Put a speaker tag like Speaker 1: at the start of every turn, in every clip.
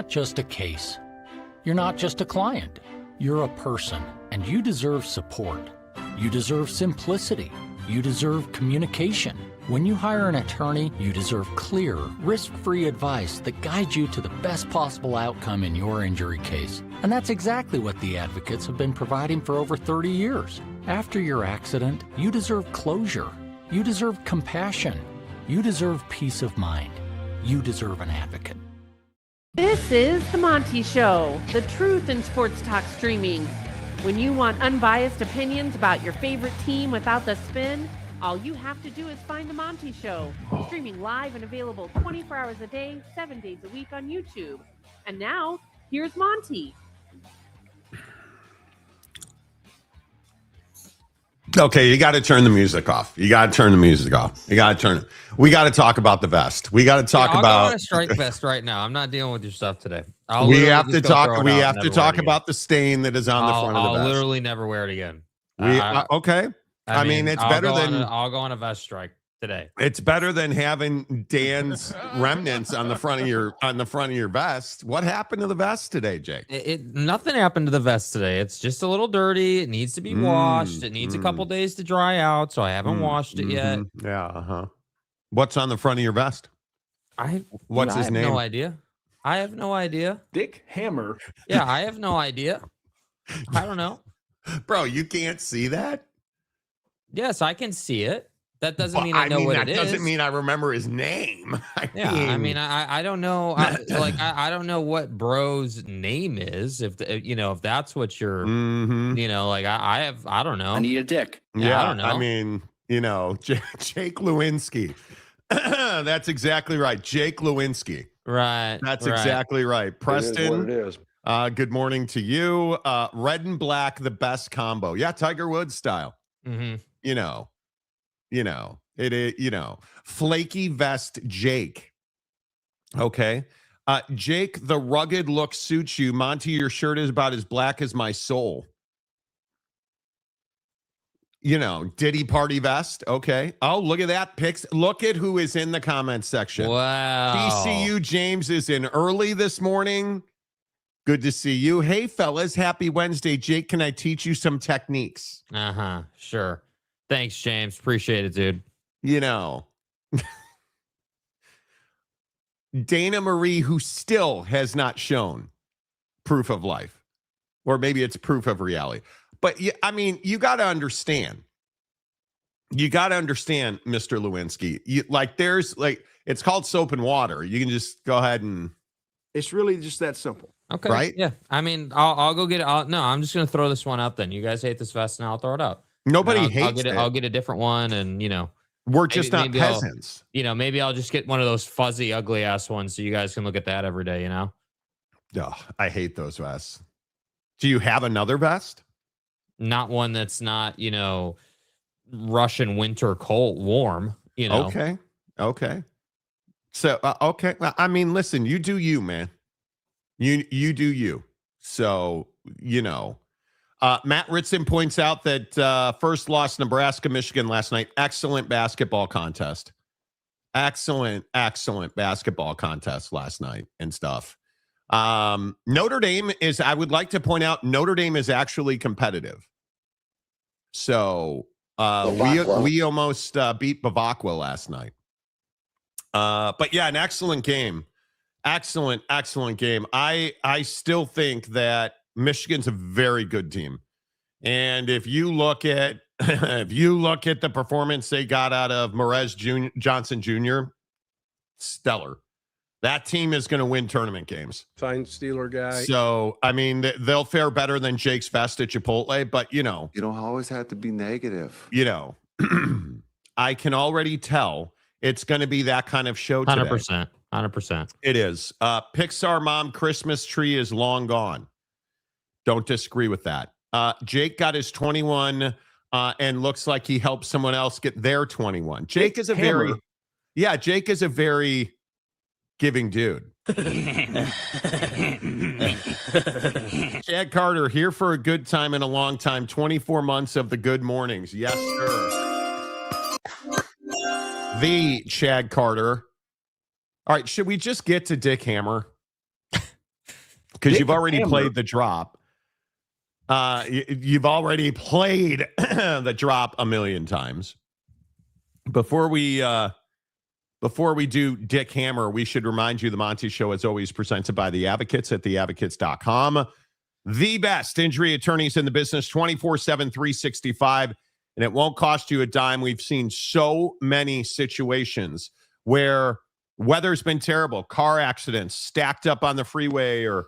Speaker 1: not just a case. You're not just a client. You're a person, and you deserve support. You deserve simplicity. You deserve communication. When you hire an attorney, you deserve clear, risk-free advice that guides you to the best possible outcome in your injury case. And that's exactly what the advocates have been providing for over 30 years. After your accident, you deserve closure. You deserve compassion. You deserve peace of mind. You deserve an advocate.
Speaker 2: This is The Monty Show, the truth in sports talk streaming. When you want unbiased opinions about your favorite team without the spin, all you have to do is find The Monty Show, streaming live and available 24 hours a day, 7 days a week on YouTube. And now, here's Monty.
Speaker 3: Okay, you got to turn the music off. You got to turn the music off. You got to turn it. We got to talk about the vest. We got to talk about.
Speaker 4: I'll go on a strike vest right now. I'm not dealing with your stuff today.
Speaker 3: We have to talk. We have to talk about the stain that is on the front of the vest.
Speaker 4: I'll literally never wear it again.
Speaker 3: Okay. I mean, it's better than.
Speaker 4: I'll go on a vest strike today.
Speaker 3: It's better than having Dan's remnants on the front of your vest. What happened to the vest today, Jake?
Speaker 4: Nothing happened to the vest today. It's just a little dirty. It needs to be washed. It needs a couple days to dry out, so I haven't washed it yet.
Speaker 3: Yeah. What's on the front of your vest? What's his name?
Speaker 4: No idea. I have no idea.
Speaker 5: Dick Hammer.
Speaker 4: Yeah, I have no idea. I don't know.
Speaker 3: Bro, you can't see that?
Speaker 4: Yes, I can see it. That doesn't mean I know what it is.
Speaker 3: That doesn't mean I remember his name.
Speaker 4: I don't know. I don't know what bro's name is. If that's what you're, I don't know.
Speaker 5: I need a dick.
Speaker 3: Yeah,
Speaker 4: I don't know.
Speaker 3: I mean, Jake Lewinsky. That's exactly right. Jake Lewinsky.
Speaker 4: Right.
Speaker 3: That's exactly right. Preston.
Speaker 5: It is what it is.
Speaker 3: Good morning to you. Red and black, the best combo. Yeah, Tiger Woods style.
Speaker 4: Mm-hmm.
Speaker 3: It is, flaky vest Jake. Okay. Jake, the rugged look suits you. Monty, your shirt is about as black as my soul. Diddy party vest. Okay. Oh, look at that. Pics. Look at who is in the comments section.
Speaker 4: Wow.
Speaker 3: TCU James is in early this morning. Good to see you. Hey, fellas. Happy Wednesday. Jake, can I teach you some techniques?
Speaker 4: Sure. Thanks, James. Appreciate it, dude.
Speaker 3: Dana Marie, who still has not shown proof of life, or maybe it's proof of reality. But you got to understand. You got to understand, Mr. Lewinsky. It's called soap and water. You can just go ahead and.
Speaker 5: It's really just that simple.
Speaker 4: Okay.
Speaker 3: Right?
Speaker 4: Yeah. I mean, I'll go get it. No, I'm just going to throw this one out then. You guys hate this vest and I'll throw it out.
Speaker 3: Nobody hates it.
Speaker 4: I'll get a different one, and
Speaker 3: we're just not peasants.
Speaker 4: Maybe I'll just get one of those fuzzy, ugly ass ones so you guys can look at that every day.
Speaker 3: Oh, I hate those vests. Do you have another vest?
Speaker 4: Not one that's not Russian winter cold warm.
Speaker 3: Okay. So okay. I mean, listen. You do you, man. You do you. So Matt Ritson points out that first lost Nebraska, Michigan last night. Excellent basketball contest. Excellent basketball contest last night and stuff. Notre Dame is, I would like to point out, Notre Dame is actually competitive. So we almost beat Bavacqua last night. But yeah, an excellent game. Excellent game. I still think that Michigan's a very good team. And if you look at the performance they got out of Morez Johnson Jr., stellar. That team is going to win tournament games.
Speaker 5: Sign Steeler guy.
Speaker 3: So, I mean, they'll fare better than Jake's vest at Chipotle, but you don't
Speaker 6: always have to be negative.
Speaker 3: I can already tell it's going to be that kind of show today.
Speaker 4: 100%.
Speaker 3: It is. Pixar Mom Christmas tree is long gone. Don't disagree with that. Jake got his 21 and looks like he helped someone else get their 21. Jake is a very giving dude. Chad Carter here for a good time and a long time. 24 months of the good mornings. Yes, sir. The Chad Carter. All right, should we just get to Dick Hammer? because you've already played the drop. You've already played the drop a million times. Before we do Dick Hammer, we should remind you the Monty Show is always presented by The Advocates at theadvocates.com. The best injury attorneys in the business, 24/7, 365, and it won't cost you a dime. We've seen so many situations where weather's been terrible, car accidents stacked up on the freeway, or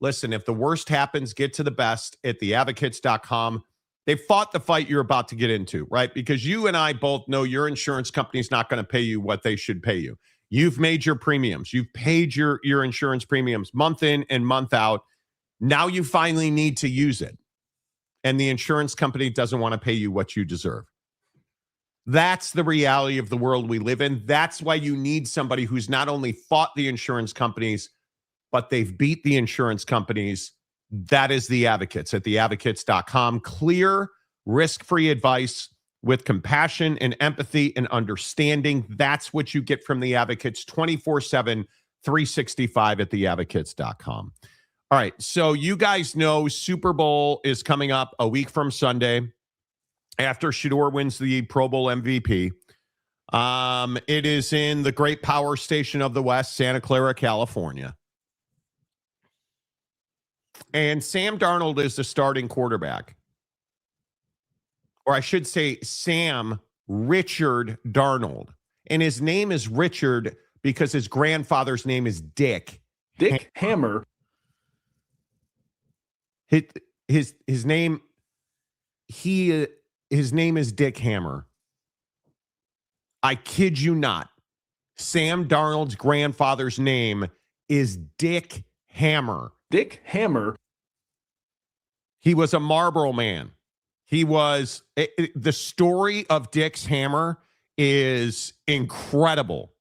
Speaker 3: listen, if the worst happens, get to the best at theadvocates.com. They fought the fight you're about to get into, right? Because you and I both know your insurance company's not going to pay you what they should pay you. You've made your premiums. You've paid your insurance premiums month in and month out. Now you finally need to use it. And the insurance company doesn't want to pay you what you deserve. That's the reality of the world we live in. That's why you need somebody who's not only fought the insurance companies, but they've beat the insurance companies. That is The Advocates at theadvocates.com. Clear, risk-free advice with compassion and empathy and understanding. That's what you get from The Advocates 24/7, 365 at theadvocates.com. All right, so you guys know Super Bowl is coming up a week from Sunday after Shador wins the Pro Bowl MVP. It is in the great power station of the West, Santa Clara, California. And Sam Darnold is the starting quarterback. Or I should say Sam Richard Darnold. And his name is Richard because his grandfather's name is Dick.
Speaker 5: Dick Hammer.
Speaker 3: His name is Dick Hammer. I kid you not. Sam Darnold's grandfather's name is Dick Hammer.
Speaker 5: Dick Hammer.
Speaker 3: He was a Marlboro man. The story of Dick's Hammer is incredible.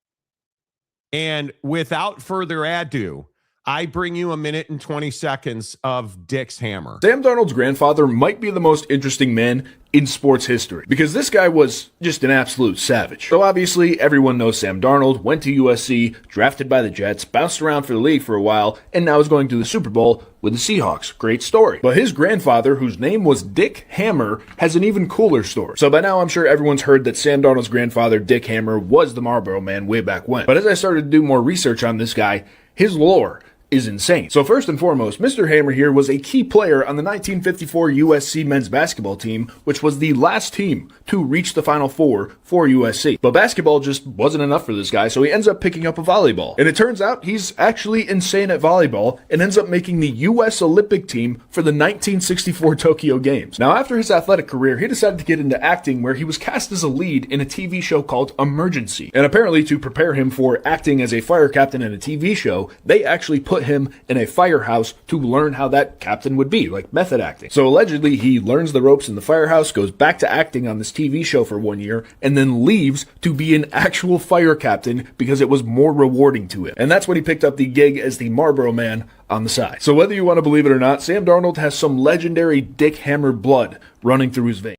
Speaker 3: And without further ado, I bring you a minute and 20 seconds of Dick's Hammer.
Speaker 7: Sam Darnold's grandfather might be the most interesting man in sports history because this guy was just an absolute savage. So obviously everyone knows Sam Darnold, went to USC, drafted by the Jets, bounced around for the league for a while, and now is going to the Super Bowl with the Seahawks. Great story. But his grandfather, whose name was Dick Hammer, has an even cooler story. So by now I'm sure everyone's heard that Sam Darnold's grandfather, Dick Hammer, was the Marlboro Man way back when. But as I started to do more research on this guy, his lore is insane. So first and foremost, Mr. Hammer here was a key player on the 1954 USC men's basketball team, which was the last team to reach the Final Four for USC. But basketball just wasn't enough for this guy, so he ends up picking up a volleyball. And it turns out he's actually insane at volleyball and ends up making the US Olympic team for the 1964 Tokyo Games. Now after his athletic career, he decided to get into acting, where he was cast as a lead in a TV show called Emergency. And apparently to prepare him for acting as a fire captain in a TV show, they actually put him in a firehouse to learn how that captain would be, like method acting. So allegedly he learns the ropes in the firehouse, goes back to acting on this TV show for 1 year, and then leaves to be an actual fire captain because it was more rewarding to him. And that's when he picked up the gig as the Marlboro Man on the side. So whether you want to believe it or not, Sam Darnold has some legendary Dick Hammer blood running through his veins.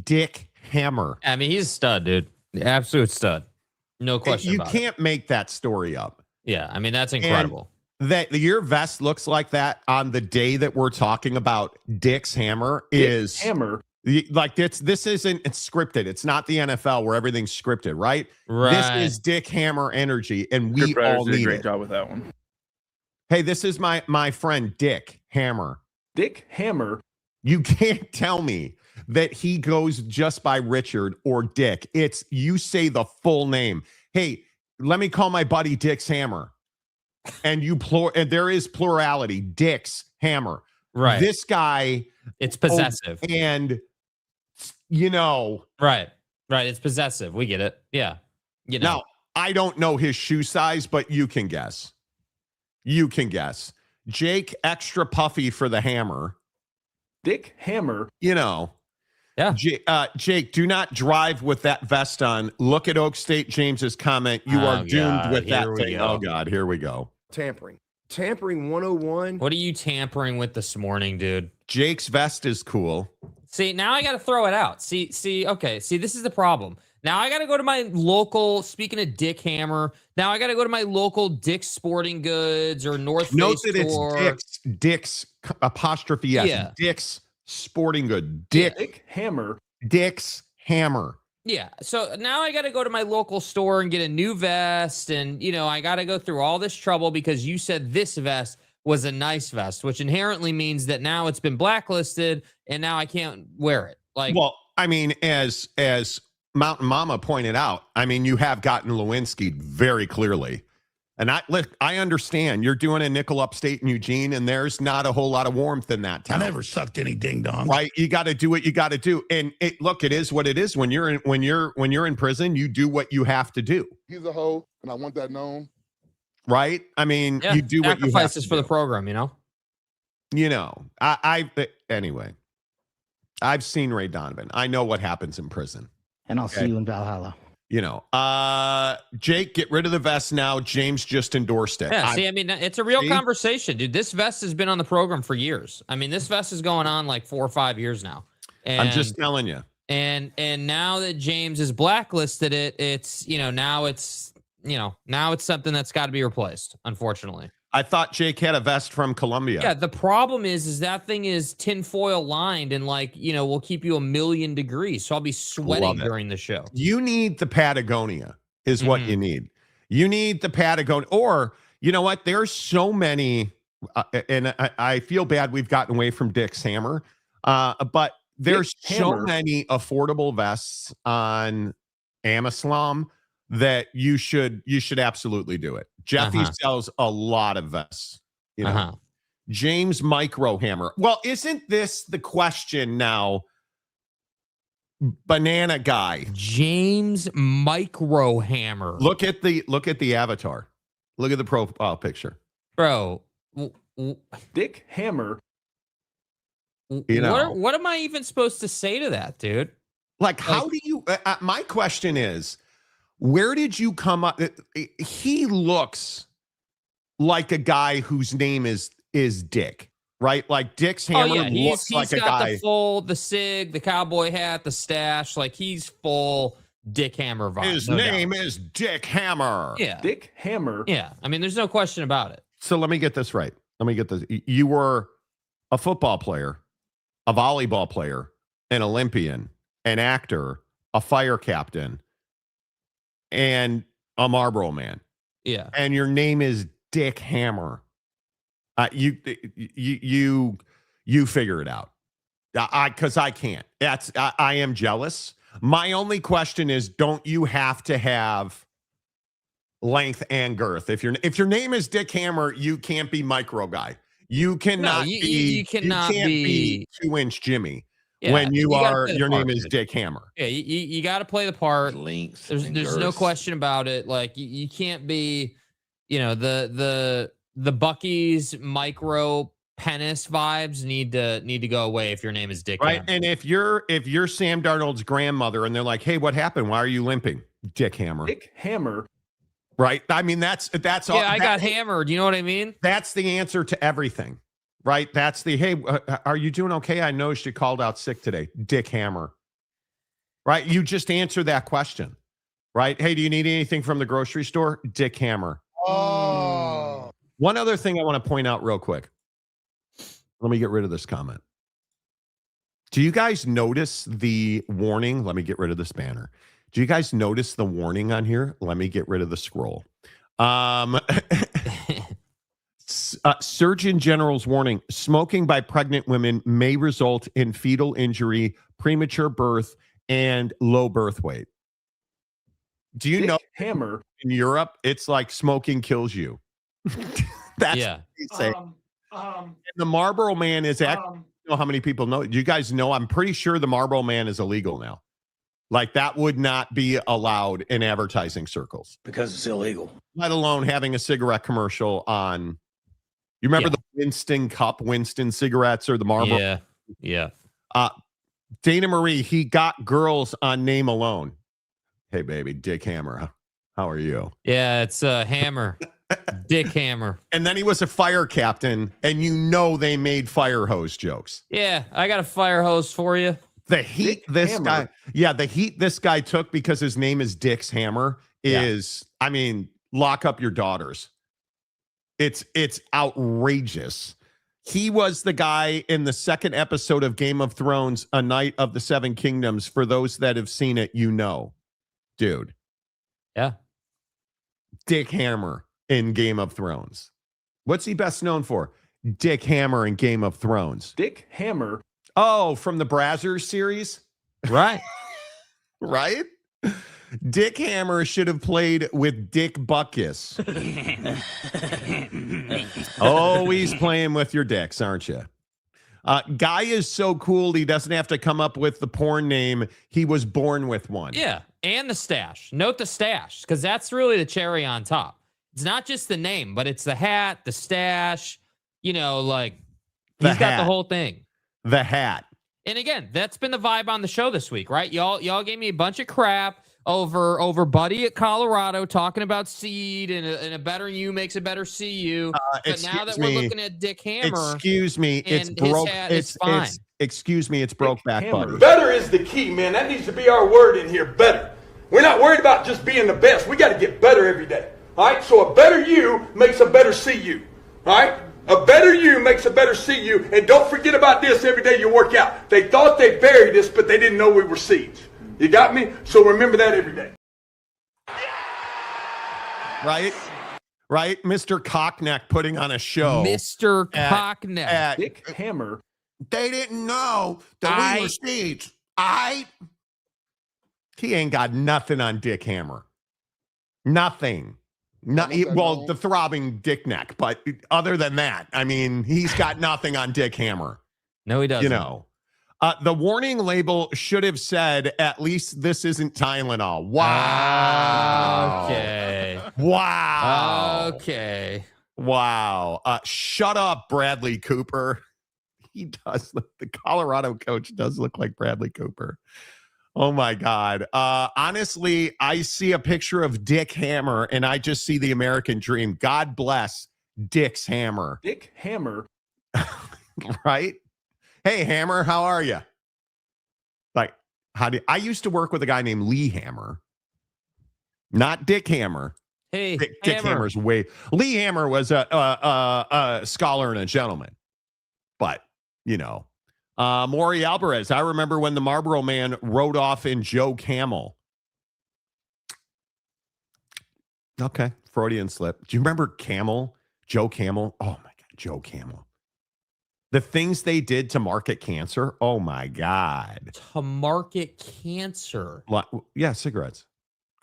Speaker 3: Dick Hammer.
Speaker 4: I mean, he's a stud, dude. Absolute stud. No question
Speaker 3: You
Speaker 4: about
Speaker 3: can't make that story up.
Speaker 4: Yeah, I mean, that's incredible.
Speaker 3: And that your vest looks like that on the day that we're talking about Dick's Hammer is
Speaker 5: Hammer.
Speaker 3: Like this isn't scripted. It's not the NFL where everything's scripted, right?
Speaker 4: Right.
Speaker 3: This is Dick Hammer energy, and we all
Speaker 5: did a
Speaker 3: need
Speaker 5: great
Speaker 3: it.
Speaker 5: job with that one.
Speaker 3: Hey, this is my friend Dick Hammer.
Speaker 5: Dick Hammer.
Speaker 3: You can't tell me that he goes just by Richard or Dick. It's you say the full name. Hey, let me call my buddy Dick's Hammer. And and there is plurality. Dick's Hammer.
Speaker 4: Right.
Speaker 3: This guy.
Speaker 4: It's possessive.
Speaker 3: And,
Speaker 4: Right. It's possessive. We get it. Yeah.
Speaker 3: Now, I don't know his shoe size, but you can guess. Jake, extra puffy for the hammer.
Speaker 5: Dick Hammer.
Speaker 3: Yeah. Jake, do not drive with that vest on. Look at Oak State James's comment. You are doomed with that thing. Oh, God. Here we go.
Speaker 8: Tampering 101.
Speaker 4: What are you tampering with this morning, dude?
Speaker 3: Jake's vest is cool.
Speaker 4: See, now I got to throw it out. See, okay. See, this is the problem. Now I got to go to my local, speaking of Dick Hammer, now I got to go to my local Dick's Sporting Goods or North
Speaker 3: Note
Speaker 4: Face
Speaker 3: that
Speaker 4: store.
Speaker 3: it's Dick's apostrophe S.
Speaker 4: Yeah.
Speaker 3: Dick's Sporting Good.
Speaker 5: Dick Hammer.
Speaker 3: Dick's Hammer.
Speaker 4: Yeah. So now I got to go to my local store and get a new vest. And, I got to go through all this trouble because you said this vest was a nice vest, which inherently means that now it's been blacklisted and now I can't wear it.
Speaker 3: Well, I mean, as Mountain Mama pointed out, I mean, you have gotten Lewinsky very clearly. And I understand you're doing a nickel upstate in Eugene, and there's not a whole lot of warmth in that town.
Speaker 9: I never sucked any ding dong.
Speaker 3: Right? You got to do what you got to do, and it is what it is. When you're in prison, you do what you have to do.
Speaker 10: He's a hoe, and I want that known.
Speaker 3: Right? I mean, you do what you have
Speaker 4: sacrifices
Speaker 3: to
Speaker 4: for
Speaker 3: do.
Speaker 4: the program,
Speaker 3: Anyway, I've seen Ray Donovan. I know what happens in prison.
Speaker 11: And I'll see you in Valhalla.
Speaker 3: Jake, get rid of the vest now. James just endorsed it.
Speaker 4: Yeah, it's a real conversation, dude. This vest has been on the program for years. I mean, this vest is going on like 4 or 5 years now. And,
Speaker 3: I'm just telling you.
Speaker 4: And now that James has blacklisted it, it's now it's something that's got to be replaced, unfortunately.
Speaker 3: I thought Jake had a vest from Columbia.
Speaker 4: Yeah, the problem is that thing is tinfoil lined and will keep you 1,000,000 degrees. So I'll be sweating during the show.
Speaker 3: You need the Patagonia is what you need. You need the Patagonia. Or, you know what? There's so many, and I feel bad we've gotten away from Dick's Hammer, but there's so many affordable vests on Amazon that you should absolutely do it. Jeffy sells a lot of vests. James Micro Hammer. Well, isn't this the question now? Banana guy.
Speaker 4: James Micro Hammer.
Speaker 3: Look at the avatar. Look at the profile picture.
Speaker 4: Bro.
Speaker 5: Dick Hammer.
Speaker 4: What am I even supposed to say to that, dude?
Speaker 3: How do you my question is, where did you come up? He looks like a guy whose name is Dick, right? Like Dick's Hammer looks like a guy.
Speaker 4: He's got the sig, the cowboy hat, the stash. Like he's full Dick Hammer vibe.
Speaker 3: His name is Dick Hammer.
Speaker 4: Yeah.
Speaker 5: Dick Hammer.
Speaker 4: Yeah. I mean, there's no question about it.
Speaker 3: So let me get this right. You were a football player, a volleyball player, an Olympian, an actor, a fire captain, and a Marlboro man.
Speaker 4: Yeah.
Speaker 3: And your name is Dick Hammer. You figure it out. Because I can't. I am jealous. My only question is, don't you have to have length and girth? If your name is Dick Hammer, you can't be micro guy. You cannot
Speaker 4: you cannot be
Speaker 3: 2-inch Jimmy.
Speaker 4: Yeah,
Speaker 3: when your name is
Speaker 4: dude.
Speaker 3: Dick Hammer.
Speaker 4: Yeah, you got to play the part. There's no question about it. Like you can't be, the Bucky's micro penis vibes need to go away if your name is Dick
Speaker 3: Right.
Speaker 4: Hammer.
Speaker 3: And if you're Sam Darnold's grandmother and they're like, "Hey, what happened? Why are you limping?" Dick Hammer.
Speaker 5: Dick Hammer.
Speaker 3: Right. I mean, that's all.
Speaker 4: Yeah, I got hammered. You know what I mean?
Speaker 3: That's the answer to everything. Right. That's hey, are you doing okay? I noticed you called out sick today. Dick Hammer. Right. You just answer that question. Right. Hey, do you need anything from the grocery store? Dick Hammer.
Speaker 10: Oh.
Speaker 3: One other thing I want to point out real quick. Let me get rid of this comment. Do you guys notice the warning? Let me get rid of this banner. Do you guys notice the warning on here? Let me get rid of the scroll. Surgeon General's warning: smoking by pregnant women may result in fetal injury, premature birth, and low birth weight. Do you
Speaker 5: Dick
Speaker 3: know
Speaker 5: Hammer
Speaker 3: in Europe, it's like smoking kills you? That's what they say. And the Marlboro Man is actually, I don't know how many people know. Do you guys know? I'm pretty sure the Marlboro Man is illegal now. Like that would not be allowed in advertising circles
Speaker 9: Because it's illegal.
Speaker 3: let alone having a cigarette commercial on. You remember the Winston cup, Winston cigarettes, or the Marlboro?
Speaker 4: Yeah.
Speaker 3: Dana Marie, he got girls on name alone. Hey, baby, Dick Hammer. How are you?
Speaker 4: Yeah, it's Hammer. Dick Hammer.
Speaker 3: And then he was a fire captain, and they made fire hose jokes.
Speaker 4: Yeah, I got a fire hose for you.
Speaker 3: The heat
Speaker 5: Dick
Speaker 3: this
Speaker 5: Hammer.
Speaker 3: guy, the heat this guy took because his name is Dick's Hammer is, I mean, lock up your daughters. It's outrageous. He was the guy in the second episode of Game of Thrones, A Night of the Seven Kingdoms. For those that have seen it, dude.
Speaker 4: Yeah.
Speaker 3: Dick Hammer in Game of Thrones. What's he best known for? Dick Hammer in Game of Thrones.
Speaker 5: Dick Hammer.
Speaker 3: Oh, from the Brazzers series?
Speaker 4: Right.
Speaker 3: Right? Dick Hammer should have played with Dick Buckus. Always playing with your dicks, aren't you? Guy is so cool, he doesn't have to come up with the porn name. He was born with one.
Speaker 4: Yeah, and the stash. Note the stash, because that's really the cherry on top. It's not just the name, but it's the hat, the stash, he's got the whole thing.
Speaker 3: The hat.
Speaker 4: And again, that's been the vibe on the show this week, right? Y'all gave me a bunch of crap over Buddy at Colorado talking about seed and a better you makes a better CU. But now that we're looking at Dick Hammer,
Speaker 3: excuse me, it's
Speaker 4: and
Speaker 3: broke.
Speaker 4: his hat is fine.
Speaker 3: Excuse me, it's broke back,
Speaker 5: Hammer.
Speaker 3: Buddy.
Speaker 11: Better is the key, man. That needs to be our word in here, better. We're not worried about just being the best. We got to get better every day. All right? So a better you makes a better CU. All right? A better you makes a better CU. And don't forget about this every day you work out. They thought they buried us, but they didn't know we were seeds. You got me? So remember that every day.
Speaker 3: Right? Mr. Cockneck putting on a show.
Speaker 4: Mr. Cockneck.
Speaker 5: Dick Hammer.
Speaker 3: They didn't know that we were seeds. He ain't got nothing on Dick Hammer. Nothing. The throbbing dick neck. But other than that, I mean, he's got nothing on Dick Hammer.
Speaker 4: No, he doesn't.
Speaker 3: The warning label should have said, at least this isn't Tylenol. Wow.
Speaker 4: Okay.
Speaker 3: Wow.
Speaker 4: Okay.
Speaker 3: Wow. Shut up, Bradley Cooper. He does look, the Colorado coach does look like Bradley Cooper. Oh my God. Honestly, I see a picture of Dick Hammer and I just see the American dream. God bless Dick's Hammer.
Speaker 5: Dick Hammer.
Speaker 3: Right? Hey, Hammer, how are you? Like, I used to work with a guy named Lee Hammer, not Dick Hammer.
Speaker 4: Hey,
Speaker 3: Dick Hammer's Lee Hammer was a scholar and a gentleman, but Maury Alvarez. I remember when the Marlboro Man rode off in Joe Camel. Okay, Freudian slip. Do you remember Camel? Joe Camel? Oh my God, Joe Camel. The things they did to market cancer. Oh my God.
Speaker 4: To market cancer.
Speaker 3: Yeah, cigarettes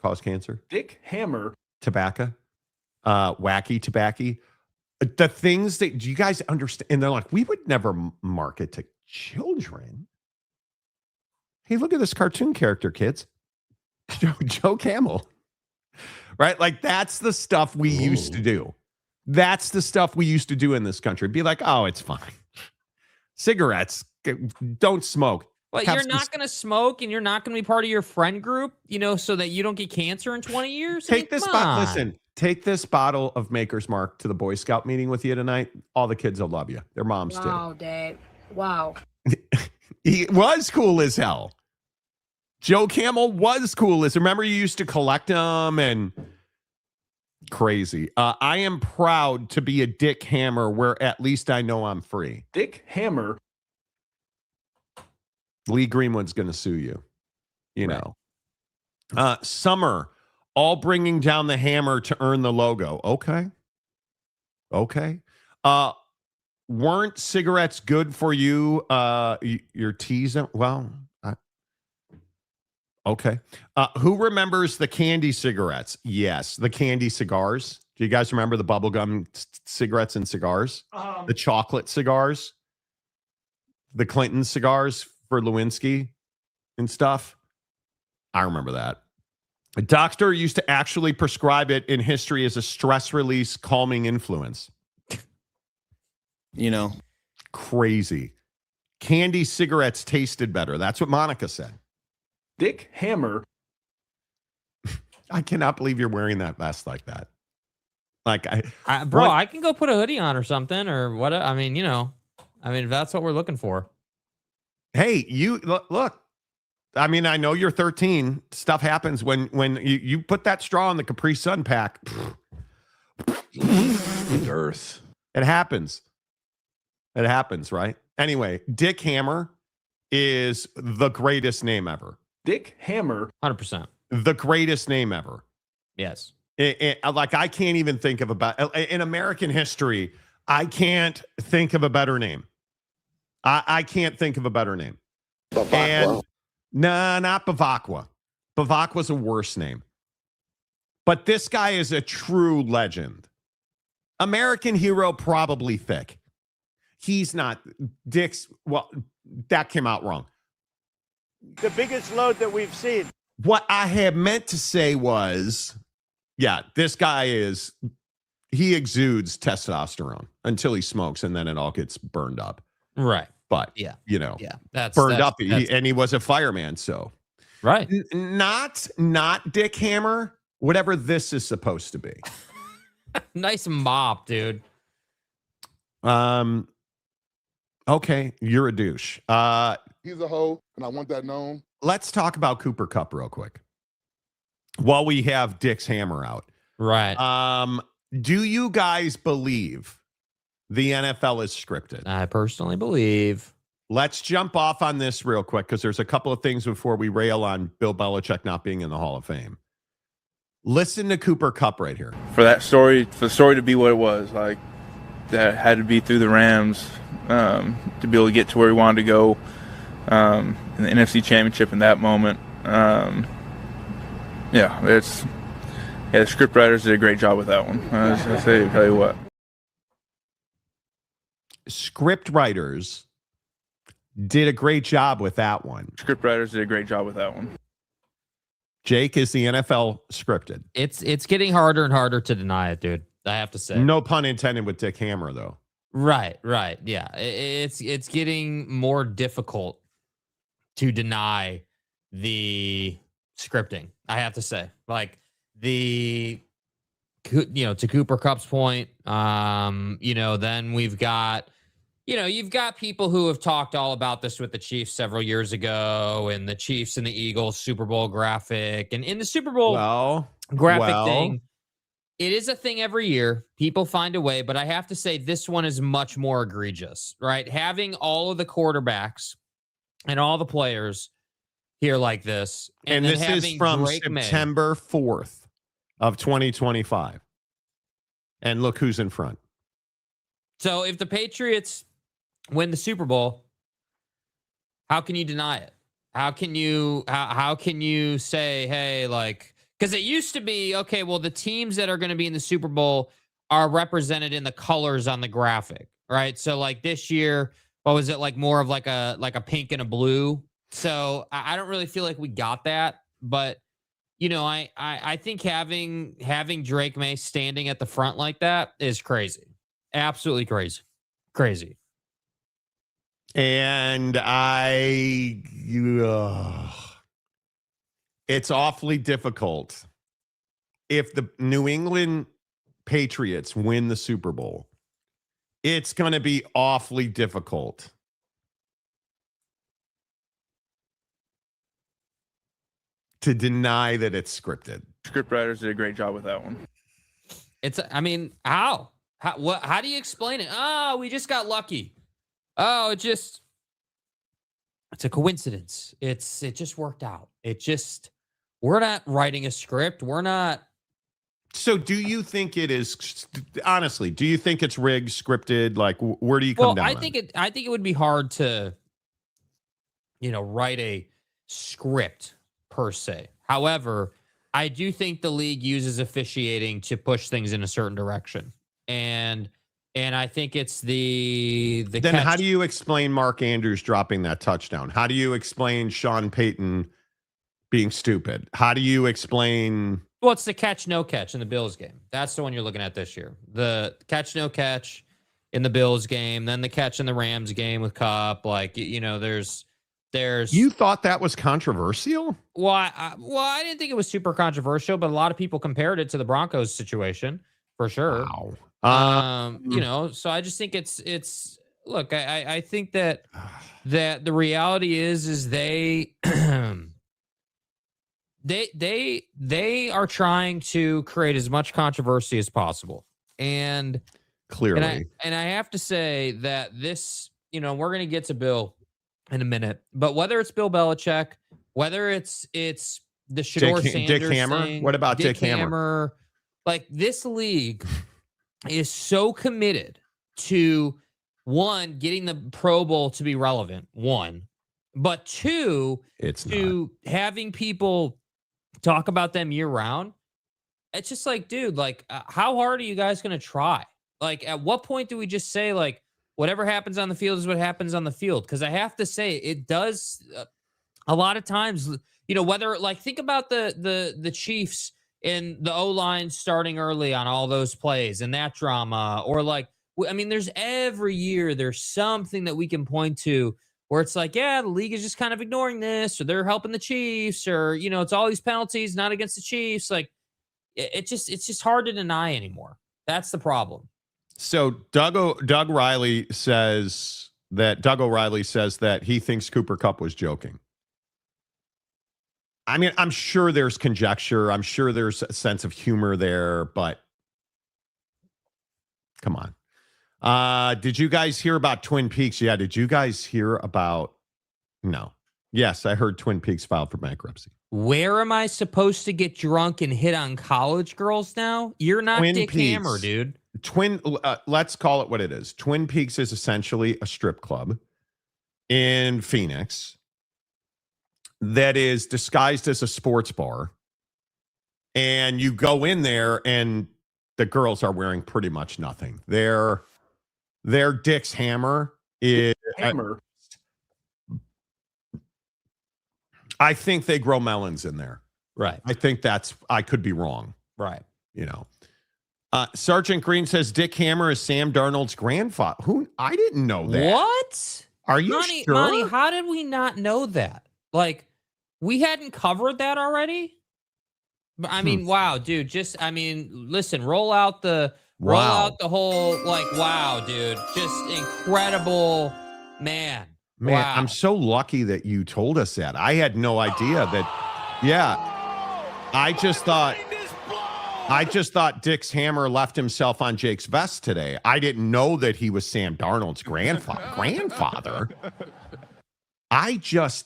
Speaker 3: cause cancer.
Speaker 5: Dick Hammer.
Speaker 3: Tobacco. Wacky tobacco. The things that, do you guys understand? And they're like, we would never market to children. Hey, look at this cartoon character, kids. Joe Camel. Right? Like, that's the stuff we used to do. That's the stuff we used to do in this country. Be like, oh, it's fine. Cigarettes, don't smoke.
Speaker 4: Well, you're not going to smoke and you're not going to be part of your friend group, so that you don't get cancer in 20 years?
Speaker 3: Take this bottle of Maker's Mark to the Boy Scout meeting with you tonight. All the kids will love you. Their moms too.
Speaker 12: Wow, Dad. Wow.
Speaker 3: He was cool as hell. Joe Camel was cool as. Remember, you used to collect them and crazy. I am proud to be a Dick Hammer where at least I know I'm free.
Speaker 5: Dick Hammer.
Speaker 3: Lee Greenwood's going to sue you. Summer, all bringing down the hammer to earn the logo. Okay. Weren't cigarettes good for you? Your teasing? Well, okay. Who remembers the candy cigarettes? Yes, the candy cigars. Do you guys remember the bubblegum cigarettes and cigars? The chocolate cigars? The Clinton cigars for Lewinsky and stuff? I remember that. A doctor used to actually prescribe it in history as a stress release calming influence. Crazy. Candy cigarettes tasted better. That's what Monica said.
Speaker 5: Dick Hammer.
Speaker 3: I cannot believe you're wearing that vest like that. Like,
Speaker 4: I can go put a hoodie on or something or what. I mean, if that's what we're looking for.
Speaker 3: Hey, you look. I mean, I know you're 13. Stuff happens when you put that straw in the Capri Sun pack.
Speaker 5: Earth.
Speaker 3: It happens. It happens, right? Anyway, Dick Hammer is the greatest name ever.
Speaker 5: Dick Hammer.
Speaker 4: 100%.
Speaker 3: The greatest name ever.
Speaker 4: Yes.
Speaker 3: Like, I can't even think of in American history, I can't think of a better name. I can't think of a better name. And nah, not Bavacqua. Bavacqua's a worse name. But this guy is a true legend. American hero, probably thick. He's not. Dick's, well, that came out wrong.
Speaker 12: The biggest load that we've seen.
Speaker 3: What I had meant to say was, yeah, this guy he exudes testosterone until he smokes, and then it all gets burned up.
Speaker 4: Right.
Speaker 3: But,
Speaker 4: yeah,
Speaker 3: that's burned up. And he was a fireman, so.
Speaker 4: Right.
Speaker 3: Not Dick Hammer, whatever this is supposed to be.
Speaker 4: Nice mop, dude.
Speaker 3: Okay, you're a douche.
Speaker 10: He's a hoe, and I want that known.
Speaker 3: Let's talk about Cooper Kupp real quick while we have Dick's hammer out.
Speaker 4: Right.
Speaker 3: Do you guys believe the NFL is scripted?
Speaker 4: I personally believe.
Speaker 3: Let's jump off on this real quick because there's a couple of things before we rail on Bill Belichick not being in the Hall of Fame. Listen to Cooper Kupp right here.
Speaker 13: For the story to be what it was, like that had to be through the Rams to be able to get to where he wanted to go in the NFC Championship in that moment. The script writers did a great job with that one. I tell you what.
Speaker 3: Script writers did a great job with that one.
Speaker 13: Script writers did a great job with that one.
Speaker 3: Jake, is the NFL scripted?
Speaker 4: It's getting harder and harder to deny it, dude. I have to say.
Speaker 3: No pun intended with Dick Hammer, though.
Speaker 4: Right. Yeah. It's getting more difficult to deny the scripting. I have to say, like to Cooper Kupp's point, then we've got, you've got people who have talked all about this with the Chiefs several years ago, and the Chiefs and the Eagles Super Bowl graphic, and in the Super Bowl graphic thing. It is a thing every year. People find a way, but I have to say this one is much more egregious, right? Having all of the quarterbacks and all the players here like this.
Speaker 3: And this is from September 4th of 2025. And look who's in front.
Speaker 4: So if the Patriots win the Super Bowl, how can you deny it? How can you say, hey, like, because it used to be, okay, well, the teams that are going to be in the Super Bowl are represented in the colors on the graphic, right? So like this year, what was it, like more of like a pink and a blue? So I don't really feel like we got that, but I think having Drake May standing at the front like that is crazy. Absolutely crazy.
Speaker 3: And it's awfully difficult if the New England Patriots win the Super Bowl. It's going to be awfully difficult to deny that it's scripted.
Speaker 13: Script writers did a great job with that one.
Speaker 4: How do you explain it? Oh, we just got lucky. Oh, it's a coincidence. It just worked out. We're not writing a script. We're not.
Speaker 3: So do you think it is, honestly, do you think it's rigged, scripted? Like, where do you come down?
Speaker 4: I think it would be hard to, write a script per se. However, I do think the league uses officiating to push things in a certain direction. And I think it's the
Speaker 3: then how do you explain Mark Andrews dropping that touchdown? How do you explain Sean Payton being stupid? How do you explain?
Speaker 4: Well, it's the catch, no catch in the Bills game. That's the one you're looking at this year. The catch, no catch in the Bills game, then the catch in the Rams game with Kupp. Like, there's.
Speaker 3: You thought that was controversial?
Speaker 4: Well, I didn't think it was super controversial, but a lot of people compared it to the Broncos situation for sure.
Speaker 3: Wow.
Speaker 4: So I just think it's look, I think that the reality is they they are trying to create as much controversy as possible. And
Speaker 3: clearly,
Speaker 4: and I have to say that this, we're going to get to Bill in a minute, but whether it's Bill Belichick, whether it's the Shador Sanders
Speaker 3: Dick Hammer.
Speaker 4: thing,
Speaker 3: What about Dick Hammer?
Speaker 4: Like, this league is so committed to, one, getting the Pro Bowl to be relevant, one, but two, having people talk about them year round. It's just like, dude, like, how hard are you guys going to try? Like, at what point do we just say, like, whatever happens on the field is what happens on the field? Because I have to say, it does a lot of times, whether, like, think about the Chiefs and the O-line starting early on all those plays and that drama, or like, I mean, there's every year there's something that we can point to where it's like, yeah, the league is just kind of ignoring this, or they're helping the Chiefs, or, it's all these penalties, not against the Chiefs. Like, it's just hard to deny anymore. That's the problem.
Speaker 3: So Doug O'Reilly says that he thinks Cooper Kupp was joking. I mean, I'm sure there's conjecture. I'm sure there's a sense of humor there, but come on. Did you guys hear about Twin Peaks? Yeah. Did you guys hear about? No. Yes, I heard Twin Peaks filed for bankruptcy.
Speaker 4: Where am I supposed to get drunk and hit on college girls now? You're not Dick Hammer, dude.
Speaker 3: Let's call it what it is. Twin Peaks is essentially a strip club in Phoenix that is disguised as a sports bar. And you go in there and the girls are wearing pretty much nothing. Their Dick's Hammer is
Speaker 5: Hammer.
Speaker 3: I think they grow melons in there.
Speaker 4: Right.
Speaker 3: I could be wrong.
Speaker 4: Right.
Speaker 3: Sergeant Green says Dick Hammer is Sam Darnold's grandfather. I didn't know that.
Speaker 4: What?
Speaker 3: Are you sure?
Speaker 4: Monty, how did we not know that? Like, we hadn't covered that already? I mean, wow, dude. Listen, roll out the whole, like, wow, dude. Just incredible, man.
Speaker 3: Man,
Speaker 4: wow.
Speaker 3: I'm so lucky that you told us that. I had no idea that. Yeah. I just thought Dick's Hammer left himself on Jake's vest today. I didn't know that he was Sam Darnold's grandfather. I just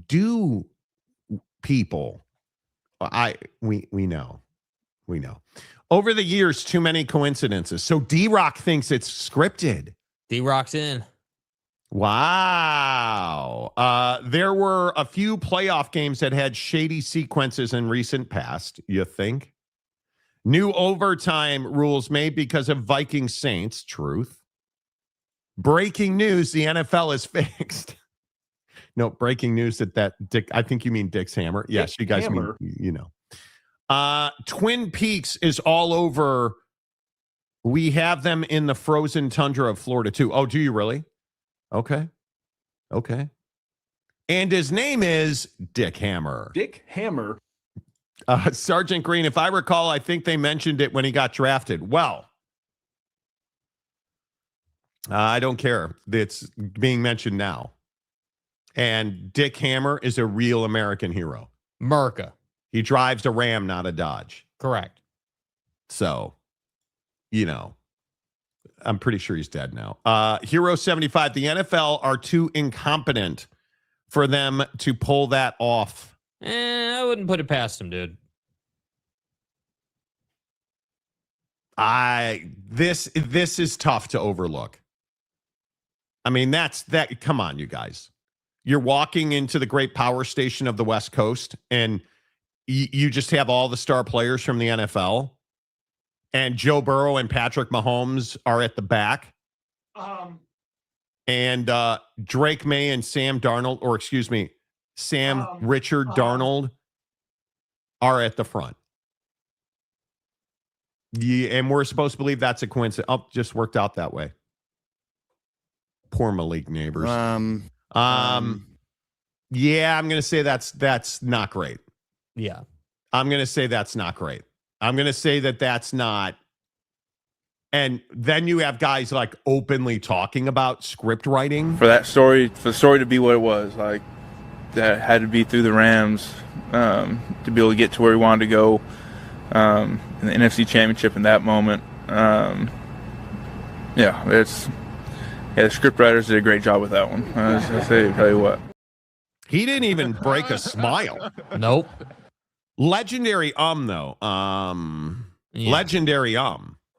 Speaker 3: do, people. We know. Over the years, too many coincidences. So D-Rock thinks it's scripted.
Speaker 4: D-Rock's in.
Speaker 3: Wow. There were a few playoff games that had shady sequences in recent past, you think? New overtime rules made because of Viking Saints. Truth. Breaking news, the NFL is fixed. No, breaking news that Dick, I think you mean Dick's Hammer. Yes, you guys
Speaker 5: Hammer.
Speaker 3: mean, Twin Peaks is all over. We have them in the frozen tundra of Florida too. Oh, do you really? Okay. And his name is Dick Hammer.
Speaker 5: Dick Hammer.
Speaker 3: Sergeant Green, if I recall, I think they mentioned it when he got drafted. Well, I don't care. It's being mentioned now. And Dick Hammer is a real American hero.
Speaker 4: America.
Speaker 3: He drives a Ram, not a Dodge.
Speaker 4: Correct.
Speaker 3: So, I'm pretty sure he's dead now. Hero 75, the NFL are too incompetent for them to pull that off.
Speaker 4: I wouldn't put it past him, dude.
Speaker 3: This is tough to overlook. I mean, come on, you guys. You're walking into the great power station of the West Coast, and you just have all the star players from the NFL. And Joe Burrow and Patrick Mahomes are at the back. And Drake May and Sam Richard Darnold are at the front. Yeah, and we're supposed to believe that's a coincidence. Oh, just worked out that way. Poor Malik Neighbors. Yeah, I'm going to say that's not great.
Speaker 4: Yeah.
Speaker 3: I'm going to say that's not great. I'm going to say that's not And then you have guys like openly talking about script writing.
Speaker 13: For the story to be what it was, like that had to be through the Rams to be able to get to where we wanted to go in the NFC Championship in that moment. The script writers did a great job with that one. I tell you what.
Speaker 3: He didn't even break a smile.
Speaker 4: Nope.
Speaker 3: Legendary though. Legendary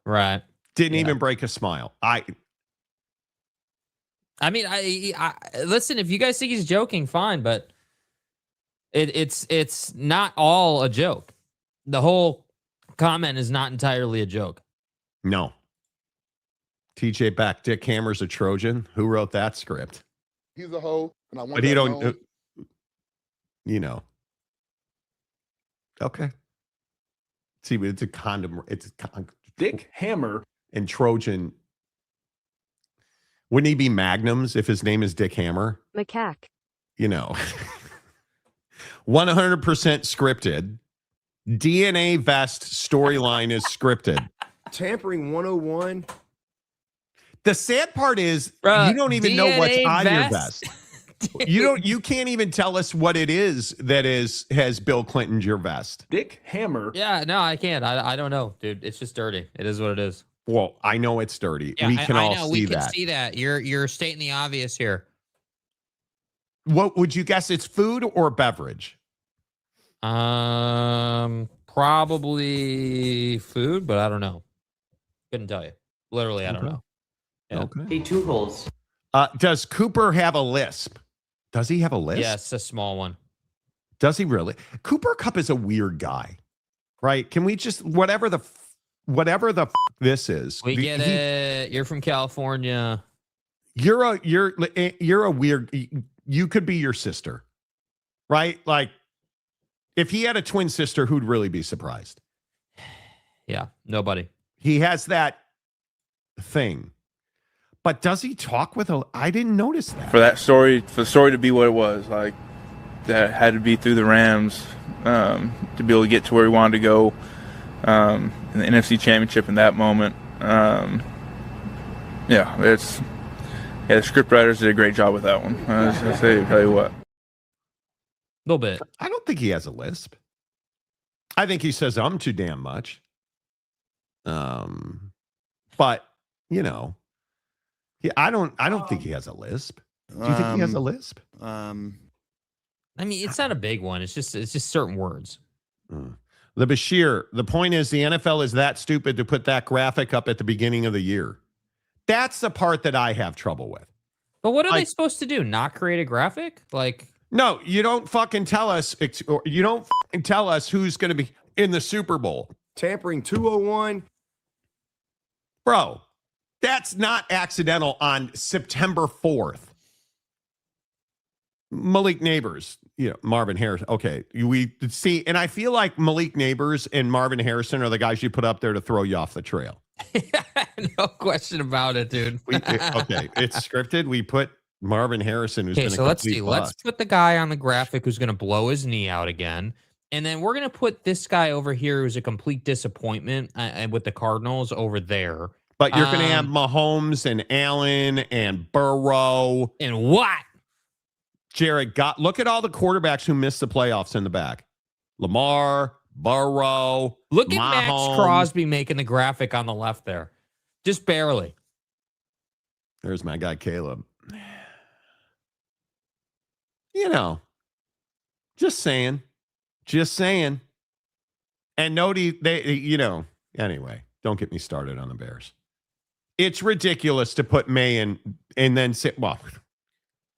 Speaker 4: Right.
Speaker 3: Didn't even break a smile.
Speaker 4: I mean, I listen, if you guys think he's joking, fine, but it's not all a joke. The whole comment is not entirely a joke.
Speaker 3: No. TJ back. Dick Hammer's a Trojan. Who wrote that script?
Speaker 10: He's a hoe, and I want
Speaker 3: But
Speaker 10: that
Speaker 3: he don't,
Speaker 10: known.
Speaker 3: Okay. See, but it's a condom. It's
Speaker 5: Dick Hammer
Speaker 3: and Trojan. Wouldn't he be Magnums if his name is Dick Hammer?
Speaker 14: Macaque.
Speaker 3: 100% scripted. DNA vest storyline is scripted.
Speaker 8: Tampering 101.
Speaker 3: The sad part is
Speaker 4: Bruh,
Speaker 3: you don't even know what's
Speaker 4: DNA
Speaker 3: on your
Speaker 4: vest?
Speaker 3: vest. You can't even tell us what it is that has Bill Clinton's your vest.
Speaker 5: Dick Hammer.
Speaker 4: Yeah, no, I can't. I don't know, dude. It's just dirty. It is what it is.
Speaker 3: Well, I know it's dirty.
Speaker 4: Yeah,
Speaker 3: We can
Speaker 4: I
Speaker 3: all
Speaker 4: know.
Speaker 3: see
Speaker 4: We can
Speaker 3: that.
Speaker 4: see that. You're stating the obvious here.
Speaker 3: What would you guess? It's food or beverage?
Speaker 4: Probably food, but I don't know. Couldn't tell you. Literally, I don't know. Yeah.
Speaker 3: Okay.
Speaker 15: Hey, two holes.
Speaker 3: Does Cooper have a lisp? Does he have a lisp?
Speaker 4: Yes, a small one.
Speaker 3: Does he really? Cooper Kupp is a weird guy, right? Can we just whatever the this is?
Speaker 4: We get it. You're from California.
Speaker 3: You're a weird. You could be your sister, right? Like if he had a twin sister, who'd really be surprised?
Speaker 4: Yeah, nobody.
Speaker 3: He has that thing. But does he talk with a? I didn't notice that.
Speaker 13: For the story to be what it was, like that had to be through the Rams to be able to get to where we wanted to go in the NFC Championship in that moment. The script writers did a great job with that one. I tell you what.
Speaker 4: A little bit.
Speaker 3: I don't think he has a lisp. I think he says too damn much. But I don't think he has a lisp. Do you think he has a lisp?
Speaker 4: I mean, it's not a big one. It's just certain words.
Speaker 3: The Bashir, the point is the NFL is that stupid to put that graphic up at the beginning of the year. That's the part that I have trouble with.
Speaker 4: But what are they supposed to do? Not create a graphic? Like,
Speaker 3: no, you don't fucking tell us. Or you don't fucking tell us who's going to be in the Super Bowl.
Speaker 8: Tampering 201.
Speaker 3: Bro, that's not accidental on September 4th. Malik Neighbors, Marvin Harrison. Okay, we see, and I feel like Malik Neighbors and Marvin Harrison are the guys you put up there to throw you off the trail.
Speaker 4: No question about it, dude.
Speaker 3: Okay, it's scripted. We put Marvin Harrison, who's been
Speaker 4: so let's see. Let's put the guy on the graphic who's going to blow his knee out again. And then we're going to put this guy over here who's a complete disappointment with the Cardinals over there.
Speaker 3: But you're going to have Mahomes and Allen and Burrow.
Speaker 4: And what?
Speaker 3: Jared, look at all the quarterbacks who missed the playoffs in the back. Lamar, Burrow.
Speaker 4: Look at
Speaker 3: Mahomes.
Speaker 4: Max Crosby making the graphic on the left there. Just barely.
Speaker 3: There's my guy, Caleb. Just saying. And anyway, don't get me started on the Bears. It's ridiculous to put May in and then say, well,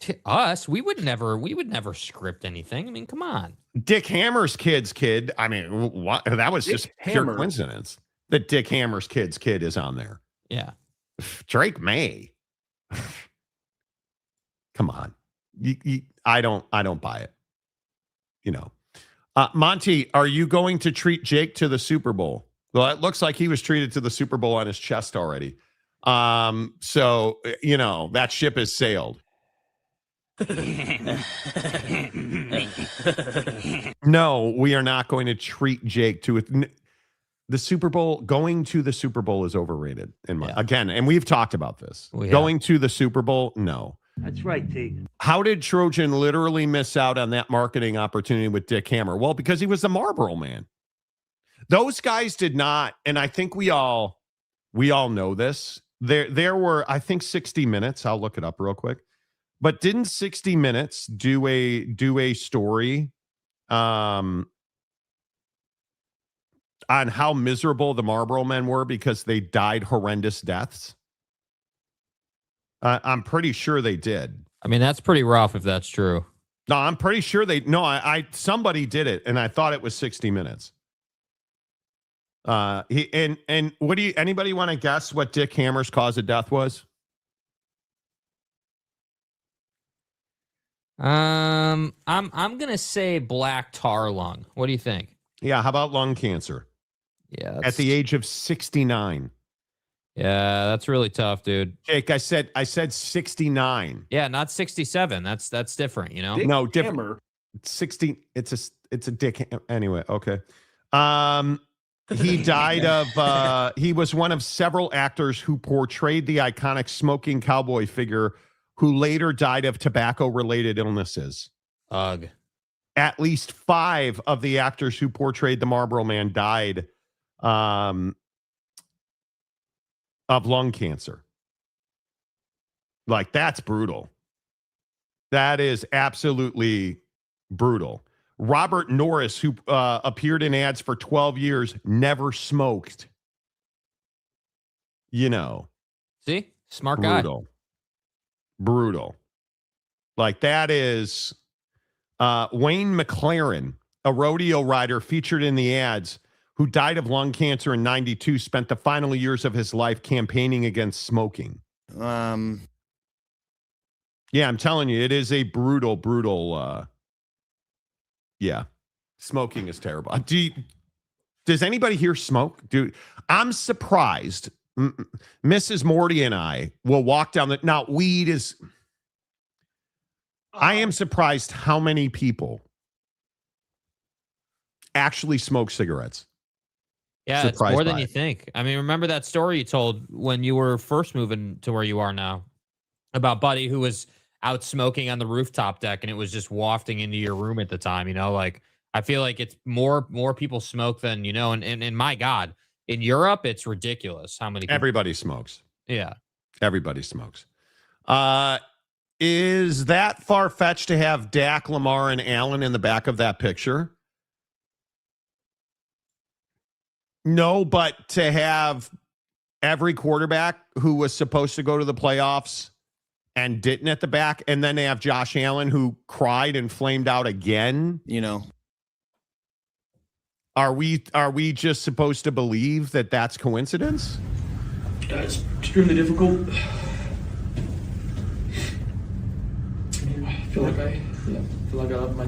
Speaker 4: to us, we would never script anything. I mean, come on.
Speaker 3: Dick Hammer's kid. I mean, what? That was
Speaker 5: Dick
Speaker 3: just
Speaker 5: Hammer.
Speaker 3: pure coincidence that Dick Hammer's kid is on there.
Speaker 4: Yeah.
Speaker 3: Drake May. Come on. I don't buy it. Monty, are you going to treat Jake to the Super Bowl? Well, it looks like he was treated to the Super Bowl on his chest already. So, that ship has sailed. No, we are not going to treat Jake to it. The Super Bowl, going to the Super Bowl is overrated.
Speaker 4: Yeah.
Speaker 3: Again, and we've talked about this.
Speaker 4: We have.
Speaker 3: Going to the Super Bowl, no.
Speaker 12: That's right, T.
Speaker 3: How did Trojan literally miss out on that marketing opportunity with Dick Hammer? Well, because he was the Marlboro Man. Those guys did not, and I think we all know this. There were, I think, 60 Minutes. I'll look it up real quick. But didn't 60 Minutes do a story on how miserable the Marlboro Men were because they died horrendous deaths? I'm pretty sure they did.
Speaker 4: I mean, that's pretty rough if that's true.
Speaker 3: No, I'm pretty sure somebody did it, and I thought it was 60 Minutes. Anybody want to guess what Dick Hammer's cause of death was?
Speaker 4: I'm gonna say black tar lung. What do you think?
Speaker 3: Yeah, how about lung cancer?
Speaker 4: Yeah,
Speaker 3: at the age of 69.
Speaker 4: Yeah, that's really tough, dude.
Speaker 3: Jake, I said 69.
Speaker 4: Yeah, not 67. That's different, you know?
Speaker 5: Dick
Speaker 3: No, different.
Speaker 5: Hammer.
Speaker 3: 60. It's a dick. Anyway, okay. He died of, he was one of several actors who portrayed the iconic smoking cowboy figure who later died of tobacco-related illnesses.
Speaker 4: Ugh.
Speaker 3: At least 5 of the actors who portrayed the Marlboro Man died of lung cancer. Like, that's brutal. That is absolutely brutal. Robert Norris, who appeared in ads for 12 years, never smoked. You know.
Speaker 4: See? Smart guy.
Speaker 3: Brutal. Like, that is Wayne McLaren, a rodeo rider featured in the ads, who died of lung cancer in 92, spent the final years of his life campaigning against smoking. Yeah, I'm telling you, it is a brutal, yeah. Smoking is terrible. Does anybody here smoke? Dude, I'm surprised. Mrs. Morty and I will walk down the, now weed is, I am surprised how many people actually smoke cigarettes.
Speaker 4: Yeah, it's more than you think. I mean, remember that story you told when you were first moving to where you are now about Buddy who was out smoking on the rooftop deck and it was just wafting into your room at the time, you know? Like, I feel like it's more people smoke than, you know, and my God, in Europe, it's ridiculous how many people.
Speaker 3: Everybody smokes.
Speaker 4: Yeah.
Speaker 3: Everybody smokes. Is that far-fetched to have Dak, Lamar, and Allen in the back of that picture? No, but to have every quarterback who was supposed to go to the playoffs and didn't at the back, and then they have Josh Allen who cried and flamed out again.
Speaker 9: You know,
Speaker 3: are we just supposed to believe that that's coincidence?
Speaker 5: It's extremely difficult. I feel like I let my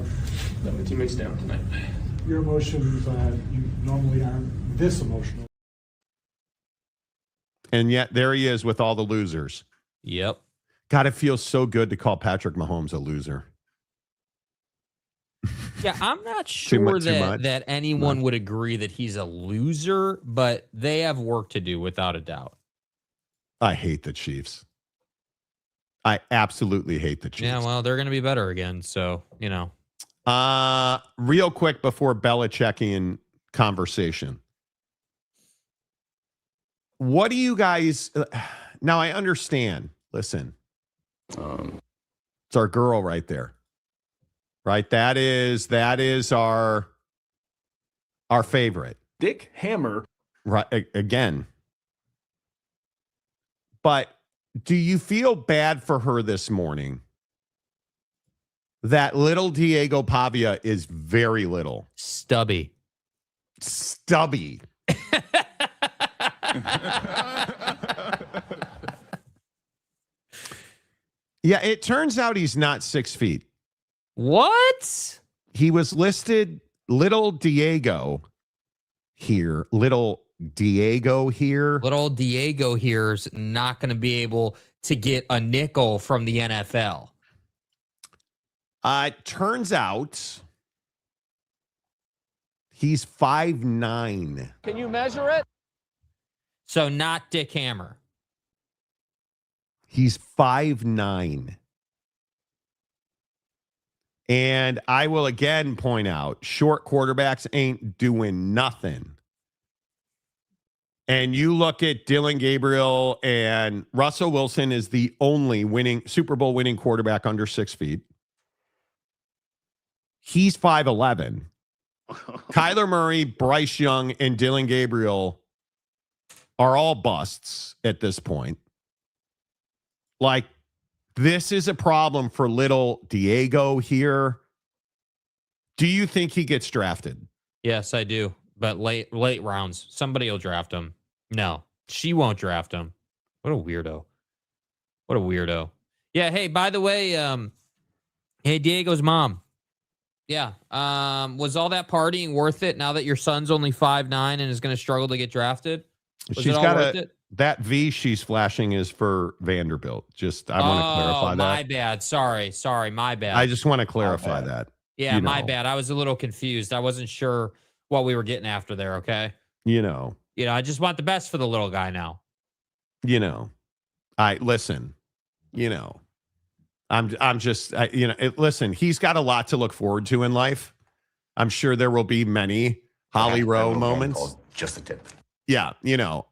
Speaker 5: teammates down tonight.
Speaker 14: Your emotions, you normally aren't this emotional.
Speaker 3: And yet there he is with all the losers.
Speaker 4: Yep.
Speaker 3: God, it feels so good to call Patrick Mahomes a loser.
Speaker 4: Yeah, I'm not sure that anyone would agree that he's a loser, but they have work to do without a doubt.
Speaker 3: I hate the Chiefs. I absolutely hate the Chiefs.
Speaker 4: Yeah, well, they're going to be better again, so, you know.
Speaker 3: Real quick before Belichickian conversation. What do you guys now? I understand. Listen, it's our girl right there, right? That is our favorite,
Speaker 5: Dick Hammer,
Speaker 3: right? Again, but do you feel bad for her this morning? That little Diego Pavia is very little.
Speaker 4: Stubby.
Speaker 3: Yeah, it turns out he's not 6 feet.
Speaker 4: What?
Speaker 3: He was listed little Diego here. Little Diego here's
Speaker 4: not going to be able to get a nickel from the NFL.
Speaker 3: It turns out He's 5'9".
Speaker 4: Can you measure it? So not Dick Hammer.
Speaker 3: He's 5'9". And I will again point out, short quarterbacks ain't doing nothing. And you look at Dylan Gabriel, and Russell Wilson is the only Super Bowl winning quarterback under 6 feet. He's 5'11". Kyler Murray, Bryce Young, and Dylan Gabriel are all busts at this point. Like, this is a problem for little Diego here. Do you think he gets drafted?
Speaker 4: Yes, I do. But late rounds. Somebody will draft him. No, she won't draft him. What a weirdo. What a weirdo. Yeah, hey, by the way, hey, Diego's mom. Yeah. Was all that partying worth it now that your son's only 5'9" and is going to struggle to get drafted? Was it all worth it?
Speaker 3: That V she's flashing is for Vanderbilt. I want to clarify that.
Speaker 4: My bad. Sorry, my bad.
Speaker 3: I just want to clarify that.
Speaker 4: Yeah, my bad. I was a little confused. I wasn't sure what we were getting after there, okay? I just want the best for the little guy now.
Speaker 3: Listen, listen, he's got a lot to look forward to in life. I'm sure there will be many Holly Rowe moments.
Speaker 9: Just a tip.
Speaker 3: Yeah, he'll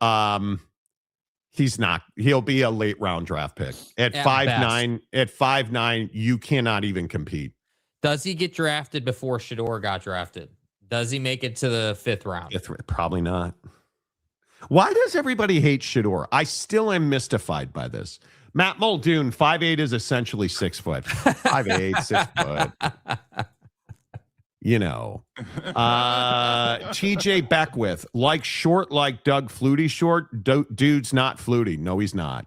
Speaker 3: be a late round draft pick. At 5'9", at 5'9", you cannot even compete.
Speaker 4: Does he get drafted before Shador got drafted? Does he make it to the 5th round?
Speaker 3: Probably not. Why does everybody hate Shador? I still am mystified by this. Matt Muldoon, 5'8" is essentially 6 foot. 5'8", 6 foot. TJ Beckwith, short like Doug Flutie short. Dude's not Flutie. No, he's not.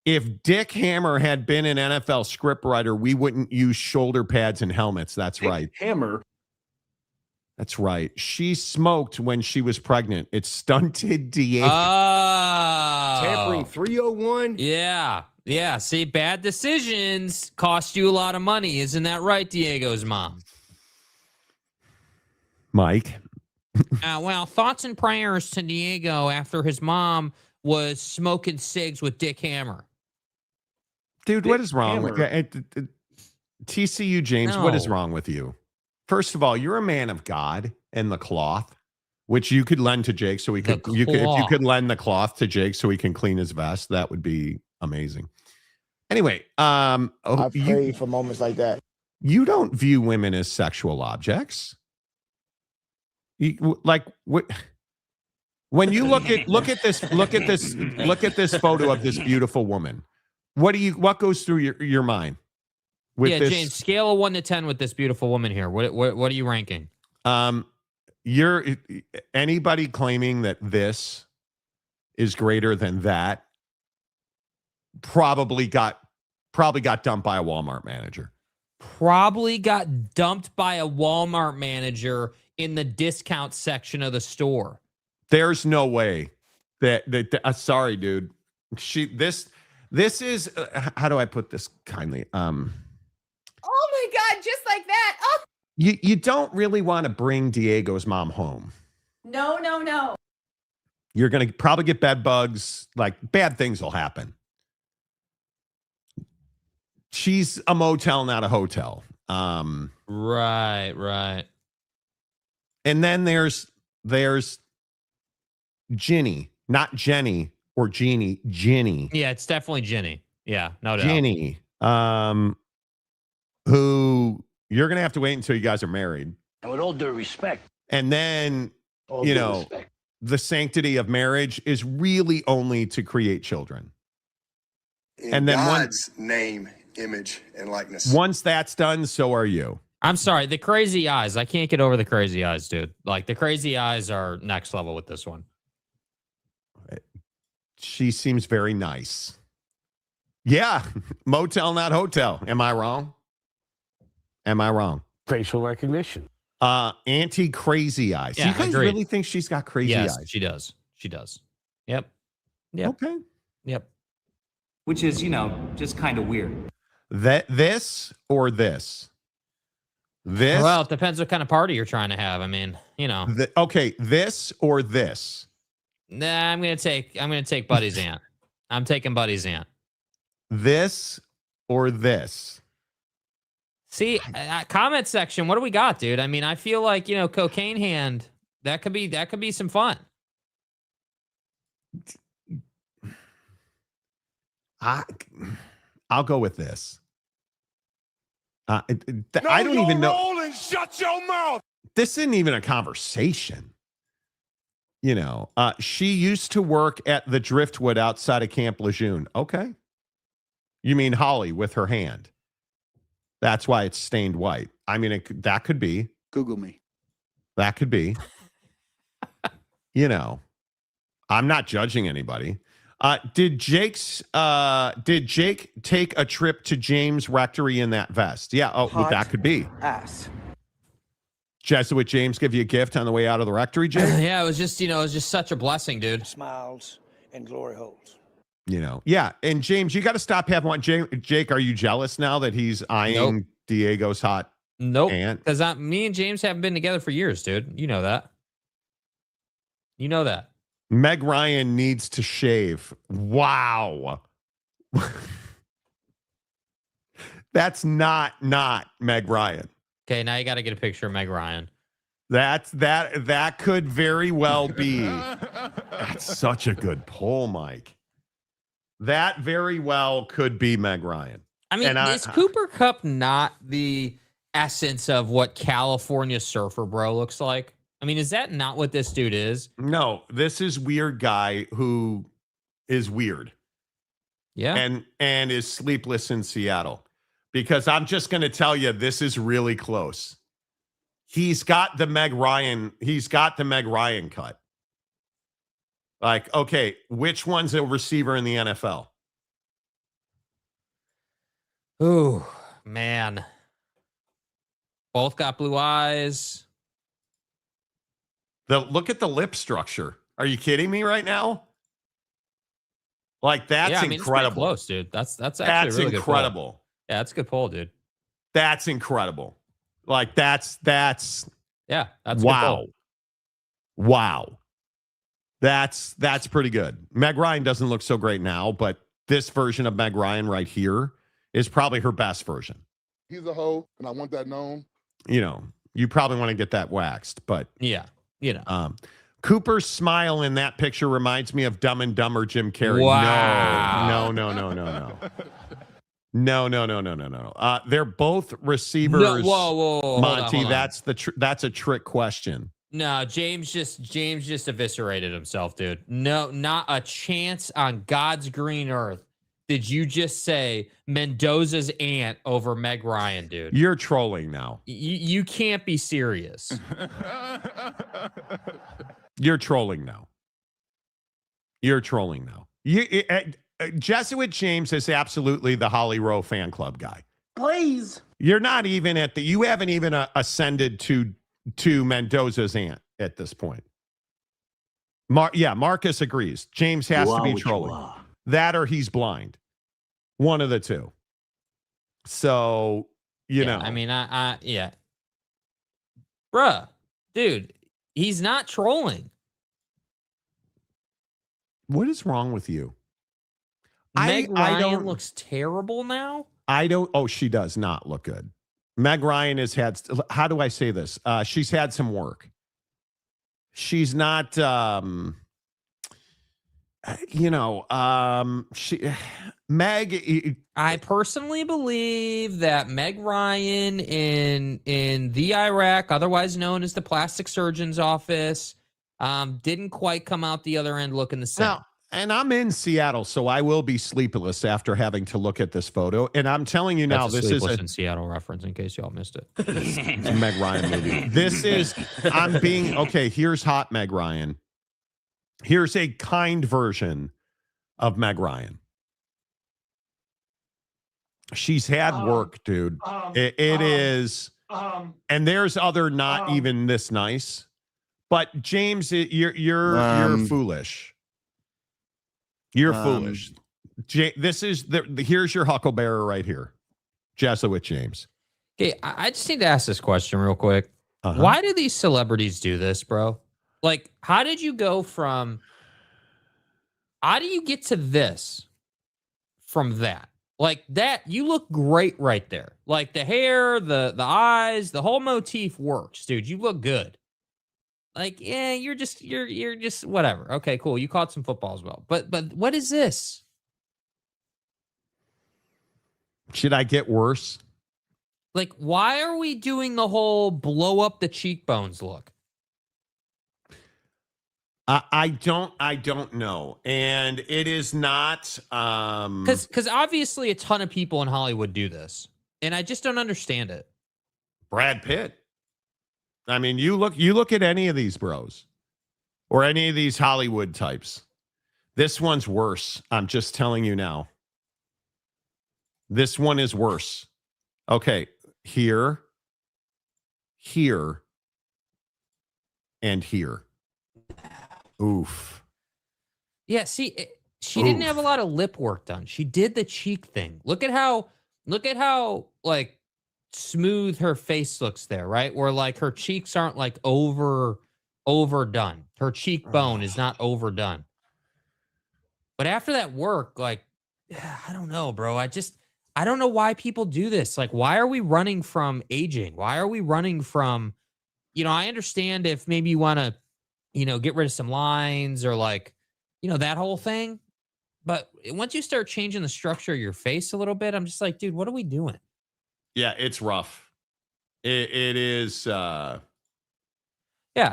Speaker 3: If Dick Hammer had been an NFL scriptwriter, we wouldn't use shoulder pads and helmets. That's right.
Speaker 9: Hammer.
Speaker 3: That's right. She smoked when she was pregnant. It stunted Diego.
Speaker 8: Tampering 301.
Speaker 4: Yeah. Yeah. See, bad decisions cost you a lot of money. Isn't that right, Diego's mom?
Speaker 3: Mike.
Speaker 4: Well, thoughts and prayers to Diego after his mom was smoking cigs with Dick Hammer.
Speaker 3: Dude, what is wrong with TCU, James?
Speaker 4: No.
Speaker 3: What is wrong with you? First of all, you're a man of God and the cloth, which you could lend to Jake so he could. If you could lend the cloth to Jake so he can clean his vest, that would be amazing. Anyway,
Speaker 15: I pray for moments like that.
Speaker 3: You don't view women as sexual objects. When you look at this photo of this beautiful woman, what goes through your mind?
Speaker 4: James, scale of 1 to 10 with this beautiful woman here. What are you ranking?
Speaker 3: You're anybody claiming that this is greater than that probably got dumped by a Walmart manager.
Speaker 4: Probably got dumped by a Walmart manager in the discount section of the store.
Speaker 3: There's no way that sorry, dude. This is how do I put this kindly?
Speaker 16: Oh my God, just like that. Oh.
Speaker 3: You don't really want to bring Diego's mom home.
Speaker 16: No.
Speaker 3: You're going to probably get bed bugs. Like, bad things will happen. She's a motel, not a hotel.
Speaker 4: Right.
Speaker 3: And then there's Ginny, not Jenny or Jeannie. Ginny.
Speaker 4: Yeah, it's definitely Ginny. Yeah, no doubt.
Speaker 3: Ginny. Who you're going to have to wait until you guys are married.
Speaker 9: And with all due respect.
Speaker 3: And then, the sanctity of marriage is really only to create children.
Speaker 10: In God's name, image, and likeness.
Speaker 3: Once that's done, so are you.
Speaker 4: I'm sorry, the crazy eyes. I can't get over the crazy eyes, dude. Like, the crazy eyes are next level with this one.
Speaker 3: She seems very nice. Yeah, motel, not hotel. Am I wrong?
Speaker 9: Facial recognition.
Speaker 3: Anti-crazy eyes.
Speaker 4: Yeah,
Speaker 3: you guys really think she's got crazy eyes?
Speaker 4: Yes, she does. Yep.
Speaker 3: Okay.
Speaker 4: Yep.
Speaker 17: Which is, just kind of weird.
Speaker 3: This or this? This?
Speaker 4: Well, it depends what kind of party you're trying to have. I mean, you know.
Speaker 3: Okay, this or this?
Speaker 4: Nah, I'm gonna take Buddy's aunt. I'm taking Buddy's aunt.
Speaker 3: This or this?
Speaker 4: See, comment section. What do we got, dude? I mean, I feel like, you know, cocaine hand. That could be some fun.
Speaker 3: I'll go with this. I don't even know.
Speaker 8: Rolling, shut your mouth.
Speaker 3: This isn't even a conversation. You know, she used to work at the Driftwood outside of Camp Lejeune. Okay. You mean Holly with her hand. That's why it's stained white. I mean, that could be.
Speaker 17: Google me.
Speaker 3: That could be. You know, I'm not judging anybody. Did Jake take a trip to James Rectory in that vest? Yeah. Oh, well, that could be.
Speaker 17: Ass.
Speaker 3: Jesuit James give you a gift on the way out of the rectory, Jake?
Speaker 4: Yeah, it was just such a blessing, dude.
Speaker 17: Smiles and glory holes.
Speaker 3: You know, yeah. And James, you got to stop having one. Jake, are you jealous now that he's eyeing Diego's hot aunt?
Speaker 4: Because me and James haven't been together for years, dude. You know that. You know that.
Speaker 3: Meg Ryan needs to shave. Wow. That's not Meg Ryan.
Speaker 4: Okay, now you got to get a picture of Meg Ryan.
Speaker 3: That could very well be. That's such a good poll, Mike. That very well could be Meg Ryan.
Speaker 4: I mean, is Cooper Kupp not the essence of what California Surfer Bro looks like? I mean, is that not what this dude is?
Speaker 3: No, this is weird guy who is weird.
Speaker 4: Yeah.
Speaker 3: And is sleepless in Seattle. Because I'm just going to tell you, this is really close. He's got the Meg Ryan cut. Like, okay, which one's a receiver in the NFL?
Speaker 4: Ooh, man. Both got blue eyes.
Speaker 3: Look at the lip structure. Are you kidding me right now? Like, that's incredible.
Speaker 4: Close, dude. That's actually really
Speaker 3: incredible.
Speaker 4: Good poll. Yeah, that's a good poll, dude.
Speaker 3: That's incredible. Like, that's
Speaker 4: yeah, that's
Speaker 3: wow. Wow. That's pretty good. Meg Ryan doesn't look so great now, but this version of Meg Ryan right here is probably her best version.
Speaker 18: He's a hoe, and I want that known.
Speaker 3: You know, you probably want to get that waxed, but
Speaker 4: yeah, you know.
Speaker 3: Cooper's smile in that picture reminds me of Dumb and Dumber Jim Carrey.
Speaker 4: Wow.
Speaker 3: No. They're both receivers.
Speaker 4: No, whoa.
Speaker 3: Monty,
Speaker 4: hold on.
Speaker 3: that's a trick question.
Speaker 4: No, James just eviscerated himself, dude. No, not a chance on God's green earth. Did you just say Mendoza's aunt over Meg Ryan, dude?
Speaker 3: You're trolling now.
Speaker 4: You can't be serious.
Speaker 3: You're trolling now. Jesuit James is absolutely the Holly Rowe fan club guy.
Speaker 17: Please.
Speaker 3: You're not even you haven't even ascended to Mendoza's aunt at this point. Marcus agrees. James has to be trolling. That or he's blind. One of the two. So, you know.
Speaker 4: I mean, yeah. Bruh, dude, he's not trolling.
Speaker 3: What is wrong with you?
Speaker 4: Meg Ryan looks terrible now?
Speaker 3: She does not look good. Meg Ryan has had, how do I say this? She's had some work. She's not, Meg.
Speaker 4: I personally believe that Meg Ryan in the Iraq, otherwise known as the plastic surgeon's office, didn't quite come out the other end looking the same.
Speaker 3: No. And I'm in Seattle, so I will be sleepless after having to look at this photo. And I'm telling you now, this is a
Speaker 4: in Seattle reference in case y'all missed it.
Speaker 3: It's a Meg Ryan movie. Here's hot Meg Ryan. Here's a kind version of Meg Ryan. She's had work, dude. It is. And there's other not even this nice. But James, you're foolish. You're foolish. This is here's your hucklebearer right here. Jesuit James.
Speaker 4: Okay, I just need to ask this question real quick.
Speaker 3: Uh-huh.
Speaker 4: Why do these celebrities do this, bro? Like, how do you get to this from that? Like that, you look great right there. Like the hair, the eyes, the whole motif works, dude. You look good. Like, yeah, you're just whatever. Okay, cool. You caught some football as well. But what is this?
Speaker 3: Should I get worse?
Speaker 4: Like, why are we doing the whole blow up the cheekbones look?
Speaker 3: I don't know. And it is not
Speaker 4: because obviously a ton of people in Hollywood do this. And I just don't understand it.
Speaker 3: Brad Pitt. I mean, you look at any of these bros or any of these Hollywood types. This one's worse. I'm just telling you now. This one is worse. Okay, here, and here. Oof.
Speaker 4: Yeah, see, she didn't have a lot of lip work done. She did the cheek thing. Look at how like smooth her face looks there, right? Where like her cheeks aren't like overdone. Her cheekbone is not overdone. But after that work, like, I don't know, bro. I don't know why people do this. Like, why are we running from aging? Why are we running from, I understand if maybe you want to, get rid of some lines or like, that whole thing. But once you start changing the structure of your face a little bit, I'm just like, dude, what are we doing?
Speaker 3: Yeah, it's rough. It is.
Speaker 4: Yeah.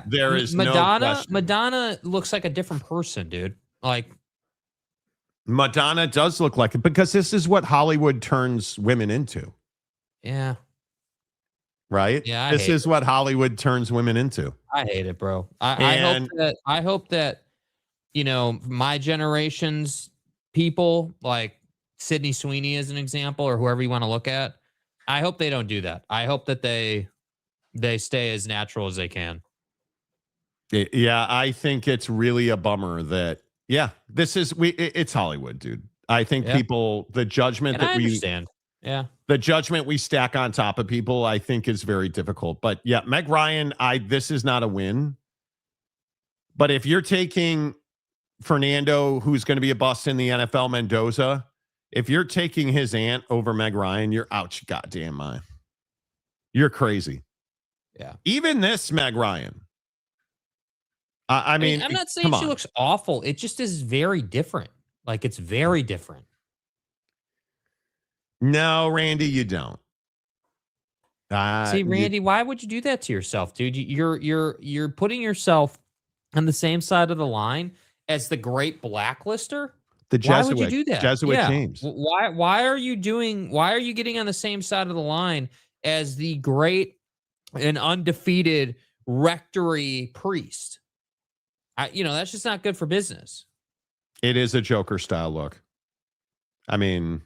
Speaker 3: There is
Speaker 4: Madonna.
Speaker 3: no question.
Speaker 4: Madonna looks like a different person, dude. Like,
Speaker 3: Madonna does look like it because this is what Hollywood turns women into.
Speaker 4: Yeah.
Speaker 3: Right?
Speaker 4: Yeah.
Speaker 3: This is what Hollywood turns women into.
Speaker 4: I hate it, bro. I hope that, my generation's people, like Sydney Sweeney as an example, or whoever you want to look at, I hope they don't do that. I hope that they stay as natural as they can.
Speaker 3: Yeah, I think it's really a bummer that, it's Hollywood, dude. I think people, the judgment
Speaker 4: I understand. Yeah.
Speaker 3: The judgment we stack on top of people, I think is very difficult. But yeah, Meg Ryan, this is not a win. But if you're taking Fernando, who's going to be a bust in the NFL, Mendoza, if you're taking his aunt over Meg Ryan, you're out your goddamn mind. You're crazy.
Speaker 4: Yeah.
Speaker 3: Even this Meg Ryan. I mean,
Speaker 4: I'm not saying she looks awful. It just is very different. Like, it's very different.
Speaker 3: No, Randy, you don't.
Speaker 4: See, Randy, why would you do that to yourself, dude? You're putting yourself on the same side of the line as the great blacklister.
Speaker 3: The Jesuit.
Speaker 4: Why would you do that?
Speaker 3: Jesuit James.
Speaker 4: Why are you getting on the same side of the line as the great and undefeated rectory priest? That's just not good for business.
Speaker 3: It is a Joker style look. I mean,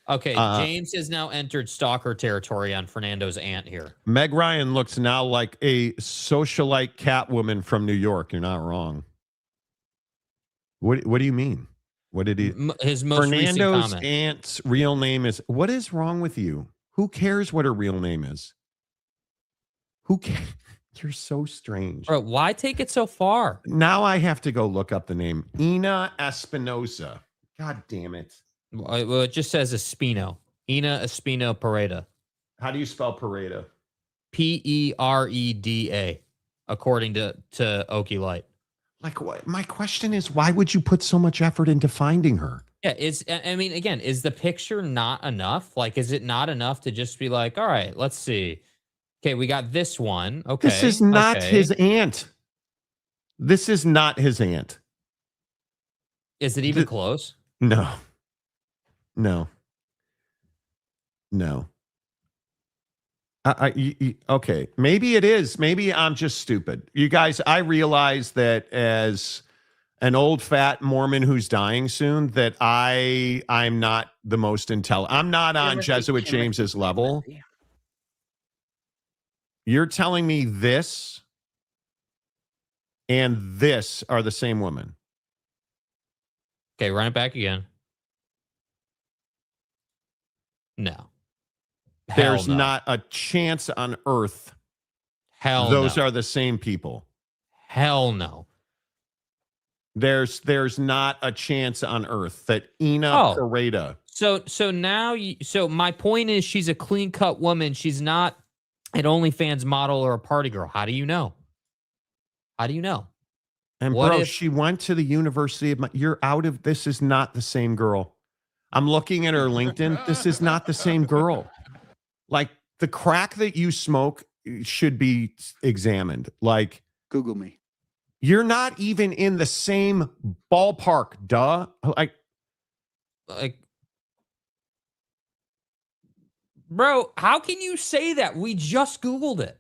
Speaker 4: okay, James has now entered stalker territory on Fernando's aunt here.
Speaker 3: Meg Ryan looks now like a socialite Catwoman from New York. You're not wrong. What do you mean? What did he?
Speaker 4: His most recent
Speaker 3: Fernando's
Speaker 4: comment.
Speaker 3: aunt's real name is. What is wrong with you? Who cares what her real name is? Who cares? You're so strange.
Speaker 4: Bro, why take it so far?
Speaker 3: Now I have to go look up the name. Ina Espinosa. God damn it.
Speaker 4: Well, it just says Espino. Ina Espino Pereda.
Speaker 3: How do you spell Pereda?
Speaker 4: Pereda, according to Okie Light.
Speaker 3: Like, what? My question is, why would you put so much effort into finding her?
Speaker 4: Yeah, is the picture not enough? Like, is it not enough to just be like, all right, let's see. Okay, we got this one. Okay.
Speaker 3: This is not his aunt. This is not his aunt.
Speaker 4: Is it even close?
Speaker 3: No. Okay, maybe it is. Maybe I'm just stupid. You guys, I realize that as an old fat Mormon who's dying soon, that I'm not the most intelligent. I'm not on Jesuit James's level. You're telling me this and this are the same woman.
Speaker 4: Okay, run it back again. No.
Speaker 3: There's
Speaker 4: no.
Speaker 3: not a chance on earth.
Speaker 4: Those
Speaker 3: are the same people.
Speaker 4: Hell no.
Speaker 3: There's not a chance on earth that Ina Pareda.
Speaker 4: So now so my point is she's a clean-cut woman. She's not an OnlyFans model or a party girl. How do you know? How do you know?
Speaker 3: And she went to the University of you're out of this is not the same girl. I'm looking at her LinkedIn. This is not the same girl. Like the crack that you smoke should be examined. Like
Speaker 17: Google me.
Speaker 3: You're not even in the same ballpark, duh. Like,
Speaker 4: bro, how can you say that? We just Googled it.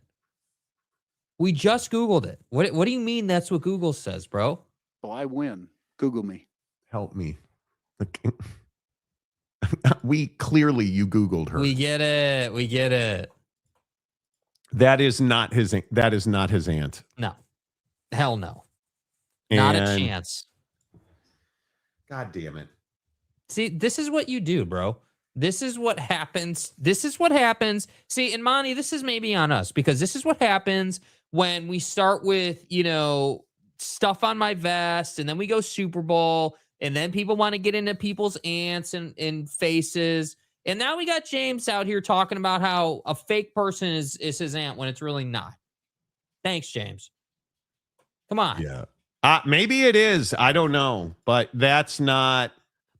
Speaker 4: What do you mean that's what Google says, bro?
Speaker 17: Oh, I win. Google me.
Speaker 3: Help me. You Googled her.
Speaker 4: We get it.
Speaker 3: That is not his aunt.
Speaker 4: No. Hell no. Not a chance.
Speaker 3: God damn it.
Speaker 4: See, this is what you do, bro. This is what happens. See, and Monty, this is maybe on us because this is what happens when we start with, stuff on my vest and then we go Super Bowl and then people want to get into people's aunts and faces. And now we got James out here talking about how a fake person is his aunt when it's really not. Thanks, James. Come on.
Speaker 3: Yeah. Maybe it is. I don't know. But that's not.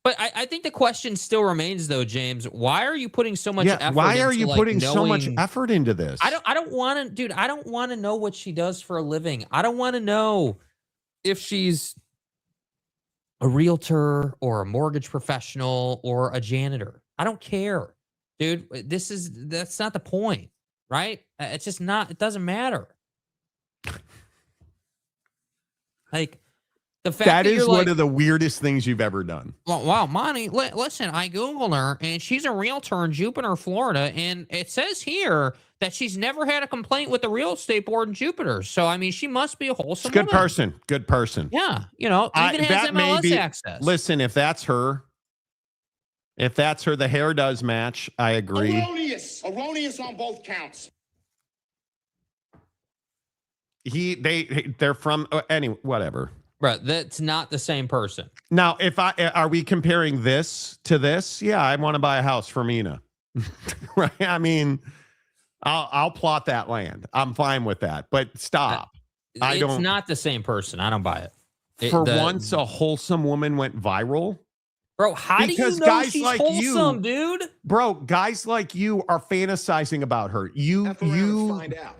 Speaker 4: But I think the question still remains, though, James. Why are you putting so much effort?
Speaker 3: Why are you putting so much effort into this?
Speaker 4: I don't want to, dude. I don't want to know what she does for a living. I don't want to know if she's a realtor or a mortgage professional or a janitor. I don't care, dude. That's not the point, right? It's just not. It doesn't matter. Like. The fact
Speaker 3: that is one of the weirdest things you've ever done.
Speaker 4: Well, wow, Monty, listen, I Googled her, and she's a realtor in Jupiter, Florida, and it says here that she's never had a complaint with the real estate board in Jupiter. So, I mean, she must be a wholesome
Speaker 3: Good
Speaker 4: woman.
Speaker 3: person. Good person.
Speaker 4: Yeah, even has MLS access.
Speaker 3: Listen, if that's her, the hair does match. I agree.
Speaker 8: Erroneous on both counts.
Speaker 3: They're from anyway, whatever.
Speaker 4: Right, that's not the same person.
Speaker 3: Now, are we comparing this to this? Yeah, I want to buy a house for Mina. Right? I mean, I'll plot that land. I'm fine with that. But stop.
Speaker 4: It's not the same person. I don't buy it.
Speaker 3: Once a wholesome woman went viral.
Speaker 4: Bro, how do you know she's like wholesome, dude?
Speaker 3: Bro, guys like you are fantasizing about her. You
Speaker 8: find out.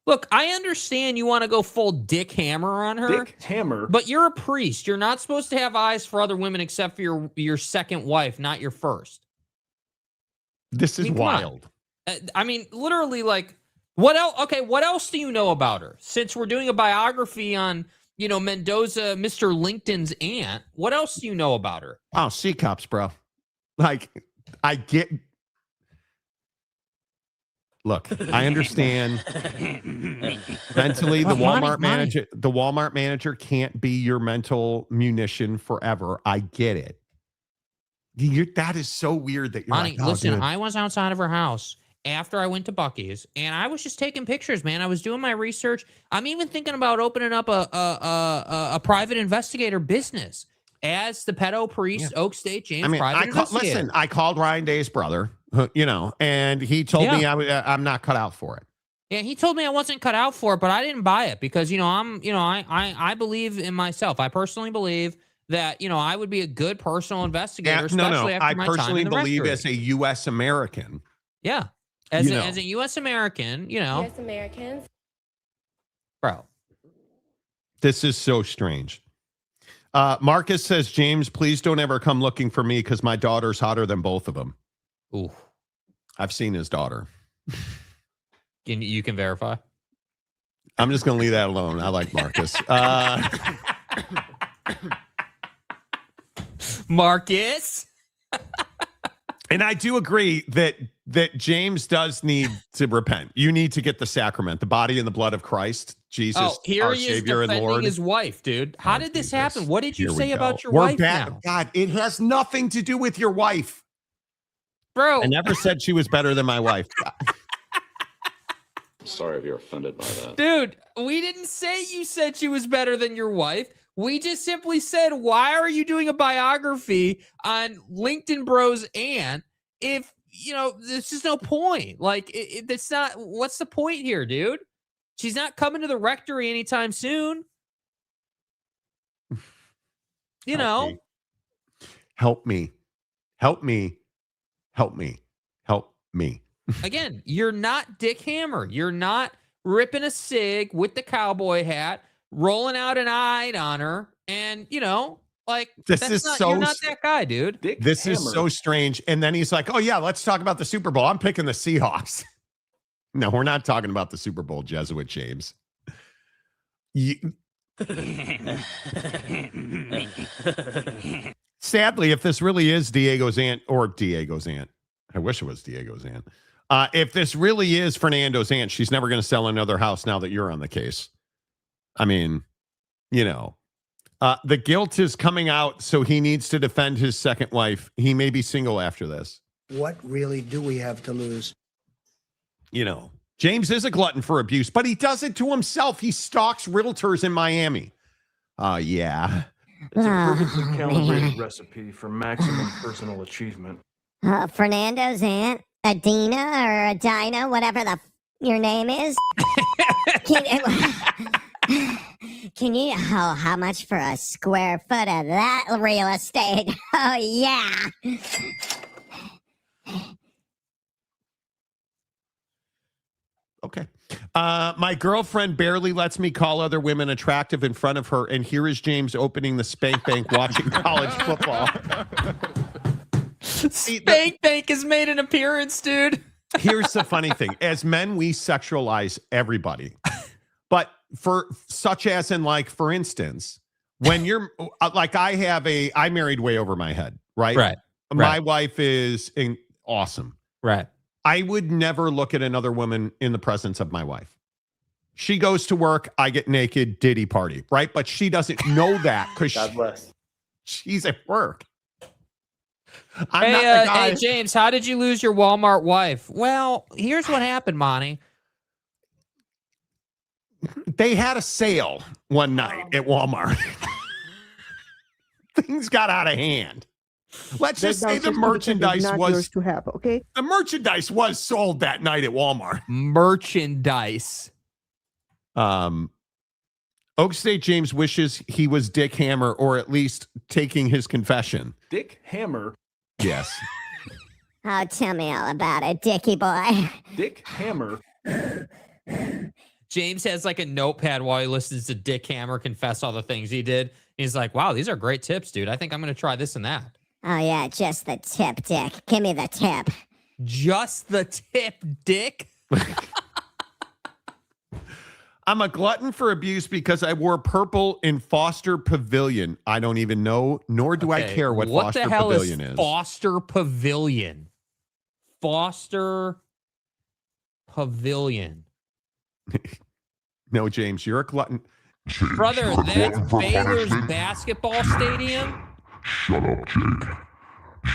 Speaker 4: Look, I understand you want to go full Dick Hammer on her.
Speaker 7: Dick Hammer?
Speaker 4: But you're a priest. You're not supposed to have eyes for other women except for your second wife, not your first.
Speaker 3: This is wild.
Speaker 4: I mean, literally, like, what else? Okay, what else do you know about her? Since we're doing a biography on, Mendoza, Mr. LinkedIn's aunt, what else do you know about her?
Speaker 3: Oh, C-cups, bro. Like, I get... Look, I understand. Mentally, the Walmart manager can't be your mental munition forever. I get it. That is so weird that you're
Speaker 4: Monty, listen, dude. I was outside of her house after I went to Buc-ee's, and I was just taking pictures, man. I was doing my research. I'm even thinking about opening up a private investigator business as the pedo priest, Oak State James.
Speaker 3: Listen, I called Ryan Day's brother. And he told me I'm not cut out for it.
Speaker 4: Yeah, he told me I wasn't cut out for it, but I didn't buy it because, I believe in myself. I personally believe that, I would be a good personal investigator, especially after my time in the
Speaker 3: I personally believe
Speaker 4: rectory.
Speaker 3: as a U.S. American.
Speaker 4: Yeah. As a U.S. American,
Speaker 16: U.S. Americans.
Speaker 4: Bro.
Speaker 3: This is so strange. Marcus says, James, please don't ever come looking for me because my daughter's hotter than both of them.
Speaker 4: Ooh.
Speaker 3: I've seen his daughter.
Speaker 4: You can verify?
Speaker 3: I'm just going to leave that alone. I like Marcus.
Speaker 4: Marcus.
Speaker 3: And I do agree that James does need to repent. You need to get the sacrament, the body and the blood of Christ, Jesus, our Savior and Lord.
Speaker 4: His wife, dude. How did this happen? What did you say about your wife now?
Speaker 3: God, it has nothing to do with your wife.
Speaker 4: Bro.
Speaker 3: I never said she was better than my wife.
Speaker 19: Sorry if you're offended by that.
Speaker 4: Dude, we didn't say you said she was better than your wife. We just simply said, why are you doing a biography on LinkedIn Bro's aunt if, there's just no point. Like, it's not, what's the point here, dude? She's not coming to the rectory anytime soon.
Speaker 3: Help me. Help me. Help me. Help me.
Speaker 4: Again, you're not Dick Hammer. You're not ripping a cig with the cowboy hat, rolling out an eye on her, and you're not that guy, dude.
Speaker 3: This is so strange. And then he's like, "Oh yeah, let's talk about the Super Bowl. I'm picking the Seahawks." No, we're not talking about the Super Bowl, Jesuit James. Sadly, if this really is Diego's aunt, I wish it was Diego's aunt. If this really is Fernando's aunt, she's never going to sell another house now that you're on the case. I mean, the guilt is coming out, so he needs to defend his second wife. He may be single after this.
Speaker 20: What really do we have to lose?
Speaker 3: James is a glutton for abuse, but he does it to himself. He stalks realtors in Miami. Yeah.
Speaker 5: It's a perfectly calibrated recipe for maximum personal achievement.
Speaker 21: Fernando's aunt, Adina or Adina, whatever your name is. Can you, how much for a square foot of that real estate? Oh, yeah.
Speaker 3: Okay. My girlfriend barely lets me call other women attractive in front of her, and here is James opening the Spank Bank watching college football.
Speaker 4: Spank Bank has made an appearance, dude.
Speaker 3: Here's the funny thing. As men, we sexualize everybody. But for instance, when you're like, I married way over my head, right?
Speaker 4: Right.
Speaker 3: My wife is awesome.
Speaker 4: Right.
Speaker 3: I would never look at another woman in the presence of my wife. She goes to work, I get naked, Diddy party, right? But she doesn't know that because she's at work. I'm not the guy.
Speaker 4: Hey, James, how did you lose your Walmart wife? Well, here's what happened, Monty.
Speaker 3: They had a sale one night at Walmart. Things got out of hand. Let's just say the merchandise was yours
Speaker 20: to have, okay?
Speaker 3: The merchandise was sold that night at Walmart.
Speaker 4: Merchandise.
Speaker 3: Oak State James wishes he was Dick Hammer, or at least taking his confession.
Speaker 7: Dick Hammer?
Speaker 3: Yes.
Speaker 21: Oh, tell me all about it, Dickie boy.
Speaker 7: Dick Hammer.
Speaker 4: James has like a notepad while he listens to Dick Hammer confess all the things he did. He's like, wow, these are great tips, dude. I think I'm going to try this and that.
Speaker 21: Oh, yeah, just the tip, Dick. Give me the tip.
Speaker 4: Just the tip, Dick?
Speaker 3: I'm a glutton for abuse because I wore purple in Foster Pavilion. I don't even know, nor do I care what Foster
Speaker 4: the hell
Speaker 3: Pavilion is.
Speaker 4: Foster Pavilion. Foster Pavilion.
Speaker 3: No, James, you're a glutton.
Speaker 4: Brother, that's Baylor's basketball stadium?
Speaker 18: Shut up, Jake.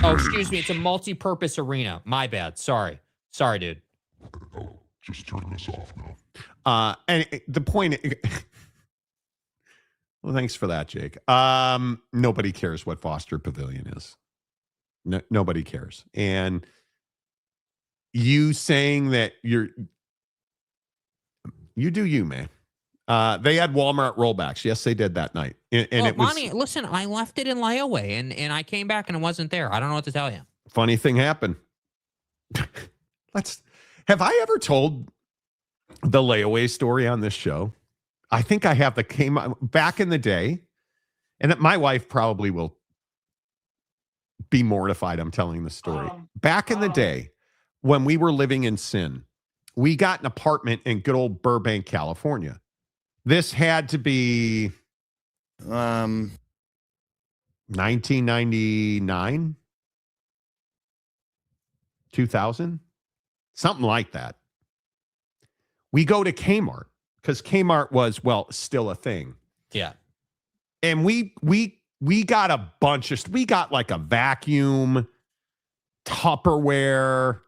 Speaker 4: Oh, excuse me. It's a multi-purpose arena. My bad. Sorry, dude.
Speaker 18: Oh, just turn this off now.
Speaker 3: And the point... Well, thanks for that, Jake. Nobody cares what Foster Pavilion is. No, nobody cares. And you saying that you do you, man. They had Walmart rollbacks. Yes, they did that night. And it was...
Speaker 4: Monty, listen, I left it in layaway, and I came back and it wasn't there. I don't know what to tell you.
Speaker 3: Funny thing happened. Have I ever told the layaway story on this show? I think I have. Came back in the day, and my wife probably will be mortified I'm telling the story. Back in the day, when we were living in sin, we got an apartment in good old Burbank, California. This had to be 1999, 2000, something like that. We go to Kmart because Kmart was, still a thing.
Speaker 4: Yeah.
Speaker 3: And we got a bunch of, we got like a vacuum, Tupperware,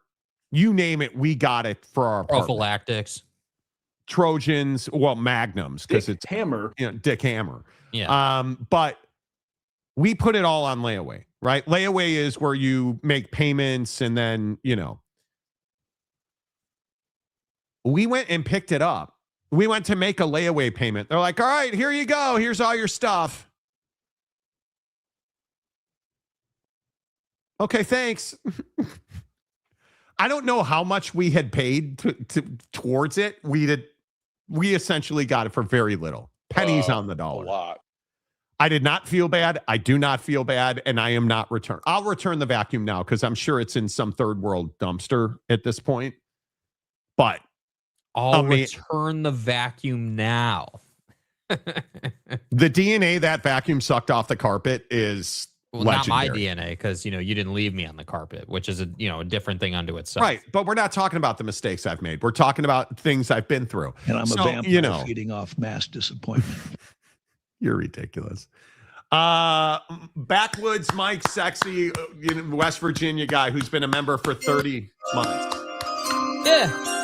Speaker 3: you name it, we got it for our apartment.
Speaker 4: Prophylactics.
Speaker 3: Trojans, well, Magnums, because it's
Speaker 5: Hammer.
Speaker 3: Dick Hammer.
Speaker 4: Yeah.
Speaker 3: But we put it all on layaway, right? Layaway is where you make payments and then, we went and picked it up. We went to make a layaway payment. They're like, all right, here you go. Here's all your stuff. Okay, thanks. I don't know how much we had paid towards it. We essentially got it for very little. Pennies on the dollar.
Speaker 1: A lot.
Speaker 3: I did not feel bad. I do not feel bad, and I am not return. I'll return the vacuum now because I'm sure it's in some third world dumpster at this point. But
Speaker 4: I'll return the vacuum now.
Speaker 3: The DNA that vacuum sucked off the carpet is legendary.
Speaker 4: Not my DNA, because you didn't leave me on the carpet, which is a different thing unto itself.
Speaker 3: Right, but we're not talking about the mistakes I've made. We're talking about things I've been through.
Speaker 22: And I'm a vampire feeding off mass disappointment.
Speaker 3: You're ridiculous. Backwoods Mike Sexy, West Virginia guy who's been a member for 30 months.
Speaker 4: Yeah.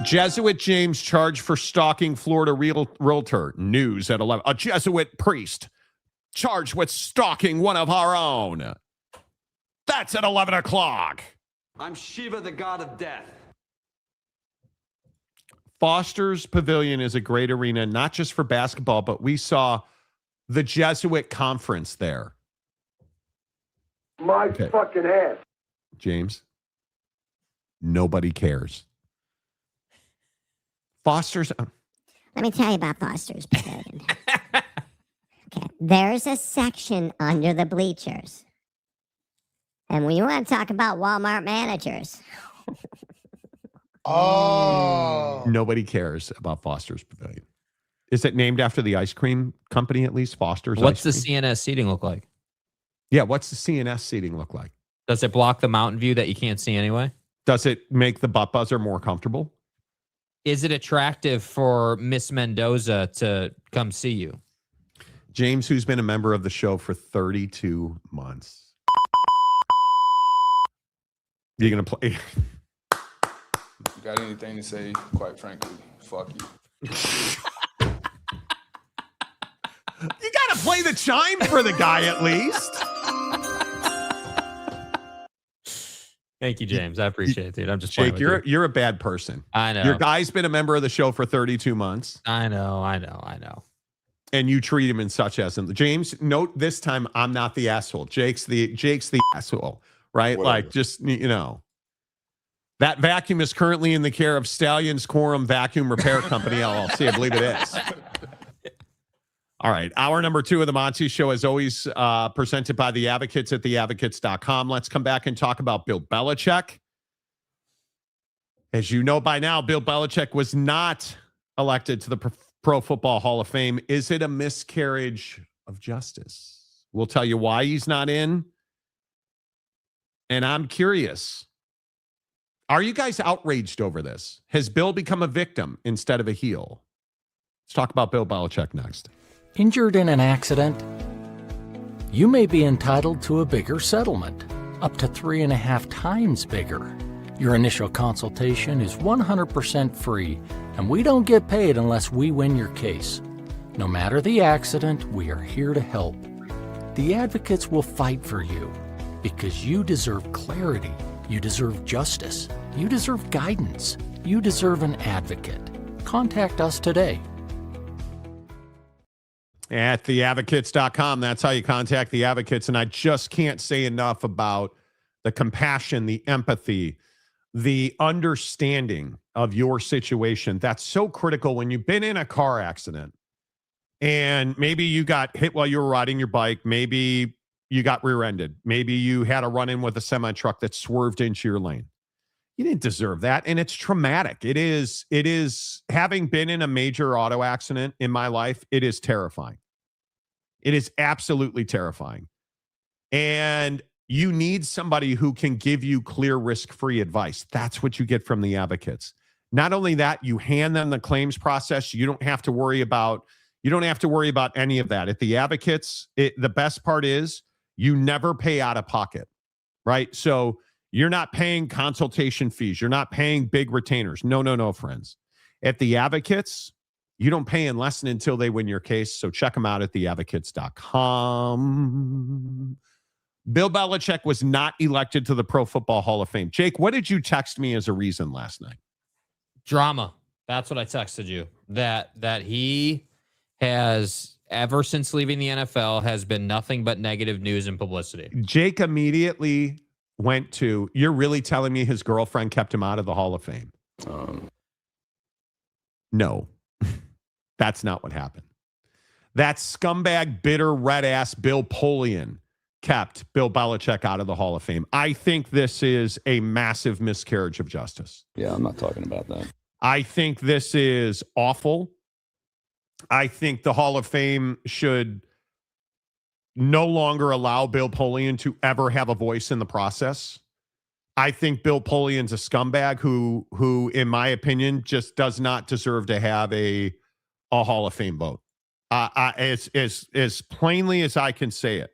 Speaker 3: Jesuit James charged for stalking Florida realtor. News at 11. A Jesuit priest charged with stalking one of our own. That's at 11 o'clock.
Speaker 23: I'm Shiva, the god of death.
Speaker 3: Foster's Pavilion is a great arena, not just for basketball, but we saw the Jesuit conference there.
Speaker 23: My fucking ass.
Speaker 3: James, nobody cares. Foster's.
Speaker 21: Let me tell you about Foster's Pavilion. Okay, there's a section under the bleachers. And when you want to talk about Walmart managers.
Speaker 3: Nobody cares about Foster's Pavilion. Is it named after the ice cream company, at least? Foster's?
Speaker 4: What's the CNS seating look like?
Speaker 3: Yeah, what's the CNS seating look like?
Speaker 4: Does it block the mountain view that you can't see anyway?
Speaker 3: Does it make the butt buzzer more comfortable?
Speaker 4: Is it attractive for Miss Mendoza to come see you?
Speaker 3: James, who's been a member of the show for 32 months. You're going to play...
Speaker 1: Got anything to say, quite frankly, fuck you.
Speaker 3: You got to play the chime for the guy at least.
Speaker 4: Thank you, James. I appreciate it, dude. I'm just
Speaker 3: Jake, you're a bad person.
Speaker 4: I know.
Speaker 3: Your guy's been a member of the show for 32 months.
Speaker 4: I know.
Speaker 3: And you treat him in such as James, note this time I'm not the asshole. Jake's the asshole, right?
Speaker 1: Whatever.
Speaker 3: Like just that vacuum is currently in the care of Stallion's Quorum Vacuum Repair Company, LLC. I believe it is. All right. Hour number 2 of the Monty Show is always presented by the Advocates at theadvocates.com. Let's come back and talk about Bill Belichick. As you know by now, Bill Belichick was not elected to the Pro Football Hall of Fame. Is it a miscarriage of justice? We'll tell you why he's not in. And I'm curious. Are you guys outraged over this? Has Bill become a victim instead of a heel? Let's talk about Bill Belichick next.
Speaker 24: Injured in an accident? You may be entitled to a bigger settlement, up to 3.5 times bigger. Your initial consultation is 100% free, and we don't get paid unless we win your case. No matter the accident, we are here to help. The advocates will fight for you because you deserve clarity. You deserve justice. You deserve guidance. You deserve an advocate. Contact us today.
Speaker 3: At theadvocates.com. That's how you contact the advocates. And I just can't say enough about the compassion, the empathy, the understanding of your situation. That's so critical when you've been in a car accident and maybe you got hit while you were riding your bike. Maybe you got rear-ended. Maybe you had a run-in with a semi-truck that swerved into your lane. You didn't deserve that, and it's traumatic. It is, having been in a major auto accident in my life, it is terrifying. It is absolutely terrifying. And you need somebody who can give you clear, risk-free advice. That's what you get from the advocates. Not only that, you hand them the claims process. You don't have to worry about any of that. At the advocates, the best part is you never pay out of pocket, right? So You're not paying consultation fees. You're not paying big retainers. No, friends. At the Advocates, you don't pay unless and until they win your case. So check them out at theadvocates.com. Bill Belichick was not elected to the Pro Football Hall of Fame. Jake, what did you text me as a reason last night?
Speaker 4: Drama. That's what I texted you. That he has, ever since leaving the NFL, has been nothing but negative news and publicity.
Speaker 3: Jake immediately went to, you're really telling me his girlfriend kept him out of the Hall of Fame? No, that's not what happened. That scumbag, bitter, red-ass Bill Polian kept Bill Belichick out of the Hall of Fame. I think this is a massive miscarriage of justice.
Speaker 19: Yeah, I'm not talking about that.
Speaker 3: I think this is awful. I think the Hall of Fame should no longer allow Bill Polian to ever have a voice in the process. I think Bill Polian's a scumbag who, in my opinion, just does not deserve to have a Hall of Fame vote. As plainly as I can say it,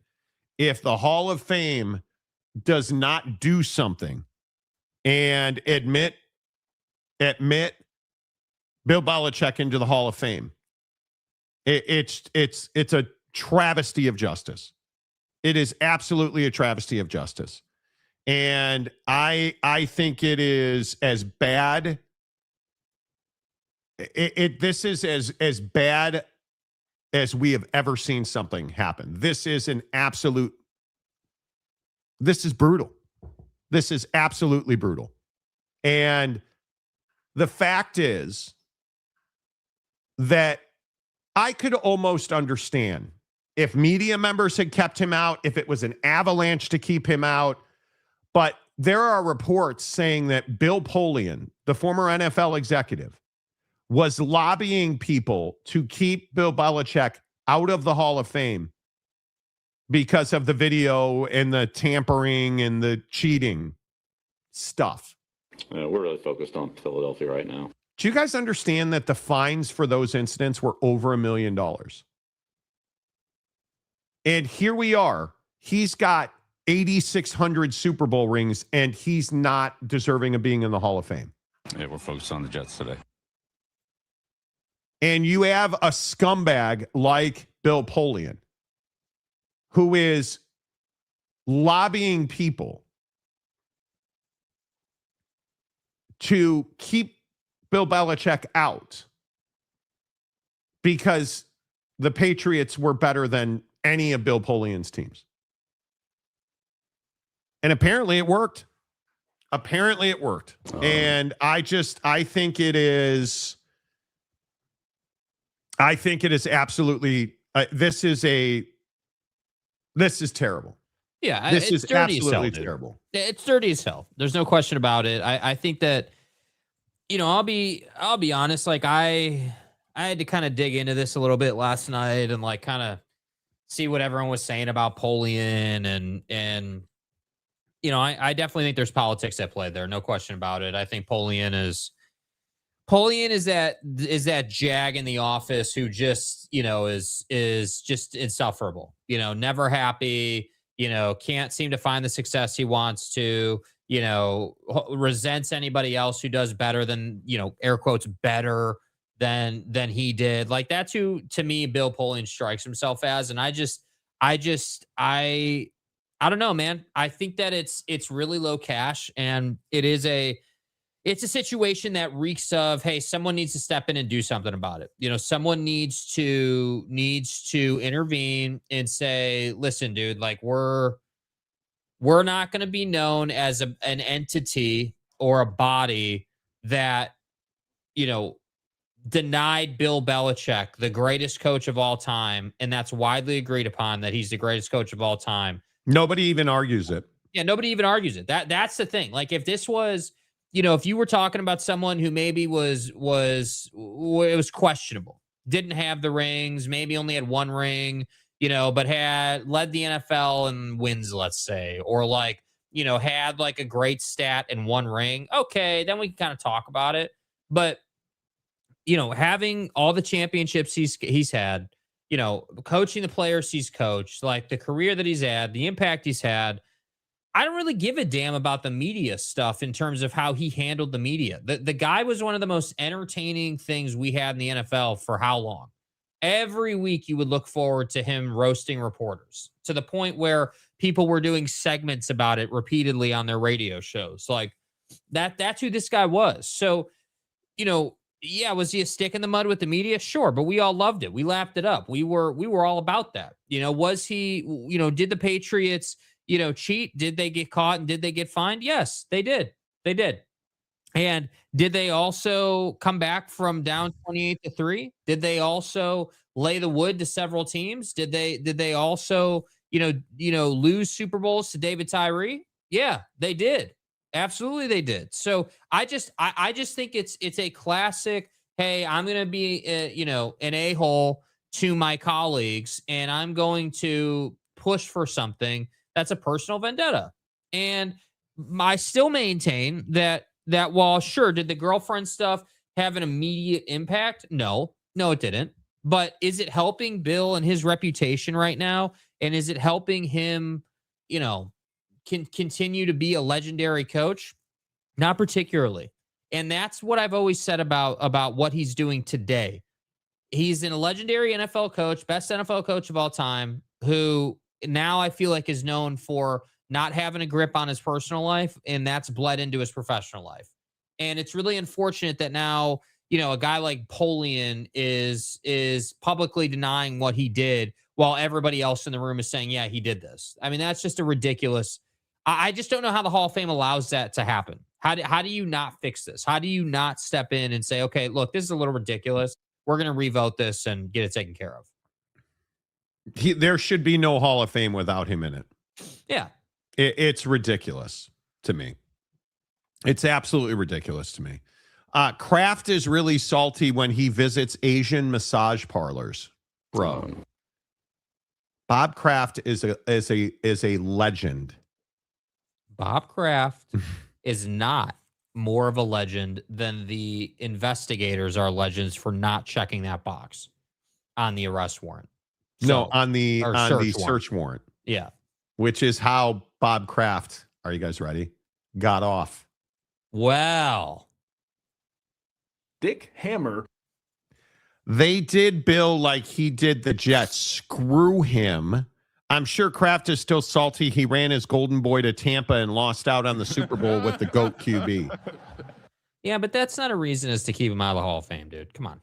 Speaker 3: if the Hall of Fame does not do something and admit Bill Belichick into the Hall of Fame, it's a travesty of justice. It is absolutely a travesty of justice. And I think it is as bad. This is as bad as we have ever seen something happen. This is brutal. This is absolutely brutal. And the fact is that I could almost understand if media members had kept him out, if it was an avalanche to keep him out. But there are reports saying that Bill Polian, the former NFL executive, was lobbying people to keep Bill Belichick out of the Hall of Fame because of the video and the tampering and the cheating stuff.
Speaker 19: We're really focused on Philadelphia right now.
Speaker 3: Do you guys understand that the fines for those incidents were over $1 million? And here we are. He's got 8,600 Super Bowl rings, and he's not deserving of being in the Hall of Fame.
Speaker 2: Yeah, we're focused on the Jets today.
Speaker 3: And you have a scumbag like Bill Polian, who is lobbying people to keep Bill Belichick out because the Patriots were better than any of Bill Polian's teams. And apparently it worked. And I think it is absolutely, this is terrible.
Speaker 4: Yeah,
Speaker 3: this is
Speaker 4: dirty
Speaker 3: absolutely
Speaker 4: as hell,
Speaker 3: terrible.
Speaker 4: It's dirty as hell. There's no question about it. I think that, I'll be honest. Like I had to kind of dig into this a little bit last night and like kind of see what everyone was saying about Polian and I definitely think there's politics at play there. No question about it. I think Polian is that jag in the office who just, is just insufferable, never happy, can't seem to find the success he wants to, resents anybody else who does better than, air quotes, better than he did. Like that's who, to me, Bill Polian strikes himself as. And I don't know, man. I think that it's really low cash, and it's a situation that reeks of, hey, someone needs to step in and do something about it. Someone needs to intervene and say, listen, dude, like we're not going to be known as an entity or a body that, denied Bill Belichick, the greatest coach of all time. And that's widely agreed upon that he's the greatest coach of all time.
Speaker 3: Nobody even argues it.
Speaker 4: Yeah, nobody even argues it. That's the thing. Like if this was, if you were talking about someone who maybe was questionable, didn't have the rings, maybe only had one ring, but had led the NFL in wins, let's say, or like, had like a great stat in one ring. Okay, then we can kind of talk about it. But, having all the championships he's had, coaching the players he's coached, like the career that he's had, the impact he's had, I don't really give a damn about the media stuff in terms of how he handled the media. The guy was one of the most entertaining things we had in the NFL for how long? Every week you would look forward to him roasting reporters to the point where people were doing segments about it repeatedly on their radio shows. Like that's who this guy was. So, yeah, was he a stick in the mud with the media? Sure, but we all loved it. We laughed it up. We were all about that. Was he, did the Patriots, cheat? Did they get caught and did they get fined? Yes, they did. They did. And did they also come back from down 28-3? Did they also lay the wood to several teams? Did they also, lose Super Bowls to David Tyree? Yeah, they did. Absolutely they did. So I just think it's a classic, hey, I'm going to be an a-hole to my colleagues and I'm going to push for something that's a personal vendetta. And I still maintain that while sure, did the girlfriend stuff have an immediate impact? No, it didn't. But is it helping Bill and his reputation right now? And is it helping him, can continue to be a legendary coach? Not particularly. And that's what I've always said about what he's doing today. He's a legendary NFL coach, best NFL coach of all time, who now I feel like is known for not having a grip on his personal life, and that's bled into his professional life. And it's really unfortunate that now, a guy like Polian is publicly denying what he did while everybody else in the room is saying, yeah, he did this. I mean, that's just a ridiculous. I just don't know how the Hall of Fame allows that to happen. How do you not fix this? How do you not step in and say, okay, look, this is a little ridiculous. We're going to revote this and get it taken care of.
Speaker 3: There should be no Hall of Fame without him in it.
Speaker 4: Yeah.
Speaker 3: It's ridiculous to me. It's absolutely ridiculous to me. Kraft is really salty when he visits Asian massage parlors, bro. Bob Kraft is a legend.
Speaker 4: Bob Kraft is not more of a legend than the investigators are legends for not checking that box on the arrest warrant.
Speaker 3: No, on the search warrant.
Speaker 4: Yeah.
Speaker 3: Which is how Bob Kraft, are you guys ready? Got off.
Speaker 4: Well.
Speaker 7: Dick Hammer.
Speaker 3: They did Bill like he did the Jets. Screw him. I'm sure Kraft is still salty. He ran his golden boy to Tampa and lost out on the Super Bowl with the GOAT QB.
Speaker 4: Yeah, but that's not a reason as to keep him out of the Hall of Fame, dude. Come on.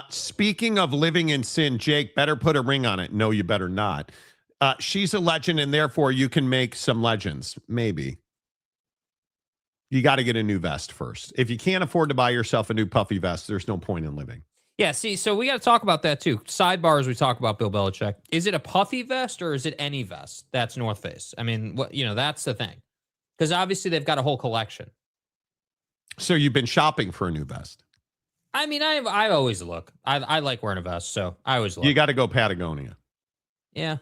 Speaker 3: Speaking of living in sin, Jake, better put a ring on it. No, you better not. She's a legend, and therefore you can make some legends. Maybe. You got to get a new vest first. If you can't afford to buy yourself a new puffy vest, there's no point in living.
Speaker 4: Yeah, see, so we got to talk about that too. Sidebars, we talk about Bill Belichick. Is it a puffy vest or is it any vest? That's North Face. I mean, that's the thing. Because obviously they've got a whole collection.
Speaker 3: So you've been shopping for a new vest?
Speaker 4: I mean, I always look. I like wearing a vest, so I always look.
Speaker 3: You got to go Patagonia.
Speaker 4: Yeah.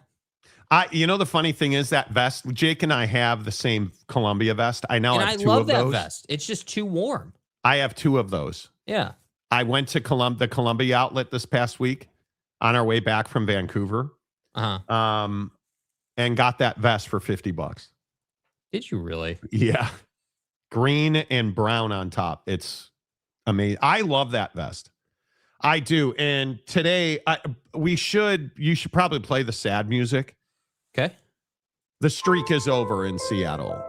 Speaker 3: The funny thing is that vest, Jake and I have the same Columbia vest. I now have two of those. I love that
Speaker 4: vest. It's just too warm.
Speaker 3: I have two of those.
Speaker 4: Yeah.
Speaker 3: I went to the Columbia outlet this past week on our way back from Vancouver.
Speaker 4: Uh-huh.
Speaker 3: And got that vest for $50.
Speaker 4: Did you really?
Speaker 3: Yeah. Green and brown on top. It's amazing. I love that vest. I do. And today you should probably play the sad music.
Speaker 4: Okay.
Speaker 3: The streak is over in Seattle.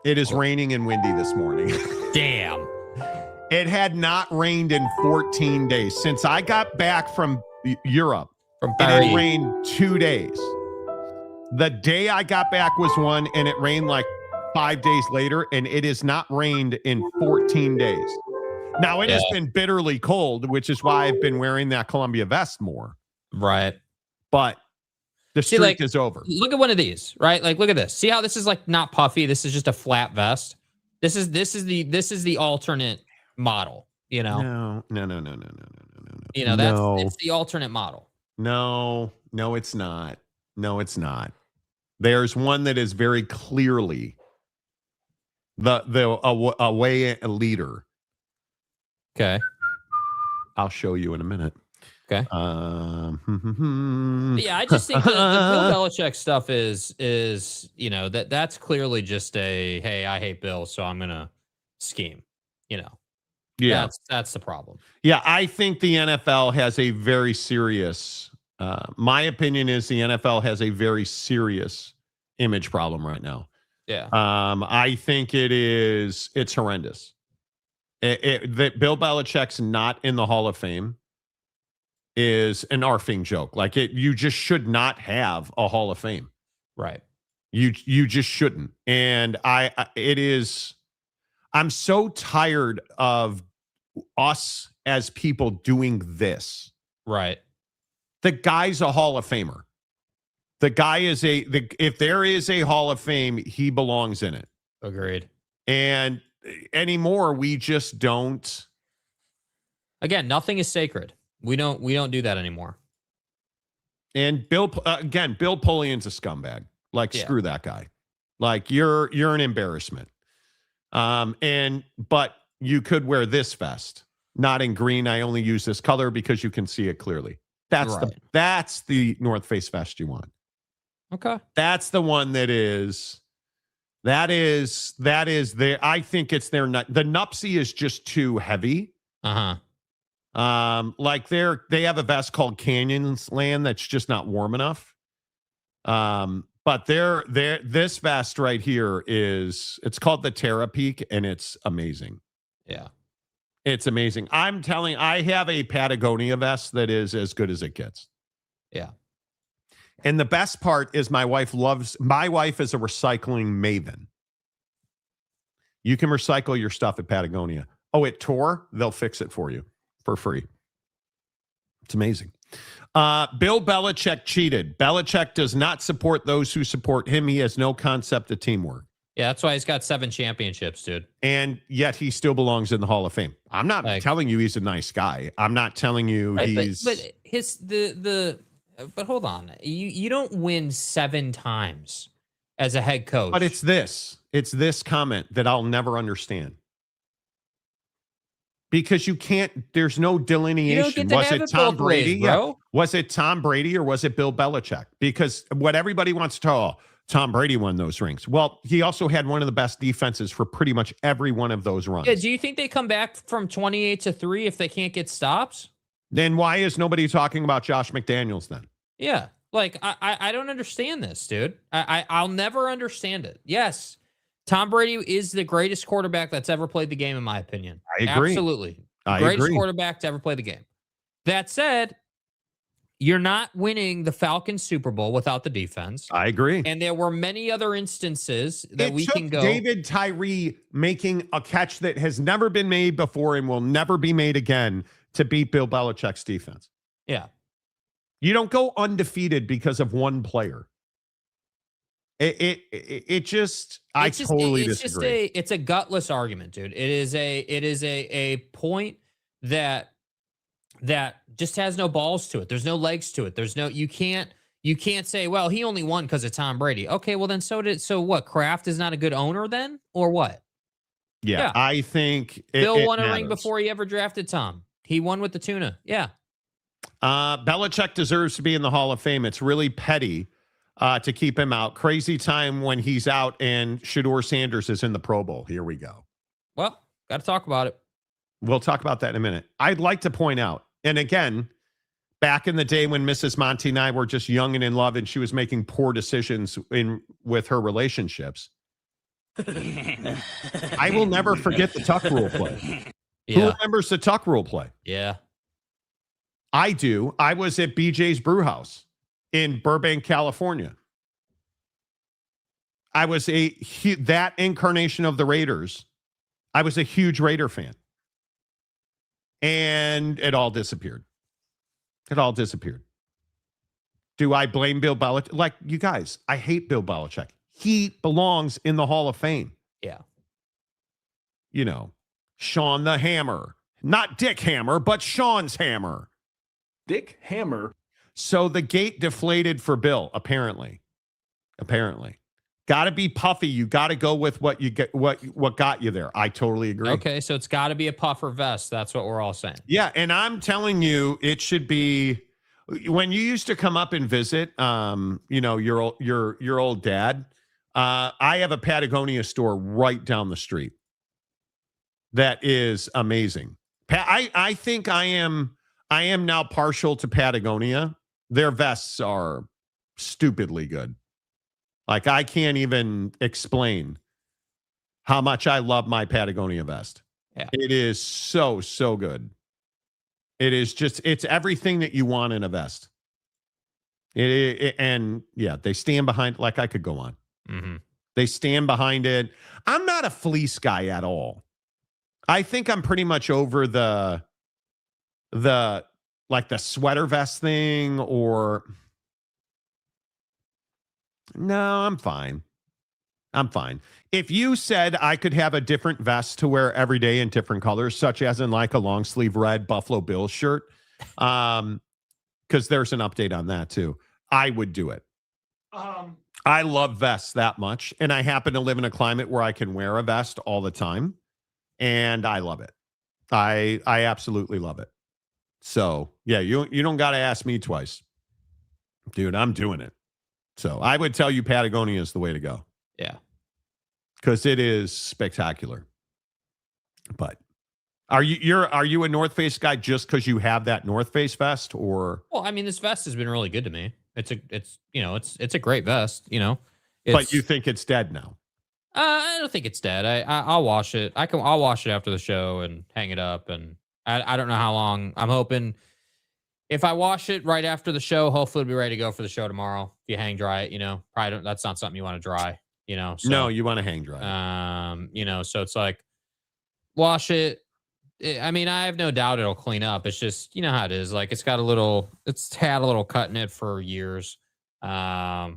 Speaker 3: It is raining and windy this morning.
Speaker 4: Damn.
Speaker 3: It had not rained in 14 days. Since I got back from Europe, it had rained 2 days. The day I got back was one, and it rained like 5 days later, and it has not rained in 14 days. Now, it has been bitterly cold, which is why I've been wearing that Columbia vest more.
Speaker 4: Right.
Speaker 3: But the streak is over.
Speaker 4: Look at one of these, right? Like, look at this. See how this is like not puffy? This is just a flat vest. This is the alternate model,
Speaker 3: No.
Speaker 4: It's the alternate model.
Speaker 3: No, it's not. No, it's not. There's one that is very clearly the away leader.
Speaker 4: Okay.
Speaker 3: I'll show you in a minute.
Speaker 4: Okay. Yeah, I just think the Bill Belichick stuff is that's clearly just a, hey, I hate Bill, so I'm gonna scheme.
Speaker 3: Yeah,
Speaker 4: that's the problem.
Speaker 3: Yeah, I think the NFL has a very serious. My opinion is the NFL has a very serious image problem right now.
Speaker 4: Yeah.
Speaker 3: I think it's horrendous. That Bill Belichick's not in the Hall of Fame is an arfing joke. Like you just should not have a Hall of Fame.
Speaker 4: Right.
Speaker 3: You just shouldn't. And I'm so tired of us as people doing this.
Speaker 4: Right.
Speaker 3: The guy's a Hall of Famer. The guy is if there is a Hall of Fame, he belongs in it.
Speaker 4: Agreed.
Speaker 3: And anymore, we just don't.
Speaker 4: Again, nothing is sacred. We don't do that anymore.
Speaker 3: And Bill Polian's a scumbag. Like, screw that guy. Like, you're an embarrassment. But you could wear this vest, not in green. I only use this color because you can see it clearly. That's the North Face vest you want.
Speaker 4: Okay.
Speaker 3: That's the one that is there. I think it's their nut. The Nupsy is just too heavy. Like they have a vest called Canyons Land that's just not warm enough. But this vest right here it's called the Terra Peak, and it's amazing.
Speaker 4: Yeah.
Speaker 3: It's amazing. I have a Patagonia vest that is as good as it gets.
Speaker 4: Yeah.
Speaker 3: And the best part is my wife is a recycling maven. You can recycle your stuff at Patagonia. Oh, it tore? They'll fix it for you for free. It's amazing. Bill Belichick cheated. Belichick does not support those who support him. He has no concept of teamwork.
Speaker 4: Yeah, that's why he's got 7 championships, dude.
Speaker 3: And yet he still belongs in the Hall of Fame. I'm not telling you he's a nice guy. I'm not telling you he's.
Speaker 4: But hold on. You don't win 7 times as a head coach.
Speaker 3: But it's this comment that I'll never understand. Because you can't, there's no delineation. Was it Tom Brady? Yeah. Was it Tom Brady or was it Bill Belichick? Because what everybody wants to tell, Tom Brady won those rings. Well, he also had one of the best defenses for pretty much every one of those runs.
Speaker 4: Yeah, do you think they come back from 28-3 if they can't get stops?
Speaker 3: Then why is nobody talking about Josh McDaniels then?
Speaker 4: Yeah, like I don't understand this, dude. I'll never understand it. Yes, Tom Brady is the greatest quarterback that's ever played the game, in my opinion.
Speaker 3: I agree.
Speaker 4: Absolutely. Greatest quarterback to ever play the game. That said, you're not winning the Falcons Super Bowl without the defense.
Speaker 3: I agree.
Speaker 4: And there were many other instances that we can go.
Speaker 3: David Tyree making a catch that has never been made before and will never be made again to beat Bill Belichick's defense.
Speaker 4: Yeah.
Speaker 3: You don't go undefeated because of one player. I totally disagree.
Speaker 4: It's a gutless argument, dude. It is a point that just has no balls to it. There's no legs to it. You can't say, well, he only won because of Tom Brady. Okay, well then so what? Kraft is not a good owner then, or what?
Speaker 3: Yeah. I think
Speaker 4: Bill won a ring before he ever drafted Tom. He won with the tuna. Yeah.
Speaker 3: Belichick deserves to be in the Hall of Fame. It's really petty to keep him out. Crazy time when he's out and Shedeur Sanders is in the Pro Bowl. Here we go.
Speaker 4: Well, got to talk about it.
Speaker 3: We'll talk about that in a minute. I'd like to point out, and again, back in the day when Mrs. Monty and I were just young and in love and she was making poor decisions with her relationships, I will never forget the tuck rule play.
Speaker 4: Yeah.
Speaker 3: Who remembers the tuck rule play?
Speaker 4: Yeah.
Speaker 3: I do. I was at BJ's Brew House in Burbank, California. I was that incarnation of the Raiders. I was a huge Raider fan. And it all disappeared. It all disappeared. Do I blame Bill Belichick? Like, you guys, I hate Bill Belichick. He belongs in the Hall of Fame.
Speaker 4: Yeah.
Speaker 3: You know, Sean the Hammer. Not Dick Hammer, but Sean's Hammer.
Speaker 7: Dick Hammer.
Speaker 3: So the gate deflated for Bill, apparently. Got to be puffy. You got to go with what you get, what got you there. I totally agree.
Speaker 4: Okay, so it's got to be a puffer vest. That's what we're all saying.
Speaker 3: Yeah, and I'm telling you, it should be when you used to come up and visit, your old dad. I have a Patagonia store right down the street. That is amazing. I think I am now partial to Patagonia. Their vests are stupidly good. Like, I can't even explain how much I love my Patagonia vest.
Speaker 4: Yeah.
Speaker 3: It is so, so good. It is just, it's everything that you want in a vest. And yeah, they stand behind, like I could go on.
Speaker 4: Mm-hmm.
Speaker 3: They stand behind it. I'm not a fleece guy at all. I think I'm pretty much over the sweater vest thing, or no, I'm fine. I'm fine. If you said I could have a different vest to wear every day in different colors, such as in like a long sleeve red Buffalo Bills shirt, because there's an update on that too, I would do it. I love vests that much, and I happen to live in a climate where I can wear a vest all the time, and I love it. I absolutely love it. So yeah, you don't got to ask me twice, dude. I'm doing it. So I would tell you Patagonia is the way to go.
Speaker 4: Yeah,
Speaker 3: because it is spectacular. But are you a North Face guy just because you have that North Face vest, or?
Speaker 4: Well, I mean, this vest has been really good to me. It's a great vest.
Speaker 3: But you think it's dead now?
Speaker 4: I don't think it's dead. I'll wash it. I'll wash it after the show and hang it up. And I don't know how long. I'm hoping if I wash it right after the show, hopefully it'll be ready to go for the show tomorrow. If you hang dry it, probably don't, that's not something you want to dry. So,
Speaker 3: no, you want to hang dry.
Speaker 4: So it's like wash it. I mean, I have no doubt it'll clean up. It's just, how it is. Like it's had a little cut in it for years. But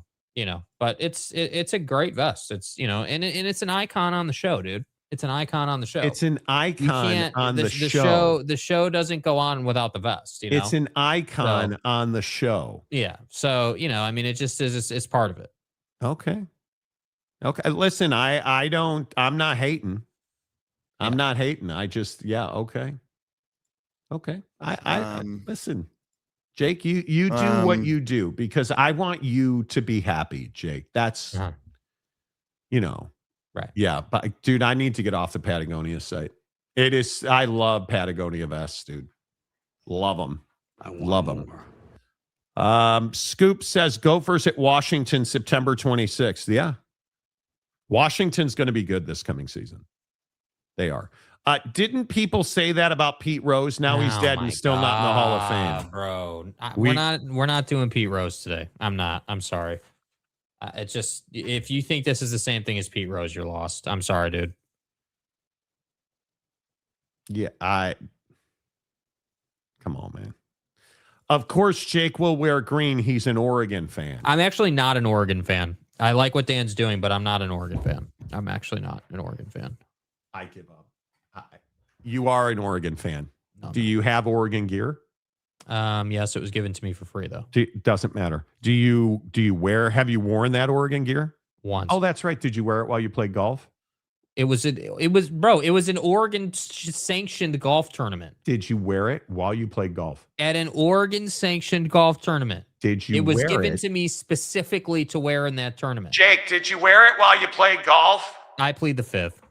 Speaker 4: it's a great vest. It's, and it's an icon on the show, dude. It's an icon on the show.
Speaker 3: It's an icon on the show.
Speaker 4: The show doesn't go on without the vest.
Speaker 3: It's an icon on the show.
Speaker 4: Yeah. So, I mean, it just is, it's part of it.
Speaker 3: Okay. Listen, I'm not hating. I'm not hating. I just, okay. I listen, Jake, you do what you do because I want you to be happy, Jake. That's,
Speaker 4: right.
Speaker 3: Yeah. But dude, I need to get off the Patagonia site. I love Patagonia vests, dude. Love them. Love them. Scoop says Gophers at Washington, September 26th. Yeah. Washington's going to be good this coming season. They are. Didn't people say that about Pete Rose? Now he's dead and still not in the Hall of Fame.
Speaker 4: Bro, we're not doing Pete Rose today. I'm not. I'm sorry. It's just, if you think this is the same thing as Pete Rose, you're lost. I'm sorry, dude.
Speaker 3: Yeah, come on, man. Of course, Jake will wear green. He's an Oregon fan.
Speaker 4: I'm actually not an Oregon fan. I like what Dan's doing, but I'm not an Oregon fan. I'm actually not an Oregon fan.
Speaker 3: I give up. You are an Oregon fan.
Speaker 4: No,
Speaker 3: Do you have Oregon gear?
Speaker 4: Yes, it was given to me for free though.
Speaker 3: Doesn't matter. Have you worn that Oregon gear?
Speaker 4: Once.
Speaker 3: Oh, that's right. Did you wear it while you played golf?
Speaker 4: It was an Oregon sanctioned golf tournament.
Speaker 3: Did you wear it while you played golf?
Speaker 4: At an Oregon sanctioned golf tournament.
Speaker 3: Did you
Speaker 4: It was
Speaker 3: wear
Speaker 4: given
Speaker 3: it?
Speaker 4: to me specifically to wear in that tournament.
Speaker 3: Jake, did you wear it while you played golf?
Speaker 4: I plead the fifth.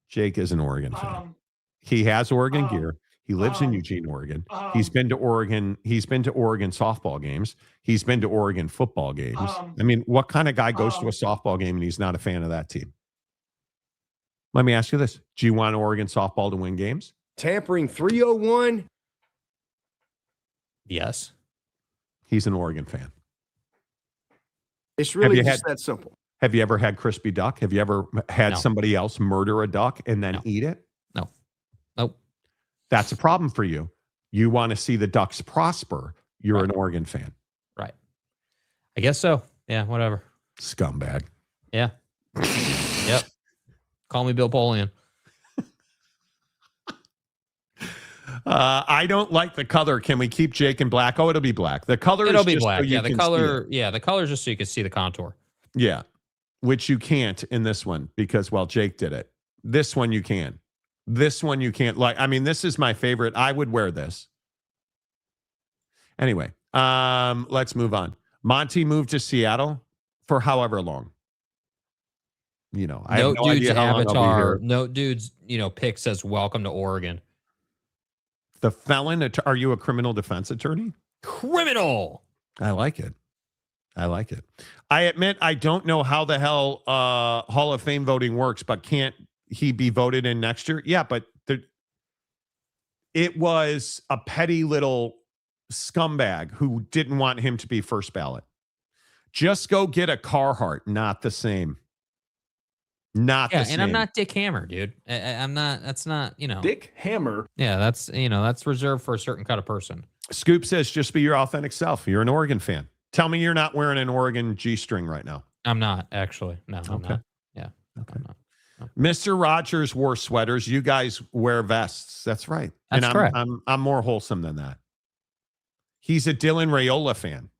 Speaker 3: Jake is an Oregon fan. He has Oregon gear. He lives in Eugene, Oregon. He's been to Oregon. He's been to Oregon softball games. He's been to Oregon football games. I mean, what kind of guy goes to a softball game and he's not a fan of that team? Let me ask you this. Do you want Oregon softball to win games?
Speaker 6: Tampering 301.
Speaker 4: Yes.
Speaker 3: He's an Oregon fan.
Speaker 6: It's really just that simple.
Speaker 3: Have you ever had crispy duck? Have you ever had somebody else murder a duck and then eat it?
Speaker 4: No. Nope.
Speaker 3: That's a problem for you. You want to see the Ducks prosper. You're an Oregon fan.
Speaker 4: Right. I guess so. Yeah, whatever.
Speaker 3: Scumbag.
Speaker 4: Yeah. Yep. Call me Bill Polian.
Speaker 3: I don't like the color. Can we keep Jake in black? Oh, it'll be black. The color
Speaker 4: It'll
Speaker 3: is
Speaker 4: be
Speaker 3: just
Speaker 4: black.
Speaker 3: so you
Speaker 4: Yeah, the
Speaker 3: can
Speaker 4: color.
Speaker 3: see it.
Speaker 4: Yeah, the color is just so you can see the contour.
Speaker 3: Yeah, which you can't in this one because, well, Jake did it. This one you can. This one you can't. Like, I mean, this is my favorite. I would wear this. Anyway, let's move on. Monty moved to Seattle for however long. You know, I have no idea how long I'll be here.
Speaker 4: No dude's, pick says welcome to Oregon.
Speaker 3: The felon, are you a criminal defense attorney?
Speaker 4: Criminal.
Speaker 3: I like it. I like it. I admit I don't know how the hell Hall of Fame voting works, but can't he be voted in next year? Yeah, but it was a petty little scumbag who didn't want him to be first ballot. Just go get a Carhartt. Not the same. Not the same.
Speaker 4: And I'm not Dick Hammer, dude. I'm not. That's not.
Speaker 7: Dick Hammer.
Speaker 4: Yeah, that's that's reserved for a certain kind of person.
Speaker 3: Scoop says, just be your authentic self. You're an Oregon fan. Tell me you're not wearing an Oregon G-string right now.
Speaker 4: I'm not, actually. No,
Speaker 3: okay.
Speaker 4: I'm not. Yeah.
Speaker 3: Okay.
Speaker 4: I'm not. No.
Speaker 3: Mr. Rogers wore sweaters. You guys wear vests. That's right.
Speaker 4: That's correct.
Speaker 3: I'm more wholesome than that. He's a Dylan Raiola fan.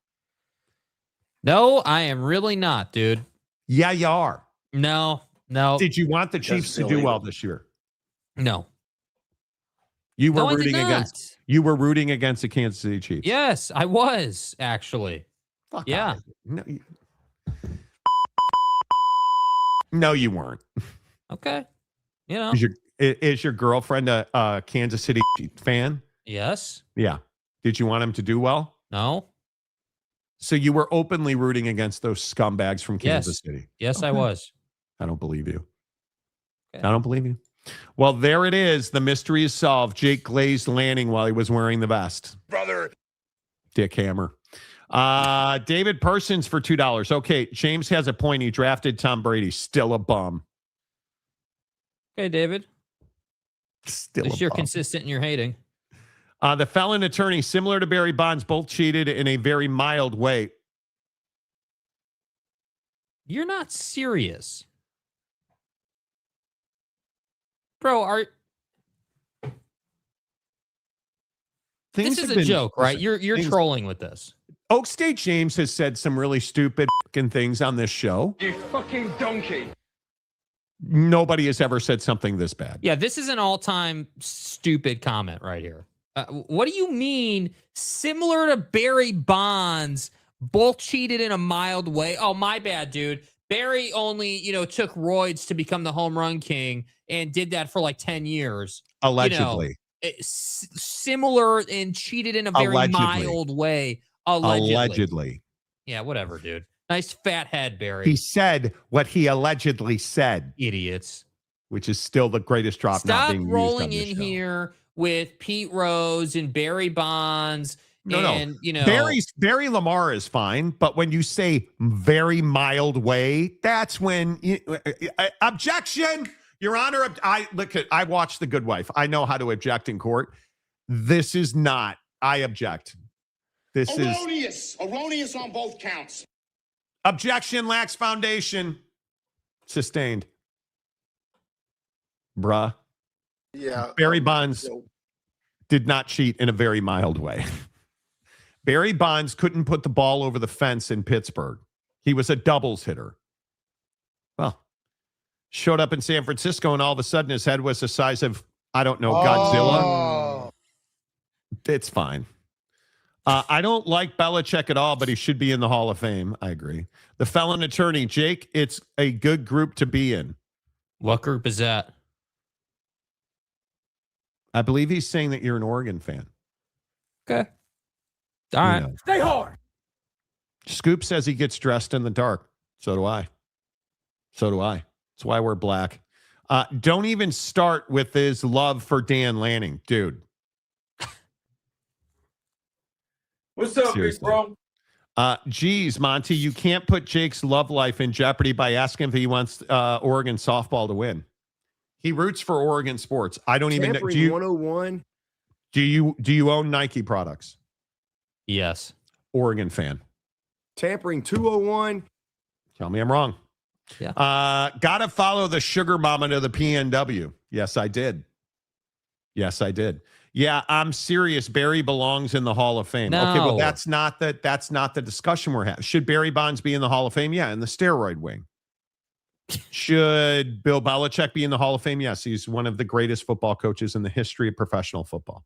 Speaker 4: No, I am really not, dude.
Speaker 3: Yeah, you are.
Speaker 4: No.
Speaker 3: Did you want the Chiefs to do well this year?
Speaker 4: No.
Speaker 3: You were rooting against. You were rooting against the Kansas City Chiefs.
Speaker 4: Yes, I was actually.
Speaker 3: Fuck
Speaker 4: yeah.
Speaker 3: No, you weren't.
Speaker 4: Okay.
Speaker 3: Is your girlfriend a Kansas City fan?
Speaker 4: Yes.
Speaker 3: Yeah. Did you want him to do well?
Speaker 4: No.
Speaker 3: So you were openly rooting against those scumbags from Kansas City?
Speaker 4: Yes,
Speaker 3: okay.
Speaker 4: I was.
Speaker 3: I don't believe you.
Speaker 4: Okay.
Speaker 3: I don't believe you. Well, there it is. The mystery is solved. Jake glazed landing while he was wearing the vest.
Speaker 8: Brother.
Speaker 3: Dick Hammer. David Persons for $2. Okay, James has a point. He drafted Tom Brady. Still a bum.
Speaker 4: Okay, David.
Speaker 3: Still
Speaker 4: at least
Speaker 3: a
Speaker 4: you're
Speaker 3: bum.
Speaker 4: consistent in your hating.
Speaker 3: The felon attorney, similar to Barry Bonds, both cheated in a very mild way.
Speaker 4: You're not serious. Bro, this is a joke, right? You're trolling with this.
Speaker 3: Oak State James has said some really stupid fucking things on this show.
Speaker 23: You fucking donkey.
Speaker 3: Nobody has ever said something this bad.
Speaker 4: Yeah, this is an all-time stupid comment right here. What do you mean similar to Barry Bonds, both cheated in a mild way? Oh, my bad, dude. Barry only, took roids to become the home run king and did that for like 10 years.
Speaker 3: Allegedly.
Speaker 4: Similar and cheated in a very mild way. Allegedly. Yeah, whatever, dude. Nice fat head, Barry.
Speaker 3: He said what he allegedly said.
Speaker 4: Idiots.
Speaker 3: Which is still the greatest drop not being used on this show.
Speaker 4: Stop rolling in here with Pete Rose and Barry Bonds. No.
Speaker 3: Barry Lamar is fine, but when you say very mild way, that's when objection, Your Honor. I watched The Good Wife. I know how to object in court. This is not. I object. This is
Speaker 8: erroneous on both counts.
Speaker 3: Objection lacks foundation. Sustained. Bruh.
Speaker 6: Yeah.
Speaker 3: Barry Bonds did not cheat in a very mild way. Barry Bonds couldn't put the ball over the fence in Pittsburgh. He was a doubles hitter. Well, showed up in San Francisco and all of a sudden his head was the size of, I don't know, Godzilla. It's fine. I don't like Belichick at all, but he should be in the Hall of Fame. I agree. The felon attorney, Jake, it's a good group to be in.
Speaker 4: What group is that?
Speaker 3: I believe he's saying that you're an Oregon fan.
Speaker 4: Okay. All right.
Speaker 23: Stay hard.
Speaker 3: Scoop says he gets dressed in the dark. So do I. That's why we're black. Don't even start with his love for Dan Lanning, dude.
Speaker 23: What's up,
Speaker 3: Seriously.
Speaker 23: big bro?
Speaker 3: Geez, Monty, you can't put Jake's love life in jeopardy by asking if he wants Oregon softball to win. He roots for Oregon sports. I don't even know.
Speaker 6: 101.
Speaker 3: Do you own Nike products?
Speaker 4: Yes.
Speaker 3: Oregon fan.
Speaker 6: Tampering 201.
Speaker 3: Tell me I'm wrong.
Speaker 4: Yeah.
Speaker 3: Gotta follow the sugar mama to the PNW. Yes, I did. Yeah, I'm serious. Barry belongs in the Hall of Fame. Okay, well,
Speaker 4: No.
Speaker 3: that's not the discussion we're having. Should Barry Bonds be in the Hall of Fame? Yeah, in the steroid wing. Should Bill Belichick be in the Hall of Fame? Yes, he's one of the greatest football coaches in the history of professional football.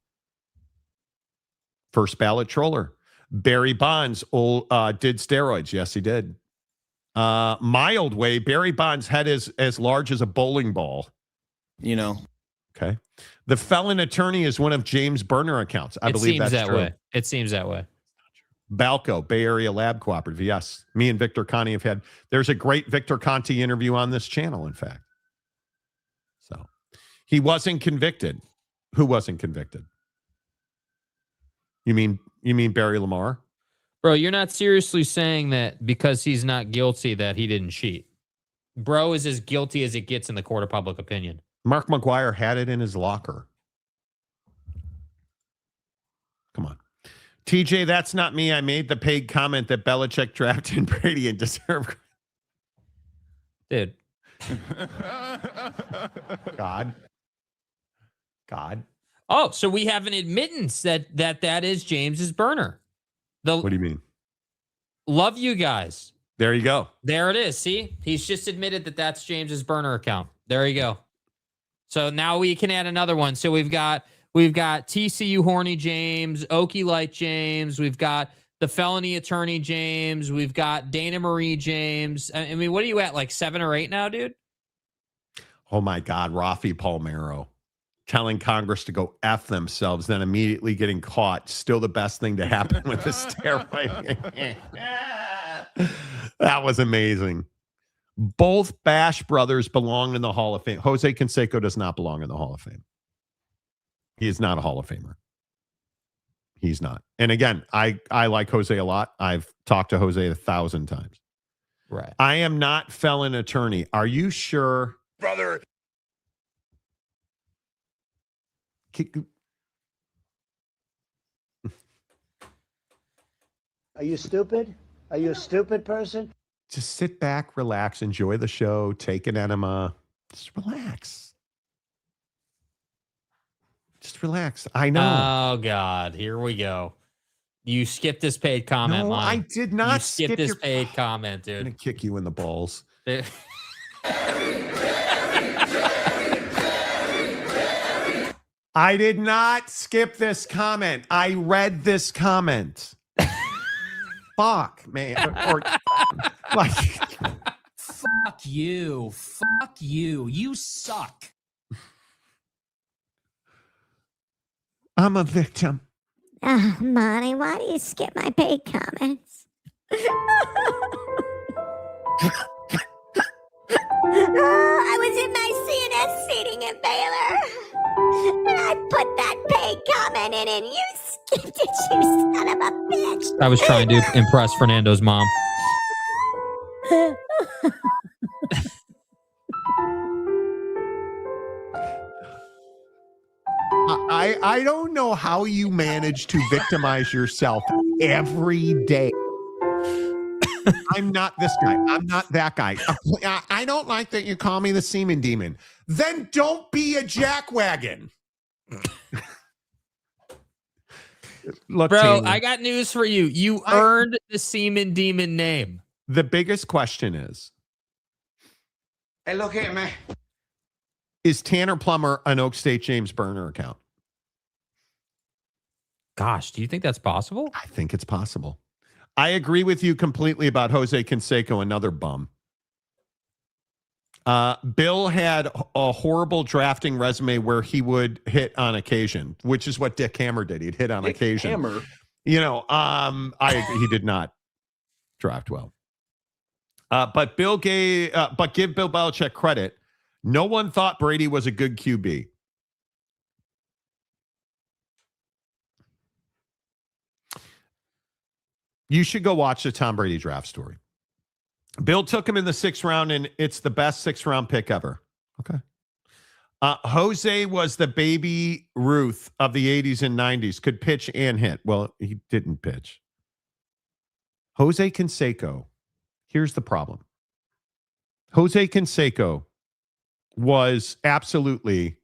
Speaker 3: First ballot troller. Barry Bonds did steroids. Yes, he did. Mild way. Barry Bonds' head is as large as a bowling ball.
Speaker 11: You know.
Speaker 3: Okay. The felon attorney is one of James Berner accounts. I believe that's true.
Speaker 4: Way. It seems that way.
Speaker 3: Balco, Bay Area Lab Cooperative. Yes. Me and Victor Conti have had, there's a great Victor Conti interview on this channel, in fact. So he wasn't convicted. Who wasn't convicted? You mean Barry Lamar?
Speaker 4: Bro, you're not seriously saying that because he's not guilty that he didn't cheat. Bro is as guilty as it gets in the court of public opinion.
Speaker 3: Mark McGuire had it in his locker. Come on. TJ, that's not me. I made the paid comment that Belichick drafted Brady and deserved.
Speaker 4: Dude.
Speaker 3: God.
Speaker 4: Oh, so we have an admittance that is James's burner.
Speaker 3: What do you mean?
Speaker 4: Love you guys.
Speaker 3: There you go.
Speaker 4: There it is. See, he's just admitted that that's James's burner account. There you go. So now we can add another one. So we've got TCU Horny James, Okie Light James. We've got the felony attorney James. We've got Dana Marie James. I mean, what are you at? Like 7 or 8 now, dude?
Speaker 3: Oh my God, Rafi Palmeiro telling Congress to go F themselves, then immediately getting caught. Still the best thing to happen with the steroid. That was amazing. Both Bash brothers belong in the Hall of Fame. Jose Canseco does not belong in the Hall of Fame. He is not a Hall of Famer. He's not. And again, I like Jose a lot. I've talked to Jose 1,000 times.
Speaker 4: Right.
Speaker 3: I am not felon attorney. Are you sure?
Speaker 10: Brother.
Speaker 20: Are you stupid? Are you a stupid person?
Speaker 3: Just sit back, relax, enjoy the show, take an enema. Just relax. Just relax. I know.
Speaker 4: Oh, God. Here we go. You skipped this paid comment,
Speaker 3: No,
Speaker 4: Mom.
Speaker 3: I did not
Speaker 4: skip this paid comment, dude.
Speaker 3: I'm going to kick you in the balls. I did not skip this comment. I read this comment. Fuck, man. Like,
Speaker 12: fuck you. Fuck you. You suck.
Speaker 3: I'm a victim.
Speaker 21: Monty, why do you skip my paid comments? I was in my CNS seating at Baylor, and I put that paid comment in, and you skipped it, you son of a bitch.
Speaker 4: I was trying to impress Fernando's mom.
Speaker 3: I don't know how you manage to victimize yourself every day. I'm not this guy. I'm not that guy. I don't like that you call me the semen demon. Then don't be a jackwagon. Look,
Speaker 4: bro,
Speaker 3: Taylor,
Speaker 4: I got news for you. You earned the semen demon name.
Speaker 3: The biggest question is,
Speaker 8: Hey, look here, man.
Speaker 3: is Tanner Plummer an Oak State James Berner account?
Speaker 4: Gosh, do you think that's possible?
Speaker 3: I think it's possible. I agree with you completely about Jose Canseco, another bum. Bill had a horrible drafting resume where he would hit on occasion, which is what Dick Hammer did. He'd hit on occasion.
Speaker 5: Hammer.
Speaker 3: You know, he did not draft well. But give Bill Belichick credit. No one thought Brady was a good QB. You should go watch the Tom Brady draft story. Bill took him in the 6th round, and it's the best 6th-round pick ever. Okay. Jose was the Baby Ruth of the 80s and 90s, could pitch and hit. Well, he didn't pitch. Jose Canseco, here's the problem. Jose Canseco was absolutely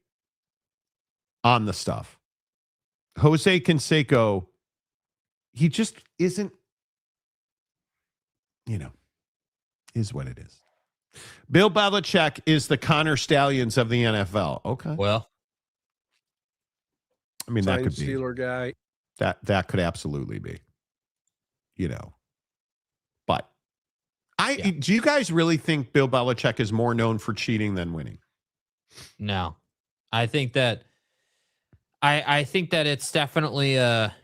Speaker 3: on the stuff. Jose Canseco, he just isn't, is what it is. Bill Belichick is the Connor Stallions of the NFL. Okay.
Speaker 4: Well,
Speaker 3: I mean, that
Speaker 6: Giant
Speaker 3: could be.
Speaker 6: Steeler guy.
Speaker 3: That could absolutely be. But do you guys really think Bill Belichick is more known for cheating than winning?
Speaker 4: No. I think that I think that it's definitely a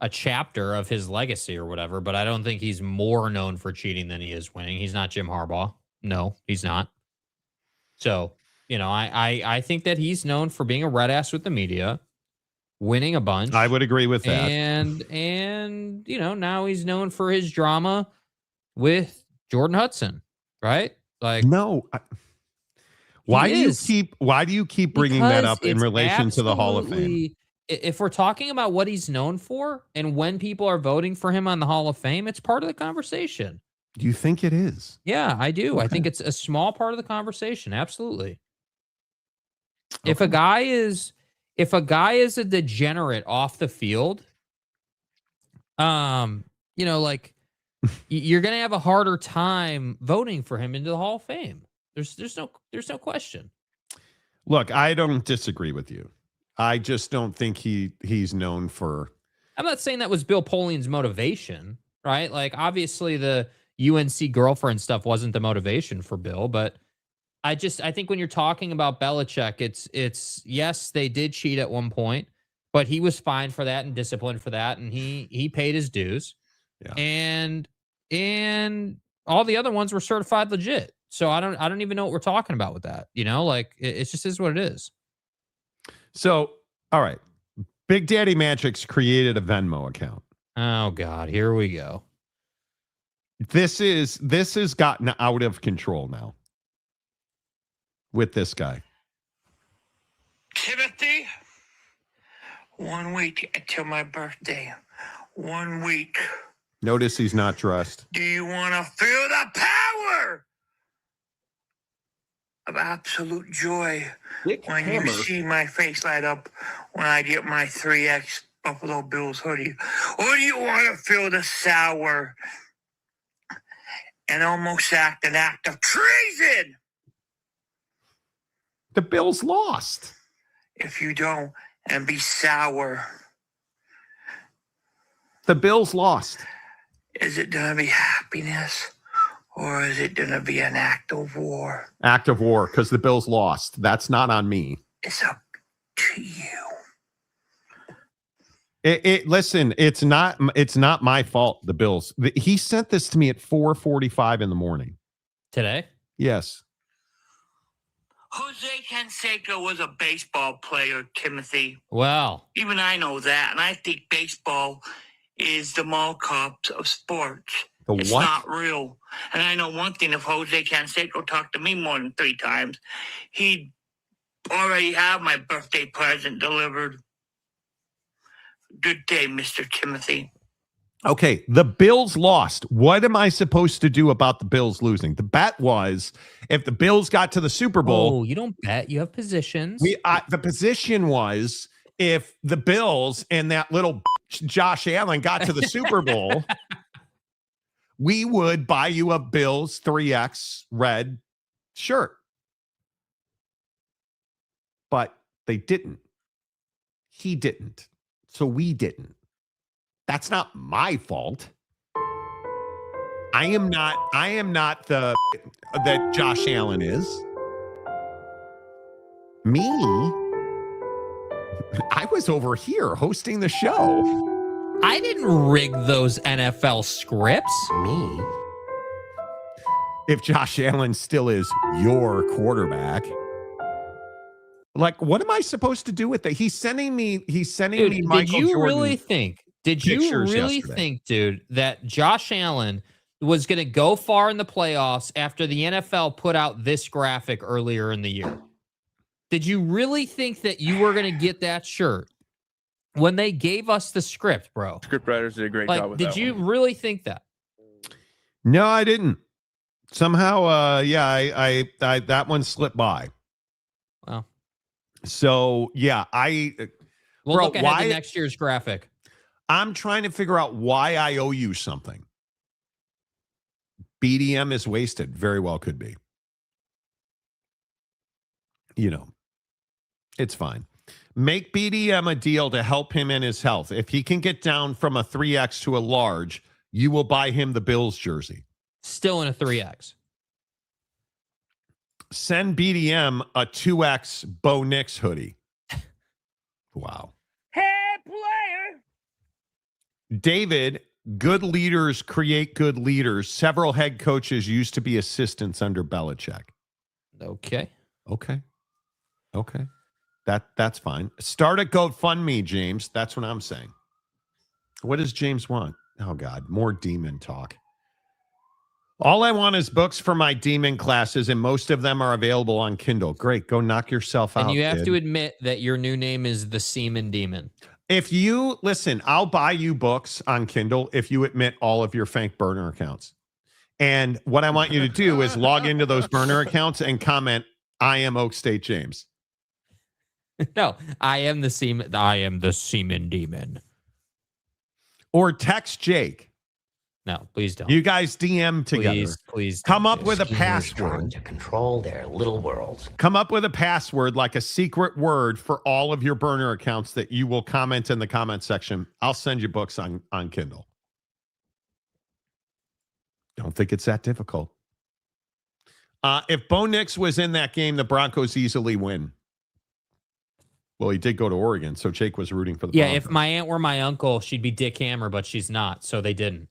Speaker 4: chapter of his legacy or whatever, but I don't think he's more known for cheating than he is winning. He's not Jim Harbaugh. No, he's not. So, I think that he's known for being a red ass with the media, winning a bunch.
Speaker 3: I would agree with that.
Speaker 4: And now he's known for his drama with Jordan Hudson, right? Like,
Speaker 3: no. Why do you keep bringing that up in relation to the Hall of Fame?
Speaker 4: If we're talking about what he's known for and when people are voting for him on the Hall of Fame, it's part of the conversation.
Speaker 3: Do you think it is?
Speaker 4: Yeah, I do.
Speaker 3: Okay.
Speaker 4: I think it's a small part of the conversation. Absolutely. Okay. If a guy is a degenerate off the field, like you're going to have a harder time voting for him into the Hall of Fame. There's no question.
Speaker 3: Look, I don't disagree with you. I just don't think he's known for.
Speaker 4: I'm not saying that was Bill Polian's motivation, right? Like, obviously the UNC girlfriend stuff wasn't the motivation for Bill, but I think when you're talking about Belichick, it's yes, they did cheat at one point, but he was fined for that and disciplined for that, and he paid his dues.
Speaker 3: Yeah.
Speaker 4: And all the other ones were certified legit. So I don't even know what we're talking about with that. Like it just is what it is.
Speaker 3: So, all right. Big Daddy Magic's created a Venmo account.
Speaker 4: Oh God, here we go.
Speaker 3: This has gotten out of control now with this guy.
Speaker 11: Timothy, 1 week until my birthday. 1 week.
Speaker 3: Notice he's not dressed.
Speaker 11: Do you want to feel the power of absolute joy when you see my face light up when I get my 3X Buffalo Bills hoodie? Or do you want to feel the sour and almost act an act of treason?
Speaker 3: The Bills lost.
Speaker 11: If you don't, and be sour.
Speaker 3: The Bills lost.
Speaker 11: Is it going to be happiness or is it going to be an act of war?
Speaker 3: Act of war, because the Bills lost. That's not on me.
Speaker 11: It's up to you.
Speaker 3: Listen, it's not my fault. The Bills. He sent this to me at 4:45 in the morning
Speaker 4: today.
Speaker 3: Yes.
Speaker 11: Jose Canseco was a baseball player, Timothy.
Speaker 4: Well,
Speaker 11: even I know that, and I think baseball is the mall cops of sports. It's
Speaker 3: what?
Speaker 11: Not real. And I know one thing: if Jose Canseco talked to me more than 3 times, he'd already have my birthday present delivered. Good day, Mr. Timothy.
Speaker 3: Okay, the Bills lost. What am I supposed to do about the Bills losing? The bet was if the Bills got to the Super Bowl.
Speaker 4: Oh, you don't bet. You have positions.
Speaker 3: The position was if the Bills and that little Josh Allen got to the Super Bowl, we would buy you a Bills 3X red shirt. But they didn't. He didn't. So we didn't. That's not my fault. I am not the that Josh Allen is. Me? I was over here hosting the show.
Speaker 4: I didn't rig those NFL scripts.
Speaker 3: Me? If Josh Allen still is your quarterback. Like, what am I supposed to do with that? He's sending me Michael
Speaker 4: Did you
Speaker 3: Jordan
Speaker 4: really think, dude, that Josh Allen was going to go far in the playoffs after the NFL put out this graphic earlier in the year? Did you really think that you were going to get that shirt when they gave us the script, bro?
Speaker 1: Script writers did a great job with that.
Speaker 4: Did you really think that?
Speaker 3: No, I didn't. Somehow, I that one slipped by.
Speaker 4: Wow.
Speaker 3: So, yeah,
Speaker 4: We'll
Speaker 3: Bro,
Speaker 4: look ahead to next year's graphic.
Speaker 3: I'm trying to figure out why I owe you something. BDM is wasted. Very well could be. You know, it's fine. Make BDM a deal to help him in his health. If he can get down from a 3X to a large, you will buy him the Bills jersey.
Speaker 4: Still in a 3X.
Speaker 3: Send BDM a 2X Bo Nix hoodie. Wow.
Speaker 11: Hey, player.
Speaker 3: David, good leaders create good leaders. Several head coaches used to be assistants under Belichick.
Speaker 4: Okay.
Speaker 3: That's fine. Start a GoFundMe, James. That's what I'm saying. What does James want? Oh, God, more demon talk. All I want is books for my demon classes, and most of them are available on Kindle. Great. Go knock yourself out.
Speaker 4: And you have
Speaker 3: kid.
Speaker 4: to admit that your new name is the Semen Demon.
Speaker 3: If you listen, I'll buy you books on Kindle if you admit all of your fake burner accounts. And what I want you to do is log into those burner accounts and comment, I am Oak State James.
Speaker 4: No, I am the Semen Demon.
Speaker 3: Or text Jake.
Speaker 4: No, please don't.
Speaker 3: You guys DM together.
Speaker 4: Please
Speaker 3: come up with a password
Speaker 9: to control their little worlds.
Speaker 3: Come up with a password, like a secret word for all of your burner accounts that you will comment in the comment section. I'll send you books on Kindle. Don't think it's that difficult. If Bo Nix was in that game, the Broncos easily win. Well, he did go to Oregon, so Jake was rooting for the Broncos.
Speaker 4: If my aunt were my uncle, she'd be Dick Hammer, but she's not, so they didn't.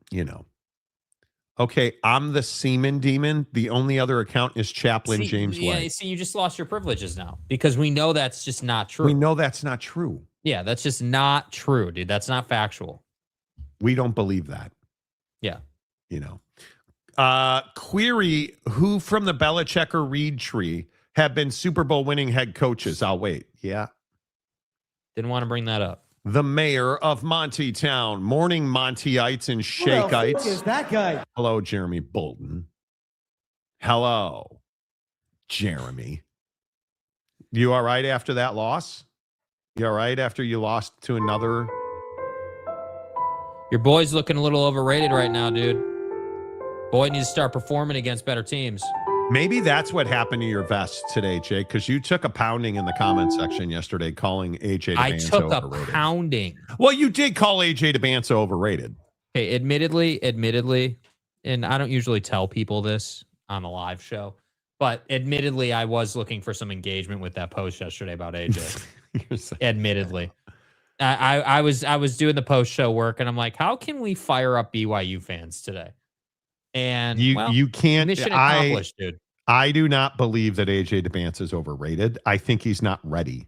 Speaker 3: You know. Okay, I'm the Semen Demon. The only other account is Chaplain James White.
Speaker 4: Yeah, see, you just lost your privileges now because we know that's just not true.
Speaker 3: We know that's not true.
Speaker 4: Yeah, that's just not true, dude. That's not factual.
Speaker 3: We don't believe that.
Speaker 4: Yeah.
Speaker 3: You know. Query, who from the Belichick or Reed tree have been Super Bowl winning head coaches? I'll wait. Yeah.
Speaker 4: Didn't want to bring that up.
Speaker 3: The mayor of Monty Town. Morning, Montyites and Shakeites.
Speaker 20: Who is that guy?
Speaker 3: Hello, Jeremy Bolton. Hello, Jeremy. You all right after that loss? You all right after you lost to another?
Speaker 4: Your boy's looking a little overrated right now, dude. Boy needs to start performing against better teams.
Speaker 3: Maybe that's what happened to your vest today, Jake, because you took a pounding in the comment section yesterday calling AJ DeBanzo overrated.
Speaker 4: I took a pounding.
Speaker 3: Well, you did call AJ DeBanzo overrated.
Speaker 4: Hey, admittedly, and I don't usually tell people this on a live show, but admittedly, I was looking for some engagement with that post yesterday about AJ. Admittedly. I was doing the post show work, and I'm like, how can we fire up BYU fans today? And
Speaker 3: you can't.
Speaker 4: Mission accomplished, dude.
Speaker 3: I do not believe that AJ DeBanzo is overrated. I think he's not ready.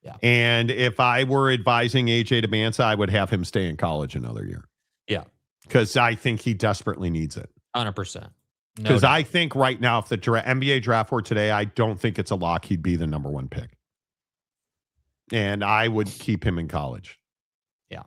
Speaker 4: Yeah.
Speaker 3: And if I were advising AJ DeBanzo, I would have him stay in college another year.
Speaker 4: Yeah.
Speaker 3: Because I think he desperately needs it.
Speaker 4: 100%.
Speaker 3: Because I think right now, if the NBA draft were today, I don't think it's a lock. He'd be the number one pick. And I would keep him in college.
Speaker 4: Yeah.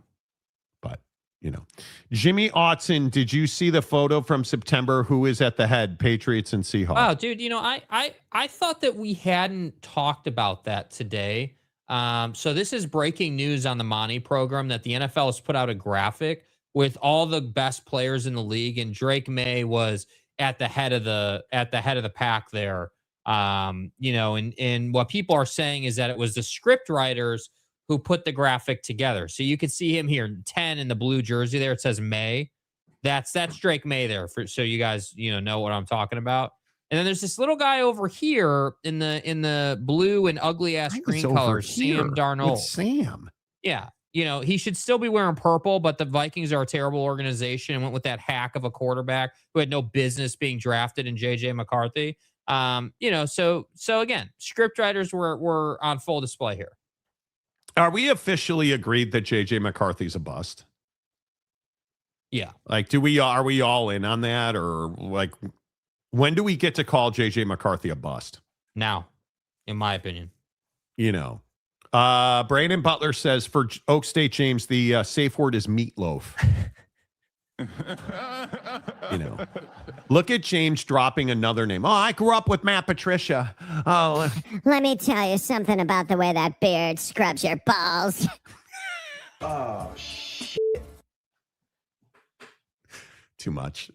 Speaker 3: But, you know. Jimmy Otson, did you see the photo from September? Who is at the head? Patriots and Seahawks.
Speaker 4: Wow, dude, you know, I thought that we hadn't talked about that today. So this is breaking news on the Monty program that the NFL has put out a graphic with all the best players in the league, and Drake May was at the head of the pack there. You know, and what people are saying is that it was the script writers who put the graphic together. So you could see him here, 10 in the blue jersey there. It says May. That's Drake May there. So you guys, know what I'm talking about. And then there's this little guy over here in the blue and ugly ass green color, Sam Darnold.
Speaker 3: Sam.
Speaker 4: Yeah. He should still be wearing purple, but the Vikings are a terrible organization and went with that hack of a quarterback who had no business being drafted in JJ McCarthy. So again, script writers were on full display here.
Speaker 3: Are we officially agreed that JJ McCarthy's a bust?
Speaker 4: Yeah.
Speaker 3: Like, are we all in on that? Or like, when do we get to call JJ McCarthy a bust?
Speaker 4: Now, in my opinion.
Speaker 3: Brandon Butler says for Oak State James, the safe word is meatloaf. You know, look at James dropping another name. Oh, I grew up with Matt Patricia. Oh,
Speaker 21: let me tell you something about the way that beard scrubs your balls.
Speaker 6: Oh, shit.
Speaker 3: Too much.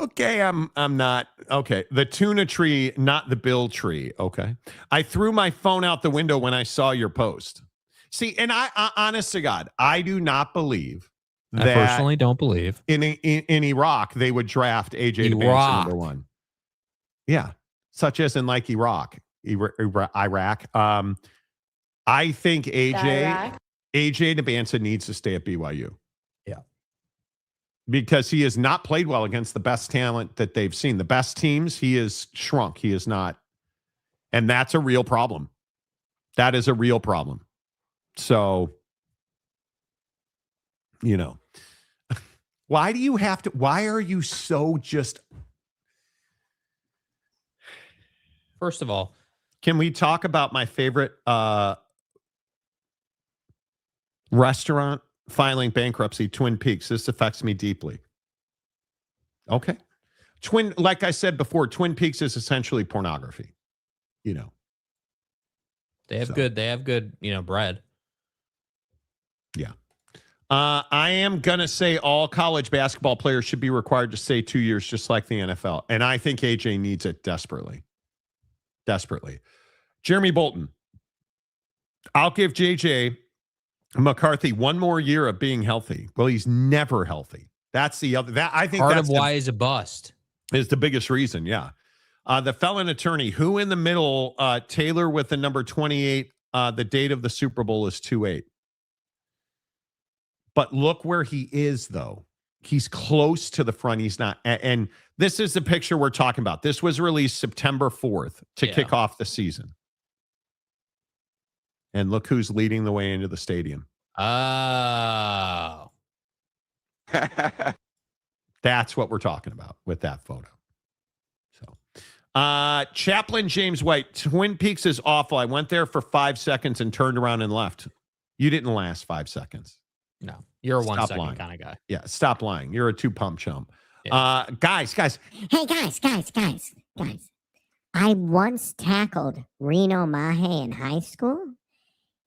Speaker 3: Okay, I'm not. Okay, the tuna tree, not the Bill tree. Okay. I threw my phone out the window when I saw your post. See, and I honest to God, I do not believe that
Speaker 4: I personally don't believe
Speaker 3: in Iraq they would draft AJ to number 1. Yeah, such as in like Iraq. I think AJ Nabansa needs to stay at BYU.
Speaker 4: Yeah.
Speaker 3: Because he has not played well against the best talent that they've seen. The best teams, he is shrunk. He is not. And that's a real problem. That is a real problem. So, you know, why are you so just.
Speaker 4: First of all,
Speaker 3: can we talk about my favorite restaurant filing bankruptcy, Twin Peaks? This affects me deeply. Okay. Like I said before, Twin Peaks is essentially pornography. You know.
Speaker 4: They have good, bread.
Speaker 3: Yeah. I am going to say all college basketball players should be required to stay 2 years, just like the NFL. And I think AJ needs it desperately. Desperately. Jeremy Bolton. I'll give JJ McCarthy 1 more year of being healthy. Well, he's never healthy. That's the other. That I think
Speaker 4: part
Speaker 3: that's
Speaker 4: of why he's a bust.
Speaker 3: Is the biggest reason. Yeah. The felon attorney, who in the middle, Taylor with the number 28, the date of the Super Bowl is 2/8. But look where he is, though. He's close to the front. He's not. And this is the picture we're talking about. This was released September 4th to kick off the season. And look who's leading the way into the stadium.
Speaker 4: Oh.
Speaker 3: That's what we're talking about with that photo. So, Chaplain James White, Twin Peaks is awful. I went there for 5 seconds and turned around and left. You didn't last 5 seconds.
Speaker 4: No, you're a 1
Speaker 3: Stop
Speaker 4: second
Speaker 3: lying.
Speaker 4: kind of guy.
Speaker 3: Yeah, stop lying. You're a 2-pump chum.
Speaker 4: Yeah.
Speaker 21: Guys. Hey, guys. I once tackled Reno Mahe in high school,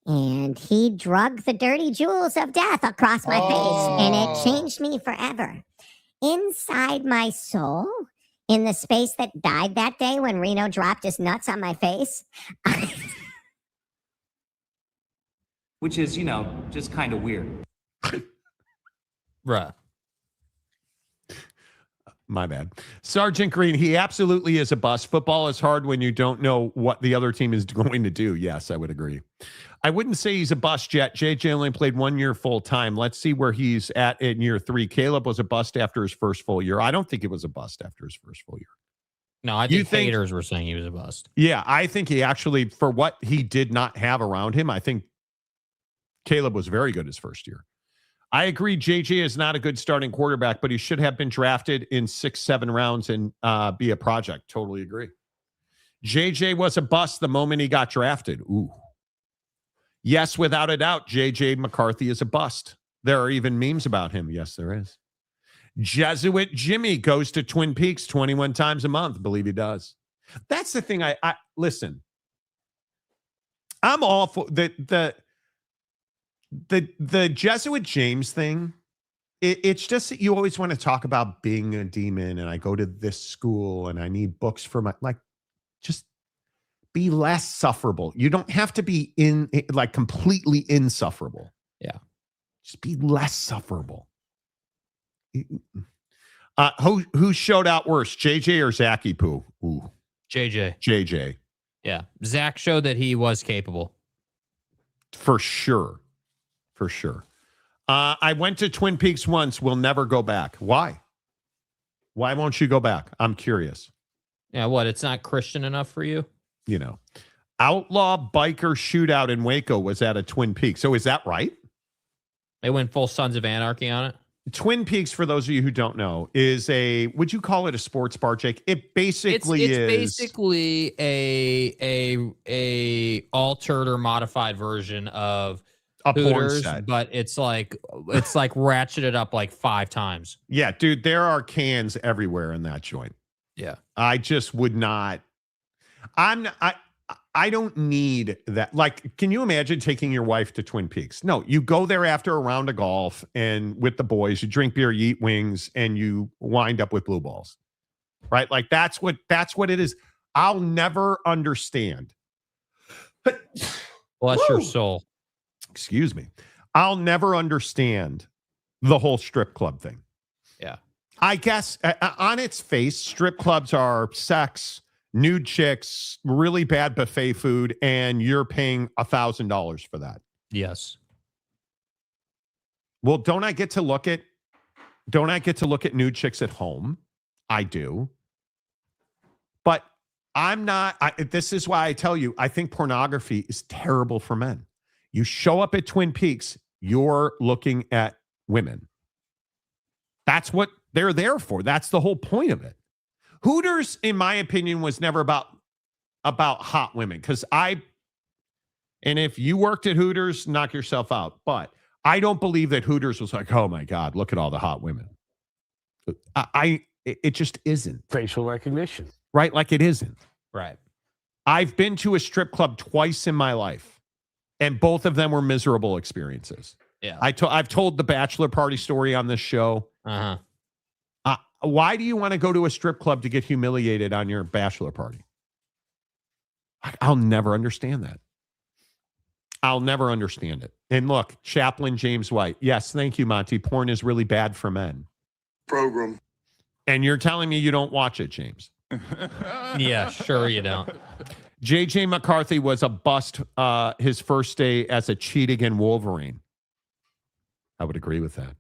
Speaker 21: and he drugged the dirty jewels of death across my face, and it changed me forever. Inside my soul, in the space that died that day when Reno dropped his nuts on my face.
Speaker 13: Which is, just kind of weird.
Speaker 4: Bruh.
Speaker 3: My bad. Sergeant Green, he absolutely is a bust. Football is hard when you don't know what the other team is going to do. Yes, I would agree. I wouldn't say he's a bust yet. JJ only played 1 year full time. Let's see where he's at in year 3. Caleb was a bust after his first full year. I don't think it was a bust after his first full year.
Speaker 4: No, I think haters were saying he was a bust.
Speaker 3: Yeah, I think he actually, for what he did not have around him, I think Caleb was very good his first year. I agree JJ is not a good starting quarterback, but he should have been drafted in 6-7 rounds and be a project. Totally agree. JJ was a bust the moment he got drafted. Ooh. Yes, without a doubt, JJ McCarthy is a bust. There are even memes about him. Yes, there is. Jesuit Jimmy goes to Twin Peaks 21 times a month. Believe he does. That's the thing. I listen. I'm all for the Jesuit James thing. It's just that you always want to talk about being a demon, and I go to this school and I need books for my, just be less sufferable. You don't have to be completely insufferable.
Speaker 4: Yeah.
Speaker 3: Just be less sufferable. Who showed out worse, JJ or Zachy Poo? Ooh. JJ.
Speaker 4: Yeah. Zach showed that he was capable.
Speaker 3: For sure. I went to Twin Peaks once. We'll never go back. Why? Why won't you go back? I'm curious.
Speaker 4: Yeah, what? It's not Christian enough for you?
Speaker 3: Outlaw biker shootout in Waco was at a Twin Peaks. So is that right?
Speaker 4: They went full Sons of Anarchy on it?
Speaker 3: Twin Peaks, for those of you who don't know, is would you call it a sports bar, Jake? It basically
Speaker 4: it's
Speaker 3: is
Speaker 4: basically a altered or modified version of
Speaker 3: a porn
Speaker 4: Hooters,
Speaker 3: set.
Speaker 4: but it's like ratcheted up like 5 times.
Speaker 3: Yeah, dude, there are cans everywhere in that joint.
Speaker 4: Yeah.
Speaker 3: I just would not. I don't need that. Like, can you imagine taking your wife to Twin Peaks? No, you go there after a round of golf and with the boys, you drink beer, you eat wings, and you wind up with blue balls. Right? Like that's what it is. I'll never understand.
Speaker 4: Bless your soul.
Speaker 3: Excuse me. I'll never understand the whole strip club thing.
Speaker 4: Yeah.
Speaker 3: I guess on its face, strip clubs are sex, nude chicks, really bad buffet food, and you're paying $1,000 for that.
Speaker 4: Yes.
Speaker 3: Well, don't I get to look at nude chicks at home? I do. But I'm not, this is why I tell you, I think pornography is terrible for men. You show up at Twin Peaks, you're looking at women. That's what they're there for. That's the whole point of it. Hooters, in my opinion, was never about hot women. And if you worked at Hooters, knock yourself out. But I don't believe that Hooters was like, oh my God, look at all the hot women. It just isn't.
Speaker 14: Facial recognition.
Speaker 3: Right? Like it isn't.
Speaker 4: Right.
Speaker 3: I've been to a strip club twice in my life, and both of them were miserable experiences.
Speaker 4: Yeah.
Speaker 3: I've told the bachelor party story on this show.
Speaker 4: Uh-huh.
Speaker 3: Why do you want to go to a strip club to get humiliated on your bachelor party? I'll never understand that. I'll never understand it. And look, Chaplain James White. Yes, thank you, Monty. Porn is really bad for men.
Speaker 10: Program.
Speaker 3: And you're telling me you don't watch it, James.
Speaker 4: Yeah, sure you don't.
Speaker 3: J.J. McCarthy was a bust his first day as a cheating in Wolverine. I would agree with that.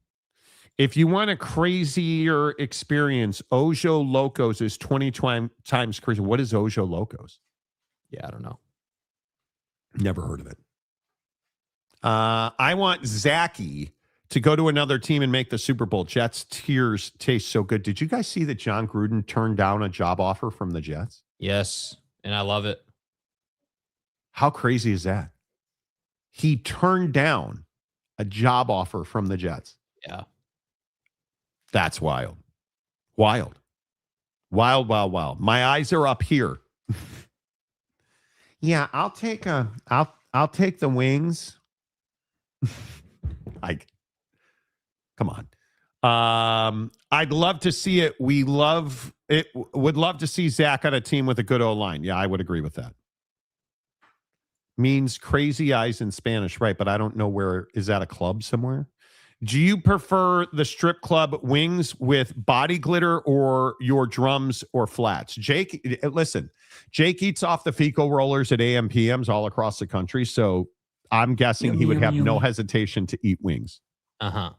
Speaker 3: If you want a crazier experience, Ojo Locos is 20 times crazy. What is Ojo Locos?
Speaker 4: Yeah, I don't know.
Speaker 3: Never heard of it. I want Zachy to go to another team and make the Super Bowl. Jets tears taste so good. Did you guys see that John Gruden turned down a job offer from the Jets?
Speaker 4: Yes, and I love it.
Speaker 3: How crazy is that? He turned down a job offer from the Jets.
Speaker 4: Yeah.
Speaker 3: That's wild. Wild. Wild, wild, wild. My eyes are up here. Yeah, I'll take the wings. Come on. I'd love to see it. Would love to see Zach on a team with a good O-line. Yeah, I would agree with that. Means crazy eyes in Spanish, right? But I don't know where. Is that a club somewhere? Do you prefer the strip club wings with body glitter or your drums or flats? Jake, listen, Jake eats off the fecal rollers at AM PMs all across the country. So I'm guessing he would have no hesitation to eat wings.
Speaker 4: Uh-huh.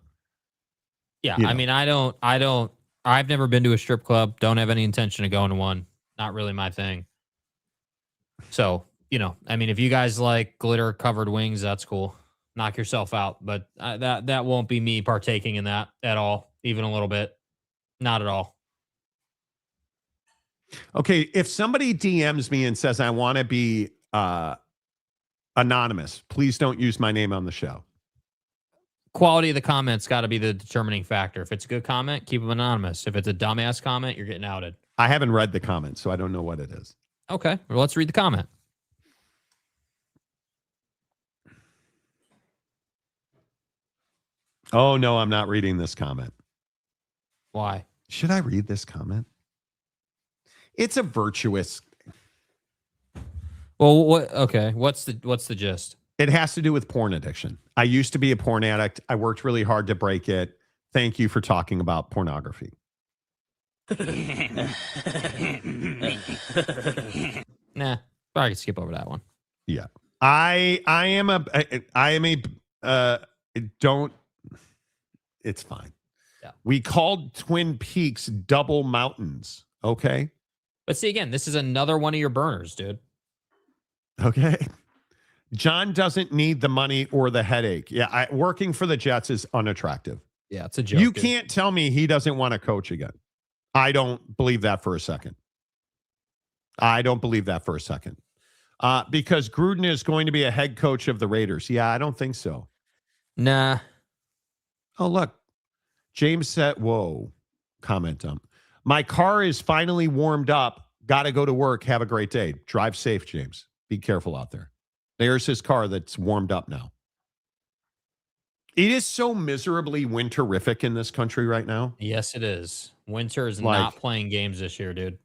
Speaker 4: Yeah. I mean, I've never been to a strip club. Don't have any intention of going to one. Not really my thing. So, I mean, if you guys like glitter covered wings, that's cool. Knock yourself out. But that won't be me partaking in that at all, even a little bit. Not at all.
Speaker 3: Okay, if somebody DMs me and says I want to be anonymous, please don't use my name on the show.
Speaker 4: Quality of the comment's got to be the determining factor. If it's a good comment, keep them anonymous. If it's a dumbass comment, you're getting outed.
Speaker 3: I haven't read the comment, so I don't know what it is.
Speaker 4: Okay, well, let's read the comment.
Speaker 3: Oh, no, I'm not reading this comment.
Speaker 4: Why?
Speaker 3: Should I read this comment? It's a virtuous.
Speaker 4: Well, what's the gist?
Speaker 3: It has to do with porn addiction. I used to be a porn addict. I worked really hard to break it. Thank you for talking about pornography.
Speaker 4: Nah, I can skip over that one.
Speaker 3: Yeah. It's fine.
Speaker 4: Yeah.
Speaker 3: We called Twin Peaks Double Mountains. Okay.
Speaker 4: But see, again, this is another one of your burners, dude.
Speaker 3: Okay. John doesn't need the money or the headache. Yeah. Working for the Jets is unattractive.
Speaker 4: Yeah, it's a joke.
Speaker 3: You can't tell me he doesn't want to coach again. I don't believe that for a second. Because Gruden is going to be a head coach of the Raiders. Yeah, I don't think so.
Speaker 4: Nah.
Speaker 3: Oh, look. James said, whoa, comment dump. My car is finally warmed up. Got to go to work. Have a great day. Drive safe, James. Be careful out there. There's his car that's warmed up now. It is so miserably winterific in this country right now.
Speaker 4: Yes, it is. Winter is not playing games this year, dude.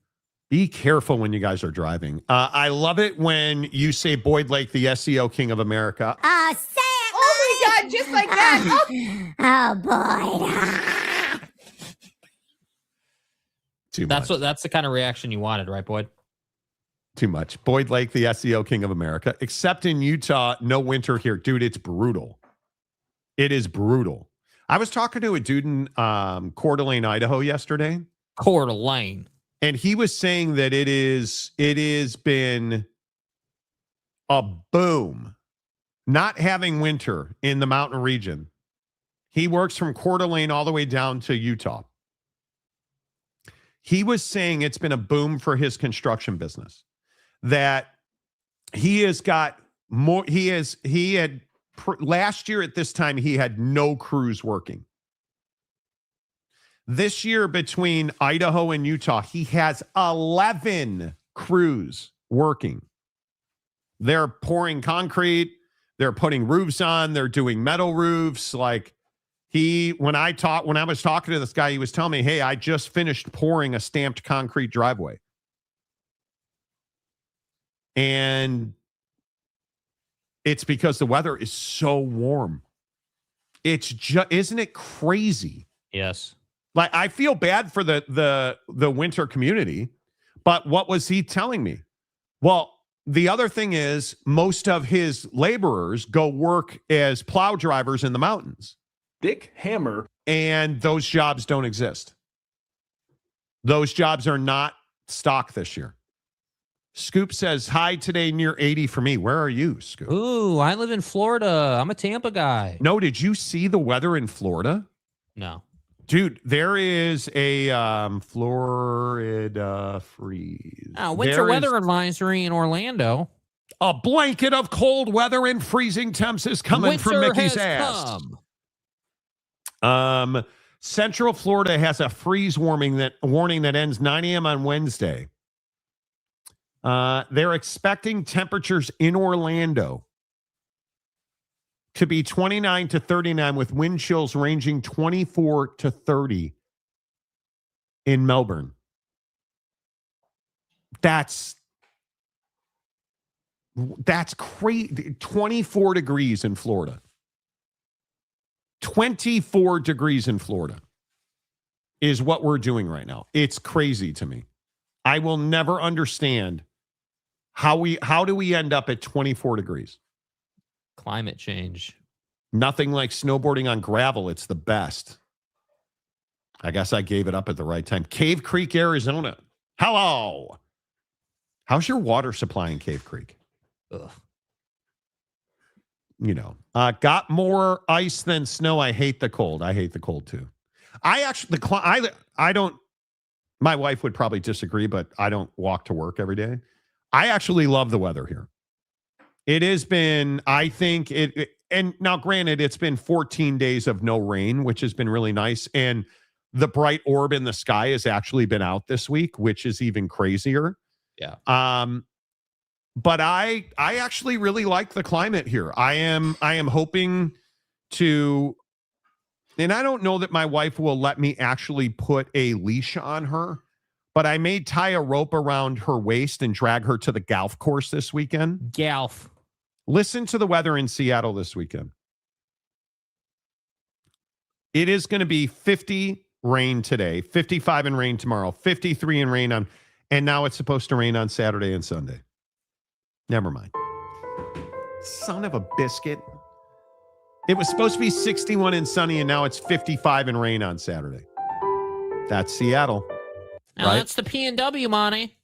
Speaker 3: Be careful when you guys are driving. I love it when you say Boyd Lake, the SEO king of America.
Speaker 21: Oh, say it!
Speaker 14: Oh my God, just like that.
Speaker 21: Oh, Boyd.
Speaker 3: Too much.
Speaker 4: That's the kind of reaction you wanted, right, Boyd?
Speaker 3: Too much. Boyd Lake, the SEO king of America. Except in Utah, no winter here. Dude, it's brutal. It is brutal. I was talking to a dude in Coeur d'Alene, Idaho yesterday.
Speaker 4: Coeur d'Alene.
Speaker 3: And he was saying that it has been a boom not having winter in the mountain region. He works from Coeur d'Alene all the way down to Utah. He was saying it's been a boom for his construction business. That he has got more, last year at this time, he had no crews working. This year, between Idaho and Utah, he has 11 crews working. They're pouring concrete. They're putting roofs on. They're doing metal roofs. Like when I was talking to this guy, he was telling me, hey, I just finished pouring a stamped concrete driveway. And it's because the weather is so warm. It's just, isn't it crazy?
Speaker 4: Yes.
Speaker 3: Like, I feel bad for the winter community, but what was he telling me? Well, the other thing is most of his laborers go work as plow drivers in the mountains.
Speaker 7: Dick Hammer.
Speaker 3: And those jobs don't exist. Those jobs are not stock this year. Scoop says, hi today, near 80 for me. Where are you, Scoop?
Speaker 4: Ooh, I live in Florida. I'm a Tampa guy.
Speaker 3: No, did you see the weather in Florida?
Speaker 4: No.
Speaker 3: Dude, there is a Florida freeze.
Speaker 4: Winter weather advisory in Orlando.
Speaker 3: A blanket of cold weather and freezing temps is coming from Mickey's ass. Central Florida has a freeze warning that ends 9 a.m. on Wednesday. They're expecting temperatures in Orlando to be 29 to 39 with wind chills ranging 24 to 30 in Melbourne. That's crazy. 24 degrees in Florida. 24 degrees in Florida is what we're doing right now. It's crazy to me. I will never understand how do we end up at 24 degrees?
Speaker 4: Climate change.
Speaker 3: Nothing like snowboarding on gravel. It's the best. I guess I gave it up at the right time. Cave Creek, Arizona. Hello. How's your water supply in Cave Creek?
Speaker 4: Ugh.
Speaker 3: You know, got more ice than snow. I hate the cold. I hate the cold too. I don't, my wife would probably disagree, but I don't walk to work every day. I actually love the weather here. It has been, I think and now granted, it's been 14 days of no rain, which has been really nice. And the bright orb in the sky has actually been out this week, which is even crazier.
Speaker 4: Yeah.
Speaker 3: But I actually really like the climate here. I am hoping to, and I don't know that my wife will let me actually put a leash on her, but I may tie a rope around her waist and drag her to the golf course this weekend.
Speaker 4: Golf.
Speaker 3: Listen to the weather in Seattle this weekend. It is going to be 50 rain today, 55 and rain tomorrow, 53 and rain on, and now it's supposed to rain on Saturday and Sunday. Never mind. Son of a biscuit. It was supposed to be 61 and sunny, and now it's 55 and rain on Saturday. That's Seattle.
Speaker 4: Now
Speaker 3: right?
Speaker 4: That's the P&W money.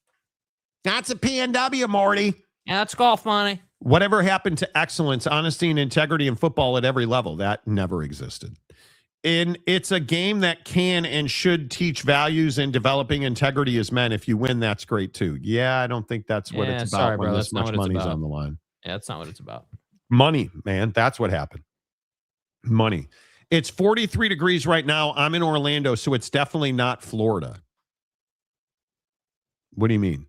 Speaker 3: That's a P&W, Morty.
Speaker 4: Yeah, that's golf money.
Speaker 3: Whatever happened to excellence, honesty, and integrity in football at every level? That never existed. it's a game that can and should teach values and developing integrity as men. If you win, that's great too. Yeah, I don't think that's what it's about
Speaker 4: sorry,
Speaker 3: when
Speaker 4: bro.
Speaker 3: this
Speaker 4: That's not
Speaker 3: much
Speaker 4: what it's
Speaker 3: money's
Speaker 4: about.
Speaker 3: on the line.
Speaker 4: Yeah, that's not what it's about.
Speaker 3: Money, man. That's what happened. Money. It's 43 degrees right now. I'm in Orlando, so it's definitely not Florida. What do you mean?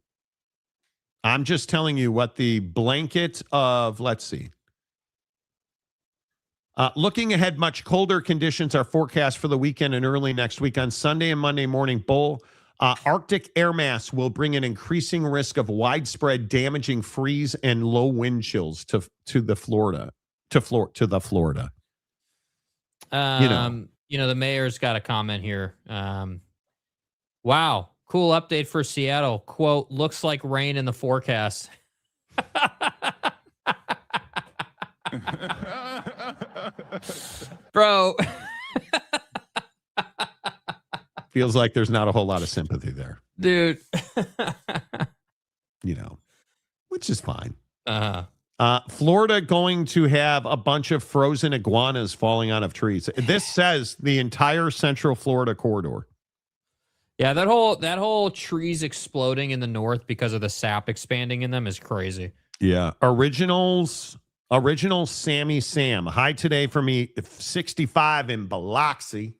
Speaker 3: I'm just telling you what the blanket of, let's see. Looking ahead, much colder conditions are forecast for the weekend and early next week. On Sunday and Monday morning, Arctic air mass will bring an increasing risk of widespread damaging freeze and low wind chills to the Florida.
Speaker 4: The mayor's got a comment here. Wow, cool update for Seattle. Quote, looks like rain in the forecast. Bro.
Speaker 3: Feels like there's not a whole lot of sympathy there.
Speaker 4: Dude.
Speaker 3: Which is fine. Florida going to have a bunch of frozen iguanas falling out of trees. This says the entire Central Florida corridor.
Speaker 4: Yeah, that whole trees exploding in the north because of the sap expanding in them is crazy.
Speaker 3: Yeah. Original Sammy Sam. High today for me, 65 in Biloxi.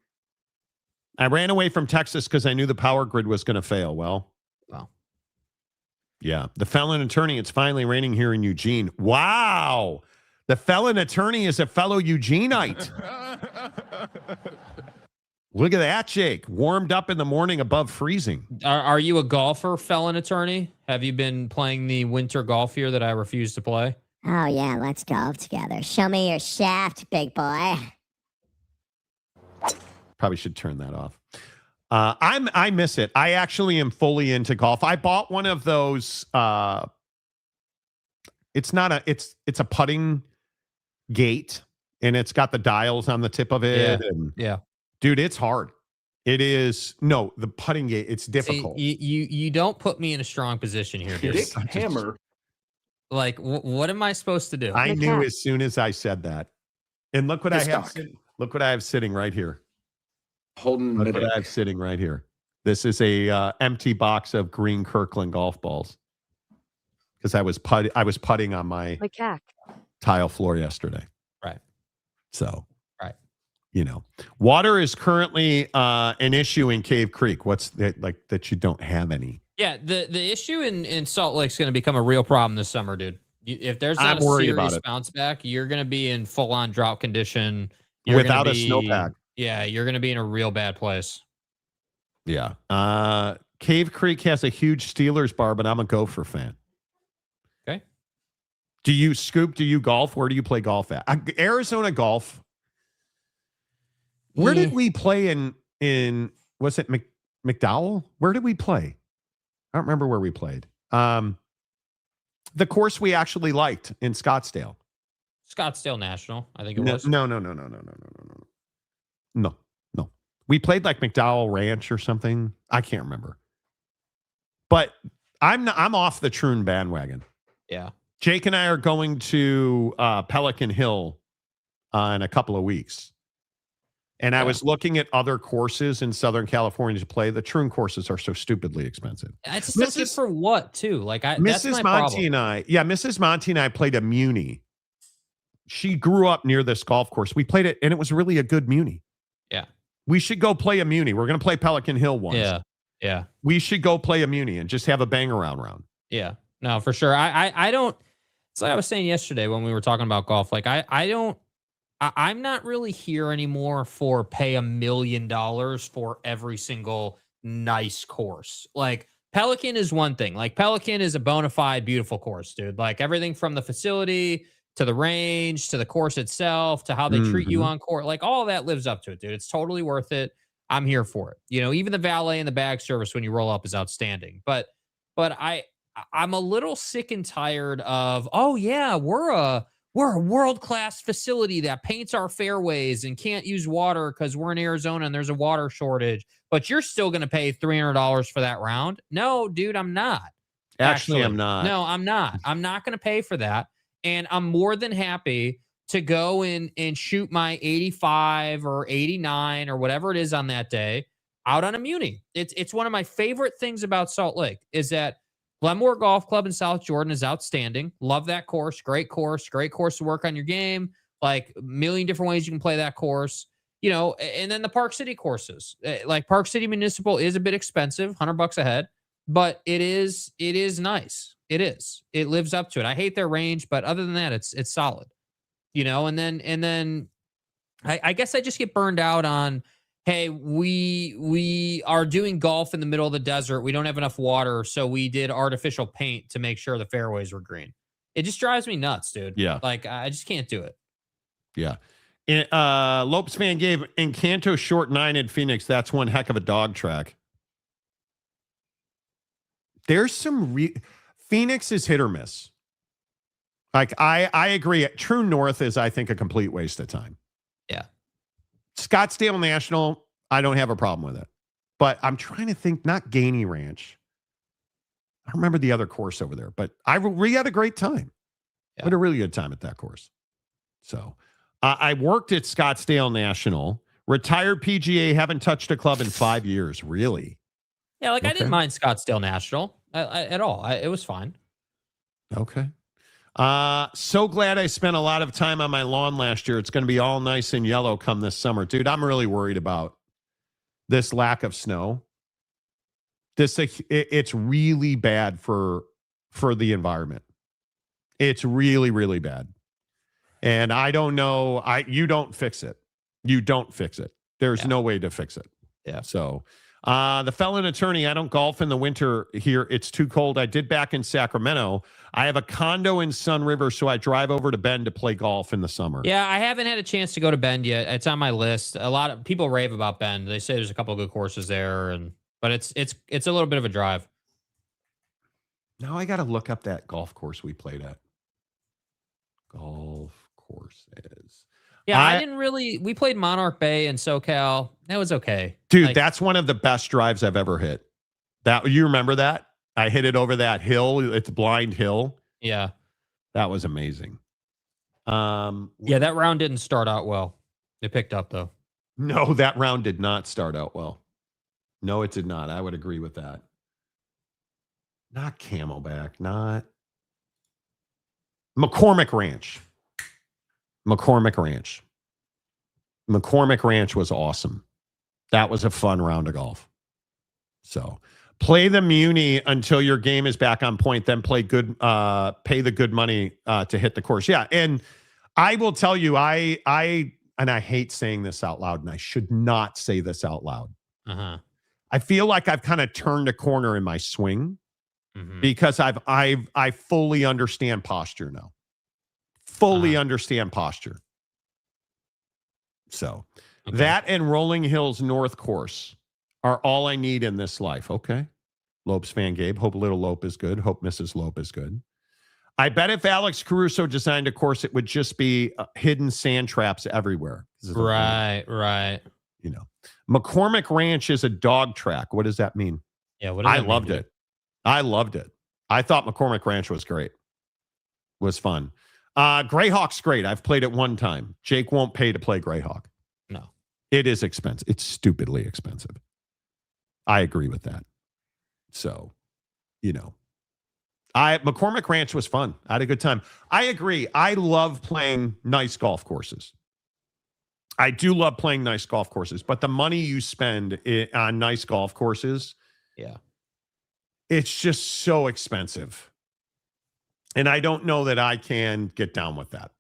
Speaker 3: I ran away from Texas because I knew the power grid was going to fail. Well. Yeah. The felon attorney, it's finally raining here in Eugene. Wow. The felon attorney is a fellow Eugeneite. Look at that, Jake. Warmed up in the morning above freezing.
Speaker 4: Are you a golfer, felon attorney? Have you been playing the winter golf here that I refuse to play?
Speaker 21: Oh, yeah, let's golf together. Show me your shaft, big boy.
Speaker 3: Probably should turn that off. I miss it. I actually am fully into golf. I bought one of those. It's a putting gate, and it's got the dials on the tip of it.
Speaker 4: Yeah.
Speaker 3: Dude, it's hard. It is. No, the putting gate, it's difficult.
Speaker 4: See, you don't put me in a strong position here, dude.
Speaker 5: Dick Hammer.
Speaker 4: Like, what am I supposed to do?
Speaker 3: I knew as soon as I said that. And look what I have. Look what I have sitting right here. Look what I have sitting right here. This is a empty box of green Kirkland golf balls. Because I was putting on my tile floor yesterday.
Speaker 4: Right.
Speaker 3: So.
Speaker 4: Right.
Speaker 3: Water is currently an issue in Cave Creek. What's that, like that you don't have any?
Speaker 4: Yeah, the issue in Salt Lake is going to become a real problem this summer, dude. If there's not a serious bounce back, you're going to be in full-on drought condition.
Speaker 3: Without a snowpack.
Speaker 4: Yeah, you're going to be in a real bad place.
Speaker 3: Yeah. Cave Creek has a huge Steelers bar, but I'm a Gopher fan.
Speaker 4: Okay.
Speaker 3: Do you golf? Where do you play golf at? Arizona Golf. Where did we play in was it McDowell? Where did we play? I don't remember where we played. The course we actually liked in Scottsdale.
Speaker 4: Scottsdale National, I think it was.
Speaker 3: No. We played like McDowell Ranch or something. I can't remember. But I'm off the Troon bandwagon.
Speaker 4: Yeah.
Speaker 3: Jake and I are going to Pelican Hill in a couple of weeks. And I was looking at other courses in Southern California to play. The Troon courses are so stupidly expensive.
Speaker 4: It's expensive for what, too? Like, that's my
Speaker 3: Monty
Speaker 4: problem.
Speaker 3: Mrs. Monty and I played a Muni. She grew up near this golf course. We played it, and it was really a good Muni.
Speaker 4: Yeah.
Speaker 3: We should go play a Muni. We're going to play Pelican Hill once.
Speaker 4: Yeah.
Speaker 3: We should go play a Muni and just have a bang around round.
Speaker 4: Yeah. No, for sure. I don't. It's like I was saying yesterday when we were talking about golf. Like, I'm not really here anymore for pay $1 million for every single nice course. Like, Pelican is one thing. Like, Pelican is a bona fide, beautiful course, dude. Like, everything from the facility to the range to the course itself to how they treat you on court. Like, all that lives up to it, dude. It's totally worth it. I'm here for it. Even the valet and the bag service when you roll up is outstanding. But I'm a little sick and tired of, oh yeah, we're a world-class facility that paints our fairways and can't use water because we're in Arizona and there's a water shortage, but you're still going to pay $300 for that round. No, dude, I'm not.
Speaker 3: Actually, I'm not.
Speaker 4: No, I'm not. I'm not going to pay for that. And I'm more than happy to go and shoot my 85 or 89 or whatever it is on that day out on a Muni. It's one of my favorite things about Salt Lake is that Glenmore Golf Club in South Jordan is outstanding. Love that course. Great course to work on your game. Like a million different ways you can play that course. And then the Park City courses. Like Park City Municipal is a bit expensive, $100 a head, but it is nice. It is. It lives up to it. I hate their range, but other than that, it's solid. And then I guess I just get burned out on, hey, we are doing golf in the middle of the desert. We don't have enough water, so we did artificial paint to make sure the fairways were green. It just drives me nuts, dude.
Speaker 3: Yeah.
Speaker 4: Like I just can't do it.
Speaker 3: Yeah. Lopes fan gave Encanto short 9 at Phoenix. That's one heck of a dog track. There's some Phoenix is hit or miss. Like I agree. True North is, I think, a complete waste of time.
Speaker 4: Yeah.
Speaker 3: Scottsdale National, I don't have a problem with it. But I'm trying to think, not Gainey Ranch. I remember the other course over there, but we had a great time.
Speaker 4: Yeah.
Speaker 3: I had a really good time at that course. So I worked at Scottsdale National, retired PGA, haven't touched a club in 5 years. Really?
Speaker 4: Yeah, like I
Speaker 3: Okay.
Speaker 4: didn't mind Scottsdale National at all. It was fine.
Speaker 3: Okay. So glad I spent a lot of time on my lawn last year. It's going to be all nice and yellow come this summer. Dude, I'm really worried about this lack of snow. It's really bad for the environment. It's really, really bad. And I don't know. You don't fix it. You don't fix it. There's no way to fix it.
Speaker 4: Yeah.
Speaker 3: So the felon attorney, I don't golf in the winter here. It's too cold. I did back in Sacramento. I have a condo in Sun River, so I drive over to Bend to play golf in the summer.
Speaker 4: Yeah, I haven't had a chance to go to Bend yet. It's on my list. A lot of people rave about Bend. They say there's a couple of good courses there, but it's a little bit of a drive.
Speaker 3: Now I got to look up that golf course we played at. Golf courses.
Speaker 4: Yeah, we played Monarch Bay in SoCal. That was okay.
Speaker 3: Dude, that's one of the best drives I've ever hit. You remember that? I hit it over that hill. It's Blind Hill.
Speaker 4: Yeah.
Speaker 3: That was amazing.
Speaker 4: Yeah, that round didn't start out well. It picked up, though.
Speaker 3: No, that round did not start out well. No, it did not. I would agree with that. Not Camelback, not McCormick Ranch. McCormick Ranch was awesome. That was a fun round of golf. So play the Muni until your game is back on point, then pay the good money to hit the course. Yeah. And I will tell you, I hate saying this out loud, and I should not say this out loud.
Speaker 4: Uh-huh.
Speaker 3: I feel like I've kind of turned a corner in my swing because I fully understand posture now. Fully understand posture. So that and Rolling Hills North Course are all I need in this life. Okay. Lopes fan Gabe. Hope little Lope is good. Hope Mrs. Lope is good. I bet if Alex Caruso designed a course, it would just be hidden sand traps everywhere.
Speaker 4: Right.
Speaker 3: You know, McCormick Ranch is a dog track. What does that mean?
Speaker 4: Yeah.
Speaker 3: I loved it. I loved it. I thought McCormick Ranch was great. Was fun. Greyhawk's great. I've played it one time. Jake won't pay to play Greyhawk.
Speaker 4: No.
Speaker 3: It is expensive. It's stupidly expensive. I agree with that. So, McCormick Ranch was fun. I had a good time. I agree. I love playing nice golf courses. I do love playing nice golf courses, but the money you spend on nice golf courses, it's just so expensive. And I don't know that I can get down with that.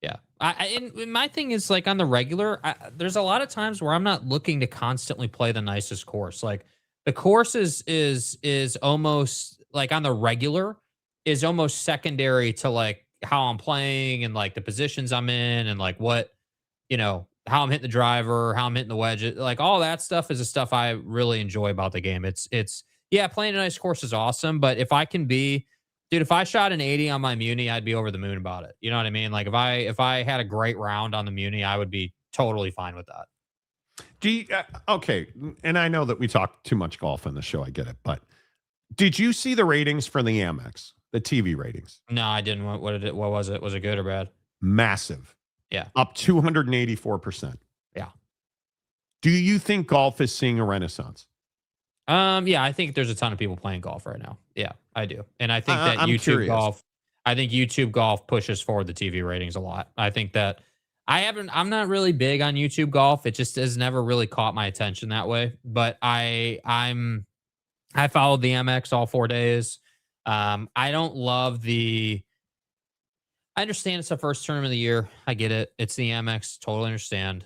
Speaker 4: Yeah. And my thing is, like, on the regular, there's a lot of times where I'm not looking to constantly play the nicest course. Like, the course is almost, like, on the regular, is almost secondary to, like, how I'm playing and, like, the positions I'm in and, like, what, how I'm hitting the driver, how I'm hitting the wedge. Like, all that stuff is the stuff I really enjoy about the game. It's playing a nice course is awesome, but if I can be... Dude, if I shot an 80 on my Muni, I'd be over the moon about it. You know what I mean? Like, if I had a great round on the Muni, I would be totally fine with that.
Speaker 3: Okay, and I know that we talk too much golf on the show. I get it, but did you see the ratings for the Amex, the TV ratings?
Speaker 4: No, I didn't. What was it? Was it good or bad?
Speaker 3: Massive.
Speaker 4: Yeah.
Speaker 3: Up 284%.
Speaker 4: Yeah.
Speaker 3: Do you think golf is seeing a renaissance?
Speaker 4: Yeah, I think there's a ton of people playing golf right now. Yeah, I do. And I think that
Speaker 3: I'm
Speaker 4: YouTube golf pushes forward the TV ratings a lot. I think that I'm not really big on YouTube golf. It just has never really caught my attention that way. But I followed the MX all 4 days. I don't love I understand it's the first tournament of the year. I get it. It's the MX. Totally understand.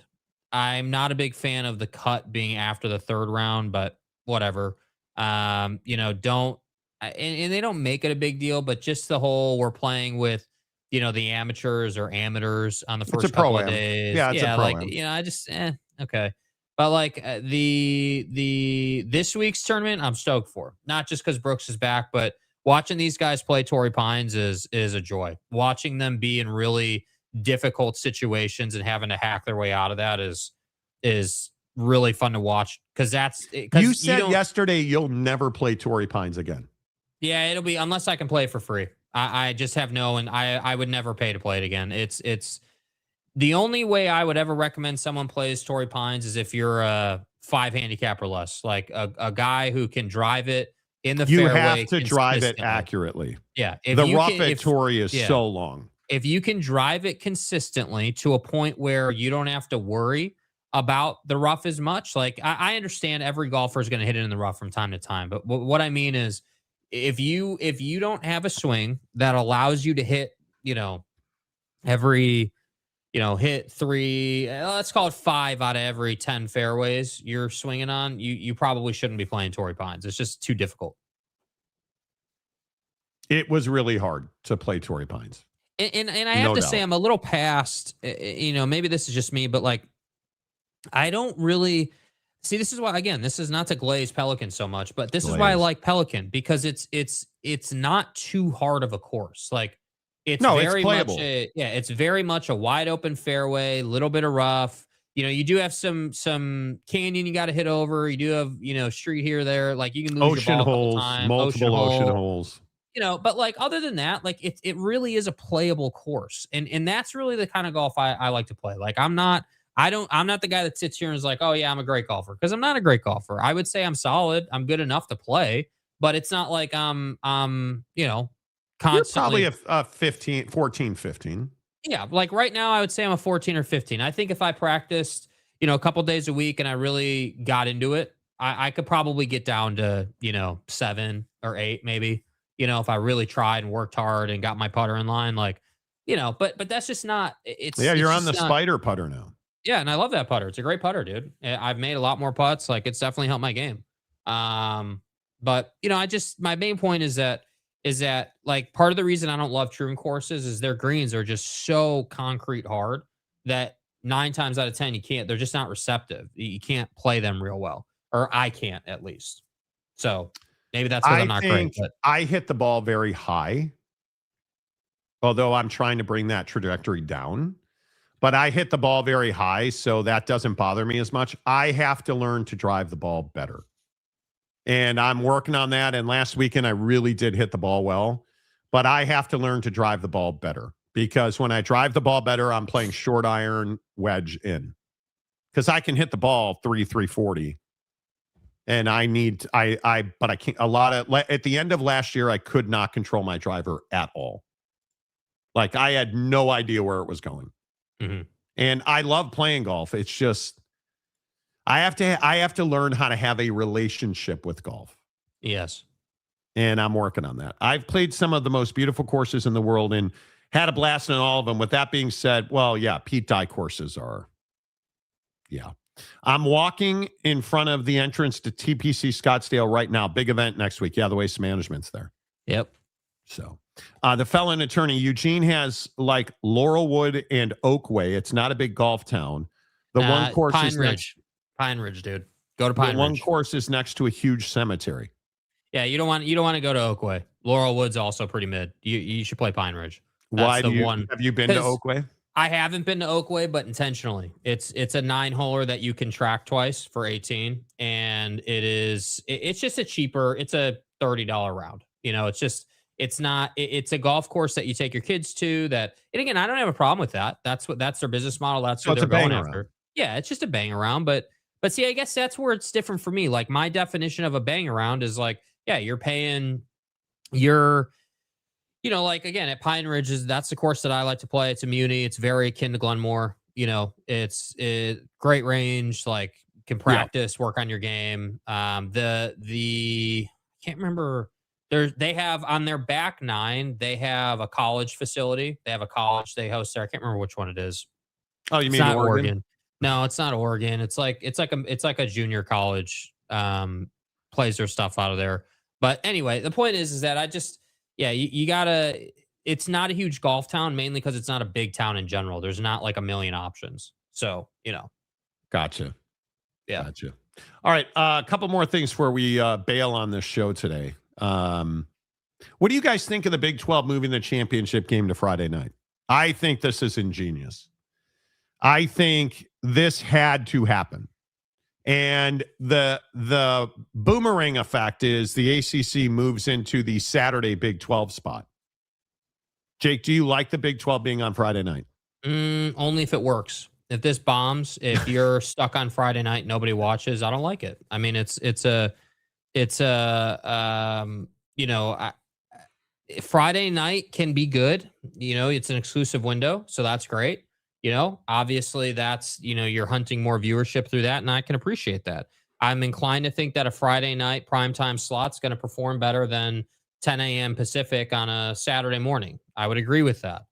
Speaker 4: I'm not a big fan of the cut being after the third round, but whatever. And they don't make it a big deal, but just the whole we're playing with, the amateurs or amateurs on the first couple of days.
Speaker 3: Yeah, it's a pro-am.
Speaker 4: I just okay. But like this week's tournament, I'm stoked for. Not just because Brooks is back, but watching these guys play Torrey Pines is a joy. Watching them be in really difficult situations and having to hack their way out of that is really fun to watch because
Speaker 3: you said yesterday you'll never play Torrey Pines again.
Speaker 4: Yeah, it'll be unless I can play it for free. I just have and I would never pay to play it again. It's the only way I would ever recommend someone plays Torrey Pines is if you're a 5 handicap or less, like a guy who can drive it in the fairway.
Speaker 3: You have to drive it accurately.
Speaker 4: Yeah.
Speaker 3: The rough at Torrey is so long.
Speaker 4: If you can drive it consistently to a point where you don't have to worry about the rough as much, like I understand every golfer is going to hit it in the rough from time to time. But what I mean is if you don't have a swing that allows you to hit, every, hit 3, let's call it 5 out of every 10 fairways you're swinging on, you probably shouldn't be playing Torrey Pines. It's just too difficult.
Speaker 3: It was really hard to play Torrey Pines.
Speaker 4: And I have to say I'm a little past, maybe this is just me, but like, I don't really see, this is why, again, this is not to glaze Pelican so much, but this is why I like Pelican because it's not too hard of a course. Like it's very much it's very much a wide open fairway, little bit of rough. You do have some canyon you got to hit over. You do have, street here, there. Like you can lose your ball a couple times,
Speaker 3: multiple ocean holes.
Speaker 4: But like other than that, like it really is a playable course. And that's really the kind of golf I like to play. Like I'm not the guy that sits here and is like, oh yeah, I'm a great golfer. Because I'm not a great golfer. I would say I'm solid. I'm good enough to play, but it's not like I'm constantly.
Speaker 3: You're probably a 14, 15.
Speaker 4: Yeah. Like right now I would say I'm a 14 or 15. I think if I practiced, a couple days a week and I really got into it, I could probably get down to, 7 or 8, maybe, if I really tried and worked hard and got my putter in line, like, but that's just not,
Speaker 3: you're on the spider putter now.
Speaker 4: Yeah, and I love that putter. It's a great putter, dude. I've made a lot more putts. Like, it's definitely helped my game. But my main point is that like part of the reason I don't love Truman courses is their greens are just so concrete hard that 9 times out of 10 they're just not receptive. You can't play them real well, or I can't at least. So maybe that's what I'm not great. But
Speaker 3: I hit the ball very high, although I'm trying to bring that trajectory down. But I hit the ball very high, so that doesn't bother me as much. I have to learn to drive the ball better. And I'm working on that. And last weekend, I really did hit the ball well. But I have to learn to drive the ball better. Because when I drive the ball better, I'm playing short iron wedge in. Because I can hit the ball 340. And I can't, at the end of last year, I could not control my driver at all. Like, I had no idea where it was going.
Speaker 4: Mm-hmm.
Speaker 3: And I love playing golf. It's just I have to learn how to have a relationship with golf.
Speaker 4: Yes.
Speaker 3: And I'm working on that. I've played some of the most beautiful courses in the world and had a blast in all of them. With that being said, well, yeah, Pete Dye courses are. Yeah. I'm walking in front of the entrance to TPC Scottsdale right now. Big event next week. Yeah, the Waste Management's there.
Speaker 4: Yep.
Speaker 3: So the felon attorney, Eugene has like Laurelwood and Oakway. It's not a big golf town. The one course
Speaker 4: Pine
Speaker 3: is
Speaker 4: Ridge. Pine Ridge, dude. Go to Pine Ridge.
Speaker 3: One course is next to a huge cemetery.
Speaker 4: Yeah, you don't want to go to Oakway. Laurelwood's also pretty mid. You should play Pine Ridge.
Speaker 3: Have you been to Oakway?
Speaker 4: I haven't been to Oakway, but intentionally. It's a 9-holer that you can track twice for 18, and it's just a cheaper. It's a $30 round. It's not. It's a golf course that you take your kids to. That, and again, I don't have a problem with that. That's their business model. That's
Speaker 3: So
Speaker 4: what
Speaker 3: it's
Speaker 4: they're
Speaker 3: a
Speaker 4: going
Speaker 3: bang
Speaker 4: after.
Speaker 3: around.
Speaker 4: Yeah, it's just a bang around. But see, I guess that's where it's different for me. Like my definition of a bang around is like, yeah, you're paying like again at Pine Ridge that's the course that I like to play. It's a muni. It's very akin to Glenmore. It's great range. Like can practice, work on your game. The can't remember. They have on their back nine. They have a college facility. They have a college they host there. I can't remember which one it is.
Speaker 3: Oh, you
Speaker 4: It's
Speaker 3: mean
Speaker 4: not
Speaker 3: Oregon?
Speaker 4: No, it's not Oregon. It's like a junior college. Plays their stuff out of there. But anyway, the point is that I just you gotta. It's not a huge golf town, mainly because it's not a big town in general. There's not like a million options. So
Speaker 3: Gotcha.
Speaker 4: Yeah.
Speaker 3: Gotcha. All right, a couple more things before we bail on this show today. What do you guys think of the Big 12 moving the championship game to Friday night? I think this is ingenious. I think this had to happen. And the boomerang effect is the ACC moves into the Saturday Big 12 spot. Jake, do you like the Big 12 being on Friday night?
Speaker 4: Only if it works. If this bombs, if you're stuck on Friday night, nobody watches, I don't like it. I mean, Friday night can be good. It's an exclusive window, so that's great. Obviously that's, you're hunting more viewership through that, and I can appreciate that. I'm inclined to think that a Friday night primetime slot's going to perform better than 10 a.m. Pacific on a Saturday morning. I would agree with that.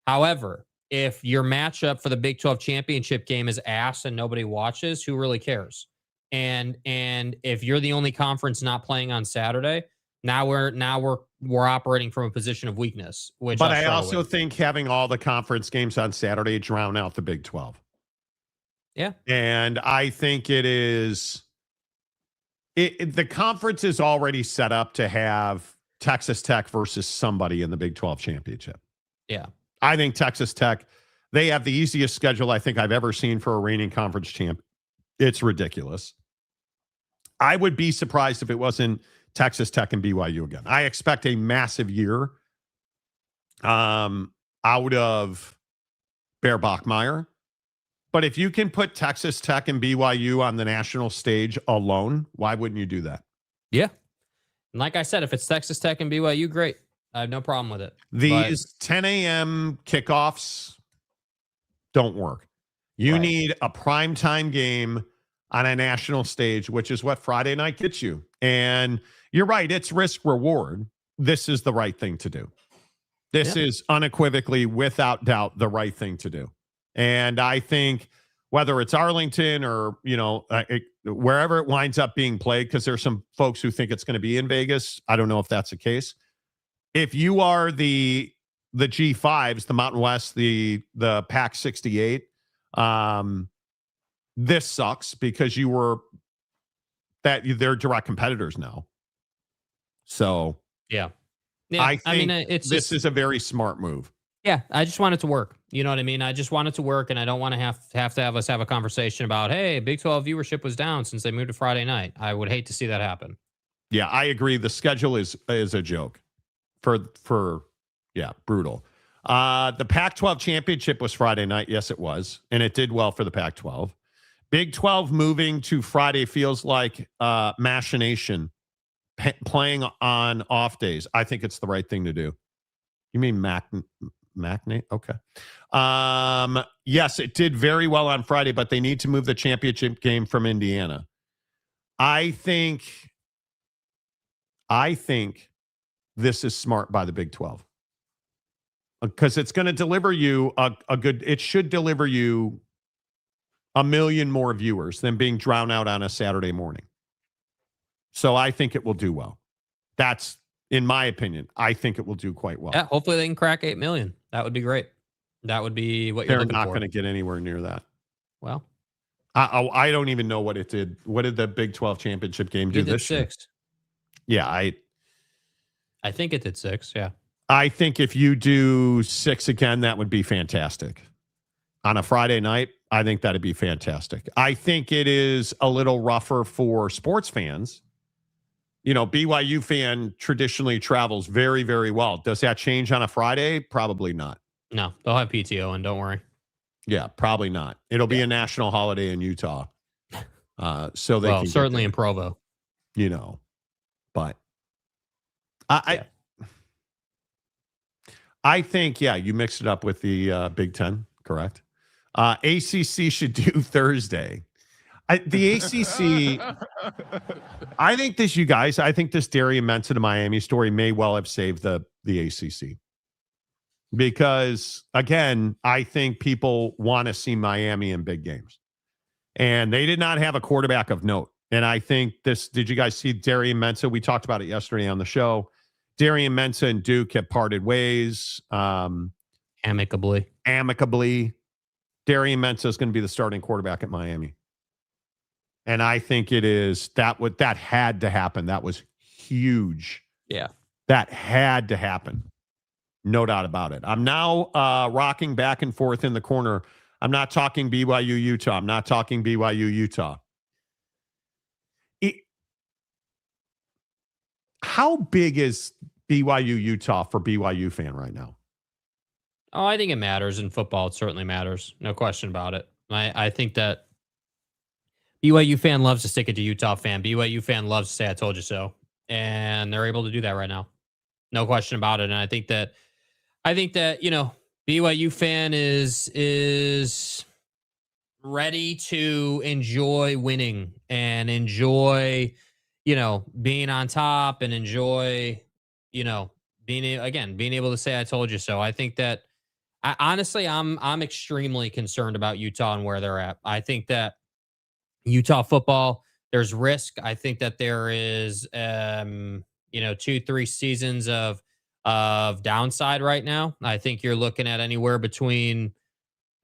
Speaker 4: However, if your matchup for the Big 12 championship game is ass and nobody watches, who really cares? And if you're the only conference not playing on Saturday, now we're operating from a position of weakness. But
Speaker 3: I also think having all the conference games on Saturday drown out the Big 12.
Speaker 4: Yeah.
Speaker 3: And I think it is the conference is already set up to have Texas Tech versus somebody in the Big 12 championship.
Speaker 4: Yeah.
Speaker 3: I think Texas Tech, they have the easiest schedule I think I've ever seen for a reigning conference champ. It's ridiculous. I would be surprised if it wasn't Texas Tech and BYU again. I expect a massive year out of Bear Bachmeier. But if you can put Texas Tech and BYU on the national stage alone, why wouldn't you do that?
Speaker 4: Yeah. And like I said, if it's Texas Tech and BYU, great. I have no problem with it.
Speaker 3: These 10 a.m. kickoffs don't work. You need a primetime game on a national stage, which is what Friday night gets you. And you're right. It's risk reward. This is the right thing to do. This is unequivocally, without doubt, the right thing to do. And I think whether it's Arlington or, wherever it winds up being played, because there's some folks who think it's going to be in Vegas. I don't know if that's the case. If you are the G5s, the Mountain West, the Pac 68, this sucks because they're direct competitors now. So
Speaker 4: yeah,
Speaker 3: I think this is a very smart move.
Speaker 4: Yeah, I just want it to work. You know what I mean? I just want it to work, and I don't want to have us have a conversation about, hey, Big 12 viewership was down since they moved to Friday night. I would hate to see that happen.
Speaker 3: Yeah, I agree. The schedule is a joke. Brutal. The Pac-12 championship was Friday night. Yes, it was, and it did well for the Pac-12. Big 12 moving to Friday feels like machination, playing on off days. I think it's the right thing to do. You mean Macnate? Okay. Yes, it did very well on Friday, but they need to move the championship game from Indiana. I think this is smart by the Big 12 because it's going to deliver you it should deliver you 1 million more viewers than being drowned out on a Saturday morning. So I think it will do well. That's, in my opinion, I think it will do quite well.
Speaker 4: Yeah, hopefully they can crack 8 million. That would be great. That would be what you're looking for.
Speaker 3: They're not going to get anywhere near that.
Speaker 4: Well,
Speaker 3: I don't even know what it did. What did the Big 12 championship game do this year?
Speaker 4: 6.
Speaker 3: Yeah, I
Speaker 4: think it did 6. Yeah.
Speaker 3: I think if you do 6 again, that would be fantastic. On a Friday night, I think that'd be fantastic. I think it is a little rougher for sports fans BYU fan traditionally travels very, very well. Does that change on a Friday? Probably not.
Speaker 4: No, they'll have PTO, and don't worry.
Speaker 3: Yeah, probably not. It'll be a national holiday in Utah. So they can
Speaker 4: certainly in Provo.
Speaker 3: But I think, you mixed it up with the Big Ten, correct? ACC should do Thursday. The ACC, I think this Darian Mensah to Miami story may well have saved the ACC. Because, again, I think people want to see Miami in big games. And they did not have a quarterback of note. And I think did you guys see Darian Mensah? We talked about it yesterday on the show. Darian Mensah and Duke have parted ways.
Speaker 4: Amicably.
Speaker 3: Darian Mensah is going to be the starting quarterback at Miami. And I think that had to happen. That was huge.
Speaker 4: Yeah.
Speaker 3: That had to happen. No doubt about it. I'm now rocking back and forth in the corner. I'm not talking BYU, Utah. I'm not talking BYU, Utah. How big is BYU, Utah for BYU fan right now?
Speaker 4: Oh, I think it matters in football. It certainly matters. No question about it. I think that BYU fan loves to stick it to Utah fan. BYU fan loves to say, I told you so. And they're able to do that right now. No question about it. And I think that, BYU fan is ready to enjoy winning and enjoy, being on top and enjoy, being able to say, I told you so. I think that I'm extremely concerned about Utah and where they're at. I think that Utah football, there's risk. I think that there is, 2-3 seasons of downside right now. I think you're looking at anywhere between,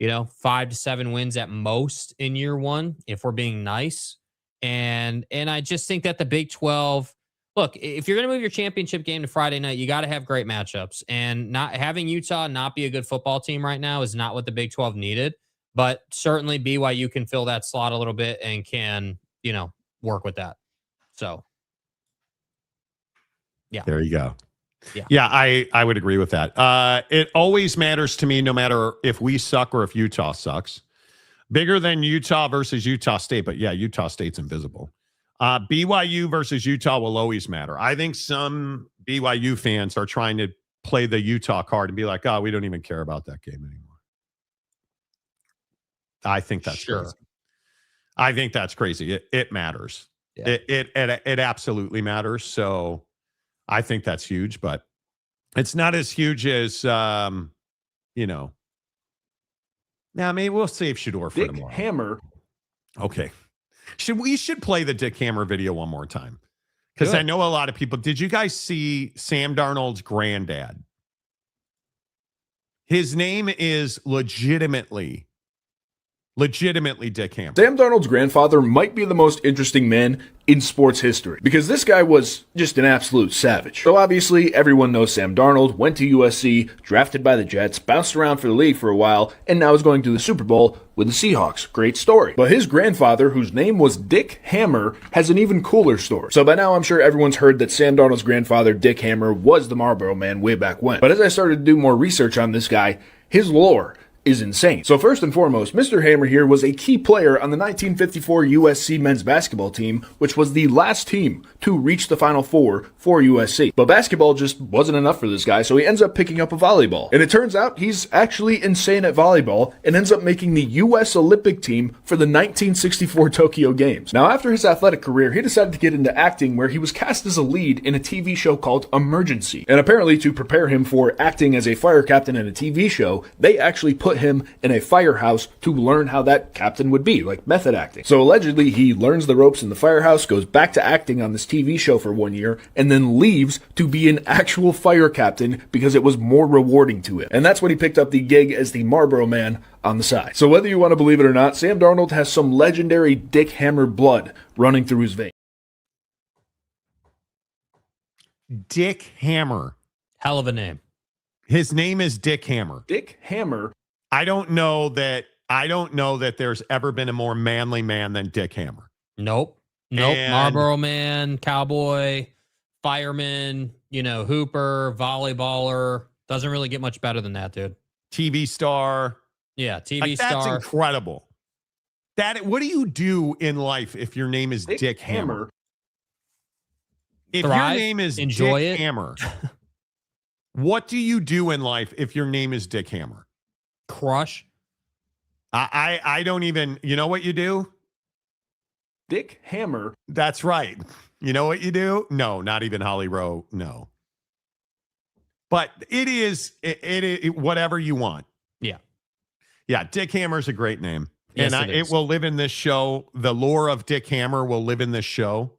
Speaker 4: 5 to 7 wins at most in year one, if we're being nice. And I just think that the Big 12, look, if you're going to move your championship game to Friday night, you got to have great matchups. And not having Utah not be a good football team right now is not what the Big 12 needed. But certainly BYU can fill that slot a little bit and can, work with that. So, yeah.
Speaker 3: There you go. Yeah, I would agree with that. It always matters to me, no matter if we suck or if Utah sucks. Bigger than Utah versus Utah State, but Utah State's invisible. BYU versus Utah will always matter. I think some BYU fans are trying to play the Utah card and be like, we don't even care about that game anymore. I think that's crazy. I think that's crazy. It matters. Yeah. It absolutely matters. So I think that's huge, but it's not as huge as, Now, maybe we'll save Shador for tomorrow.
Speaker 7: Dick Hammer.
Speaker 3: Okay. We should play the Dick Hammer video one more time. Because I know a lot of people. Did you guys see Sam Darnold's granddad? His name is legitimately Dick Hammer.
Speaker 7: Sam Darnold's grandfather might be the most interesting man in sports history because this guy was just an absolute savage. So obviously everyone knows Sam Darnold, went to USC, drafted by the Jets, bounced around for the league for a while, and now is going to the Super Bowl with the Seahawks. Great story. But his grandfather, whose name was Dick Hammer, has an even cooler story. So by now I'm sure everyone's heard that Sam Darnold's grandfather, Dick Hammer, was the Marlboro Man way back when. But as I started to do more research on this guy, his lore is insane. So first and foremost, Mr. Hammer here was a key player on the 1954 USC men's basketball team, which was the last team to reach the Final Four for USC. But basketball just wasn't enough for this guy, so he ends up picking up a volleyball. And it turns out he's actually insane at volleyball and ends up making the US Olympic team for the 1964 Tokyo Games. Now, after his athletic career, he decided to get into acting, where he was cast as a lead in a TV show called Emergency. And apparently, to prepare him for acting as a fire captain in a TV show, they actually put him in a firehouse to learn how that captain would be, like method acting. So allegedly, he learns the ropes in the firehouse, goes back to acting on this TV show for 1 year, and then leaves to be an actual fire captain because it was more rewarding to him. And that's when he picked up the gig as the Marlboro Man on the side. So whether you want to believe it or not, Sam Darnold has some legendary Dick Hammer blood running through his veins.
Speaker 3: Dick Hammer.
Speaker 4: Hell of a name.
Speaker 3: His name is Dick Hammer.
Speaker 7: Dick Hammer.
Speaker 3: I don't know that there's ever been a more manly man than Dick Hammer.
Speaker 4: Nope. Nope.
Speaker 3: And-
Speaker 4: Marlboro Man, cowboy, fireman, hooper, volleyballer. Doesn't really get much better than that, dude.
Speaker 3: TV star.
Speaker 4: Yeah, TV
Speaker 3: Like,
Speaker 4: star.
Speaker 3: That's incredible. What do you do in life if your name is Dick Hammer? If
Speaker 4: Thrive,
Speaker 3: your name is
Speaker 4: enjoy
Speaker 3: Dick
Speaker 4: it.
Speaker 3: Hammer, what do you do in life if your name is Dick Hammer?
Speaker 4: Crush.
Speaker 3: I don't even, you know what you do?
Speaker 7: Dick Hammer.
Speaker 3: That's right. You know what you do? No, not even Holly Rowe. No. But it is whatever you want.
Speaker 4: Yeah.
Speaker 3: Yeah. Dick Hammer's a great name.
Speaker 4: Yes,
Speaker 3: And
Speaker 4: it is.
Speaker 3: it will live in this show. The lore of Dick Hammer will live in this show.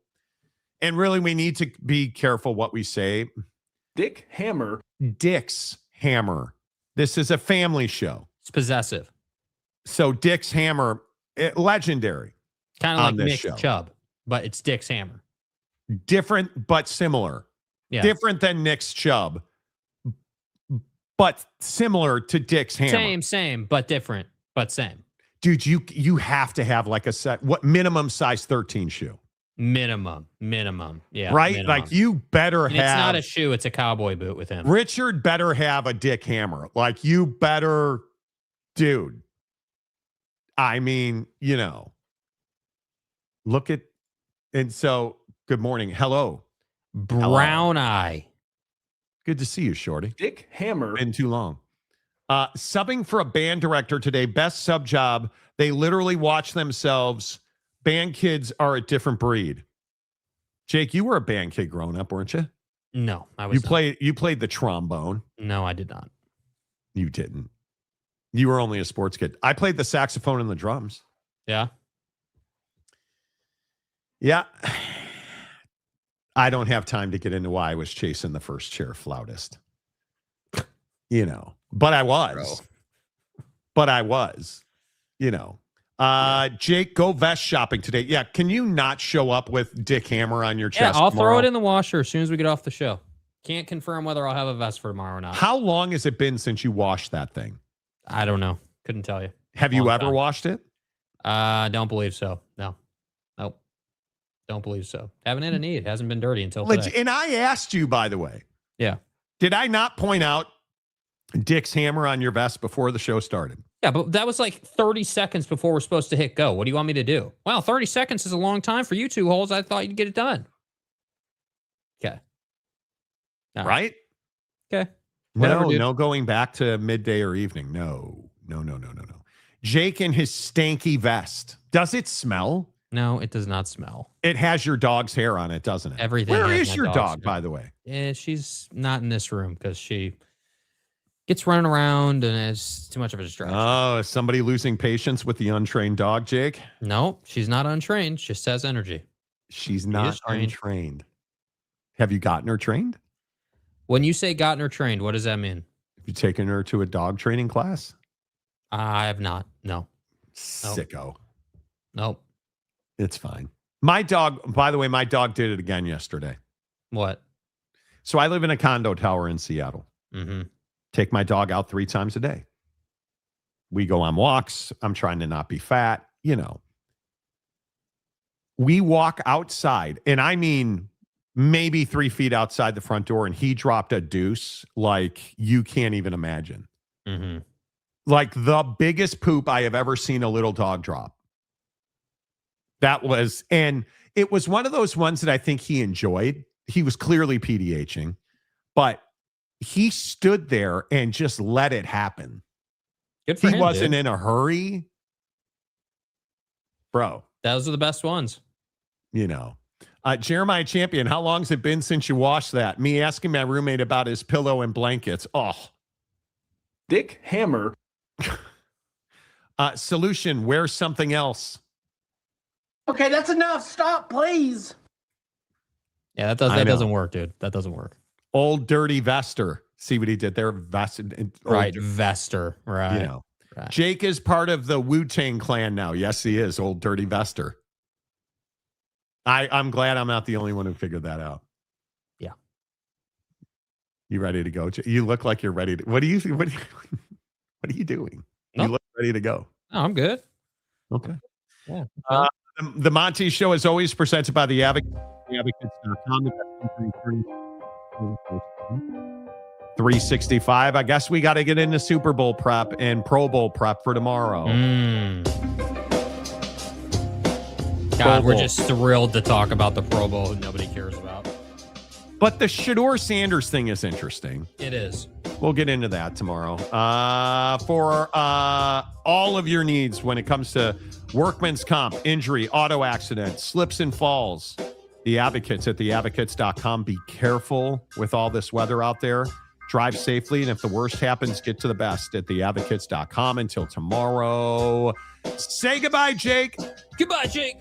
Speaker 3: And really, we need to be careful what we say.
Speaker 7: Dick Hammer.
Speaker 3: Dick's Hammer. This is a family show.
Speaker 4: It's possessive.
Speaker 3: So Dick's Hammer, legendary.
Speaker 4: Kind of
Speaker 3: on
Speaker 4: like
Speaker 3: this
Speaker 4: Nick
Speaker 3: show.
Speaker 4: Chubb, but it's Dick's Hammer.
Speaker 3: Different but similar.
Speaker 4: Yeah.
Speaker 3: Different than Nick's Chubb, but similar to Dick's Hammer.
Speaker 4: Same, but different, but same.
Speaker 3: Dude, you have to have like what minimum size 13 shoe.
Speaker 4: Minimum. Yeah.
Speaker 3: Right?
Speaker 4: minimum.
Speaker 3: Like you better
Speaker 4: And
Speaker 3: have.
Speaker 4: it's not a shoe, it's a cowboy boot with him.
Speaker 3: Richard better have a Dick Hammer. Like you better, dude. I mean, look at, and so good morning. Hello.
Speaker 4: Brown eye.
Speaker 3: Good to see you, Shorty.
Speaker 7: Dick Hammer.
Speaker 3: Been too long. Subbing for a band director today. Best sub job. They literally watch themselves. Band kids are a different breed. Jake, you were a band kid growing up, weren't you?
Speaker 4: No, I was not.
Speaker 3: You played the trombone.
Speaker 4: No, I did not.
Speaker 3: You didn't. You were only a sports kid. I played the saxophone and the drums.
Speaker 4: Yeah.
Speaker 3: Yeah. I don't have time to get into why I was chasing the first chair flautist. But I was. But I was. Jake, go vest shopping today. Yeah, can you not show up with Dick Hammer on your chest?
Speaker 4: Yeah, I'll
Speaker 3: tomorrow?
Speaker 4: throw it in the washer as soon as we get off the show. Can't confirm whether I'll have a vest for tomorrow or not.
Speaker 3: How long has it been since you washed that thing?
Speaker 4: I don't know. Couldn't tell you.
Speaker 3: Have you
Speaker 4: Long
Speaker 3: ever
Speaker 4: time.
Speaker 3: washed it?
Speaker 4: Don't believe so. No. Nope. Don't believe so. Haven't had a need. Hasn't been dirty until today.
Speaker 3: And I asked you, by the way.
Speaker 4: Yeah.
Speaker 3: Did I not point out Dick's Hammer on your vest before the show started?
Speaker 4: Yeah, but that was like 30 seconds before we're supposed to hit go. What do you want me to do? Well, 30 seconds is a long time for you two holes. I thought you'd get it done. Okay. All
Speaker 3: right?
Speaker 4: Okay. Whatever, dude.
Speaker 3: No going back to midday or evening. No. Jake in his stanky vest. Does it smell?
Speaker 4: No, it does not smell.
Speaker 3: It has your dog's hair on it, doesn't it?
Speaker 4: Everything.
Speaker 3: Where
Speaker 4: has
Speaker 3: is
Speaker 4: my
Speaker 3: your
Speaker 4: dog's
Speaker 3: dog,
Speaker 4: hair.
Speaker 3: by the way?
Speaker 4: She's not in this room because she gets running around and it's too much of a distraction.
Speaker 3: Oh, is somebody losing patience with the untrained dog, Jake?
Speaker 4: No, she's not untrained. She just has energy.
Speaker 3: She's not untrained. Have you gotten her trained?
Speaker 4: When you say gotten her trained, what does that mean?
Speaker 3: Have you taken her to a dog training class?
Speaker 4: I have not. No.
Speaker 3: Sicko.
Speaker 4: Nope.
Speaker 3: It's fine. My dog, by the way, my dog did it again yesterday.
Speaker 4: What?
Speaker 3: So I live in a condo tower in Seattle.
Speaker 4: Mm-hmm.
Speaker 3: Take my dog out 3 times a day. We go on walks. I'm trying to not be fat. We walk outside, and I mean maybe 3 feet outside the front door, and he dropped a deuce like you can't even imagine.
Speaker 4: Mm-hmm.
Speaker 3: Like the biggest poop I have ever seen a little dog drop. And it was one of those ones that I think he enjoyed. He was clearly PDHing, but he stood there and just let it happen.
Speaker 4: Good for him.
Speaker 3: He wasn't in a hurry. Bro.
Speaker 4: Those are the best ones.
Speaker 3: Jeremiah Champion, how long has it been since you washed that? Me asking my roommate about his pillow and blankets. Oh.
Speaker 7: Dick Hammer.
Speaker 3: Solution, wear something else.
Speaker 8: Okay, that's enough. Stop, please.
Speaker 4: Yeah, that doesn't work, dude. That doesn't work.
Speaker 3: Old dirty Vester. See what he did there?
Speaker 4: Right, Vester. Right. Right.
Speaker 3: Jake is part of the Wu-Tang clan now. Yes, he is. Old dirty Vester. I'm glad I'm not the only one who figured that out.
Speaker 4: Yeah.
Speaker 3: You ready to go? You look like you're ready to. What are you doing?
Speaker 4: No.
Speaker 3: You look ready to go.
Speaker 4: No, I'm good.
Speaker 3: Okay.
Speaker 4: Yeah.
Speaker 3: The Monty Show is always presented by the Advocates. Advocates.com. 365. I guess we got to get into Super Bowl prep and Pro Bowl prep for tomorrow.
Speaker 4: God, we're just thrilled to talk about the Pro Bowl who nobody cares about.
Speaker 3: But the Shador Sanders thing is interesting.
Speaker 4: It is.
Speaker 3: We'll get into that tomorrow. For all of your needs when it comes to workman's comp, injury, auto accident, slips and falls, the Advocates at theadvocates.com. Be careful with all this weather out there. Drive safely, and if the worst happens, get to the best at theadvocates.com. Until tomorrow, say goodbye, Jake.
Speaker 4: Goodbye, Jake.